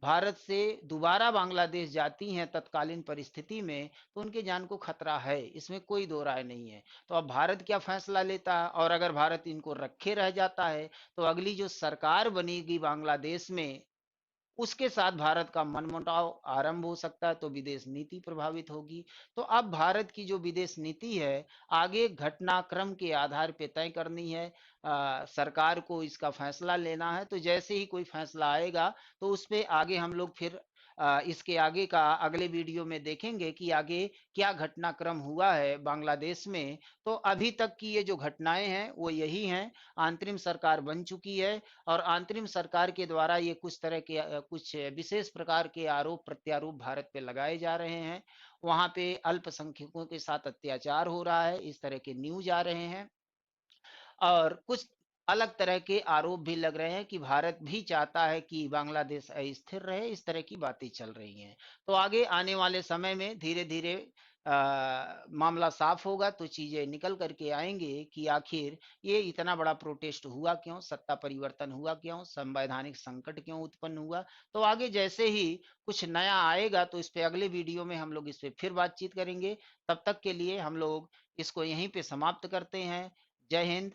भारत से दोबारा बांग्लादेश जाती हैं तत्कालीन परिस्थिति में, तो उनके जान को खतरा है, इसमें कोई दो राय नहीं है। तो अब भारत क्या फैसला लेता है, और अगर भारत इनको रखे रह जाता है, तो अगली जो सरकार बनेगी बांग्लादेश में, उसके साथ भारत का मनमुटाव आरंभ हो सकता है, तो विदेश नीति प्रभावित होगी। तो अब भारत की जो विदेश नीति है, आगे घटनाक्रम के आधार पे तय करनी है। सरकार को इसका फैसला लेना है, तो जैसे ही कोई फैसला आएगा, तो उस पे आगे हम लोग फिर इसके आगे का अगले वीडियो में देखेंगे कि आगे क्या घटनाक्रम हुआ है बांग्लादेश में। तो अभी तक की ये जो घटनाएं हैं वो यही हैं। अंतरिम सरकार बन चुकी है, और अंतरिम सरकार के द्वारा ये कुछ तरह के कुछ विशेष प्रकार के आरोप प्रत्यारोप भारत पे लगाए जा रहे हैं। वहां पे अल्पसंख्यकों के साथ अत्याचार हो रहा है, इस तरह के न्यूज आ रहे हैं। और कुछ अलग तरह के आरोप भी लग रहे हैं कि भारत भी चाहता है कि बांग्लादेश अस्थिर रहे, इस तरह की बातें चल रही हैं। तो आगे आने वाले समय में धीरे धीरे मामला साफ होगा, तो चीजें निकल करके आएंगे कि आखिर ये इतना बड़ा प्रोटेस्ट हुआ क्यों, सत्ता परिवर्तन हुआ क्यों, संवैधानिक संकट क्यों उत्पन्न हुआ। तो आगे जैसे ही कुछ नया आएगा, तो इस पे अगले वीडियो में हम लोग इस पे फिर बातचीत करेंगे। तब तक के लिए हम लोग इसको यहीं पे समाप्त करते हैं। जय हिंद।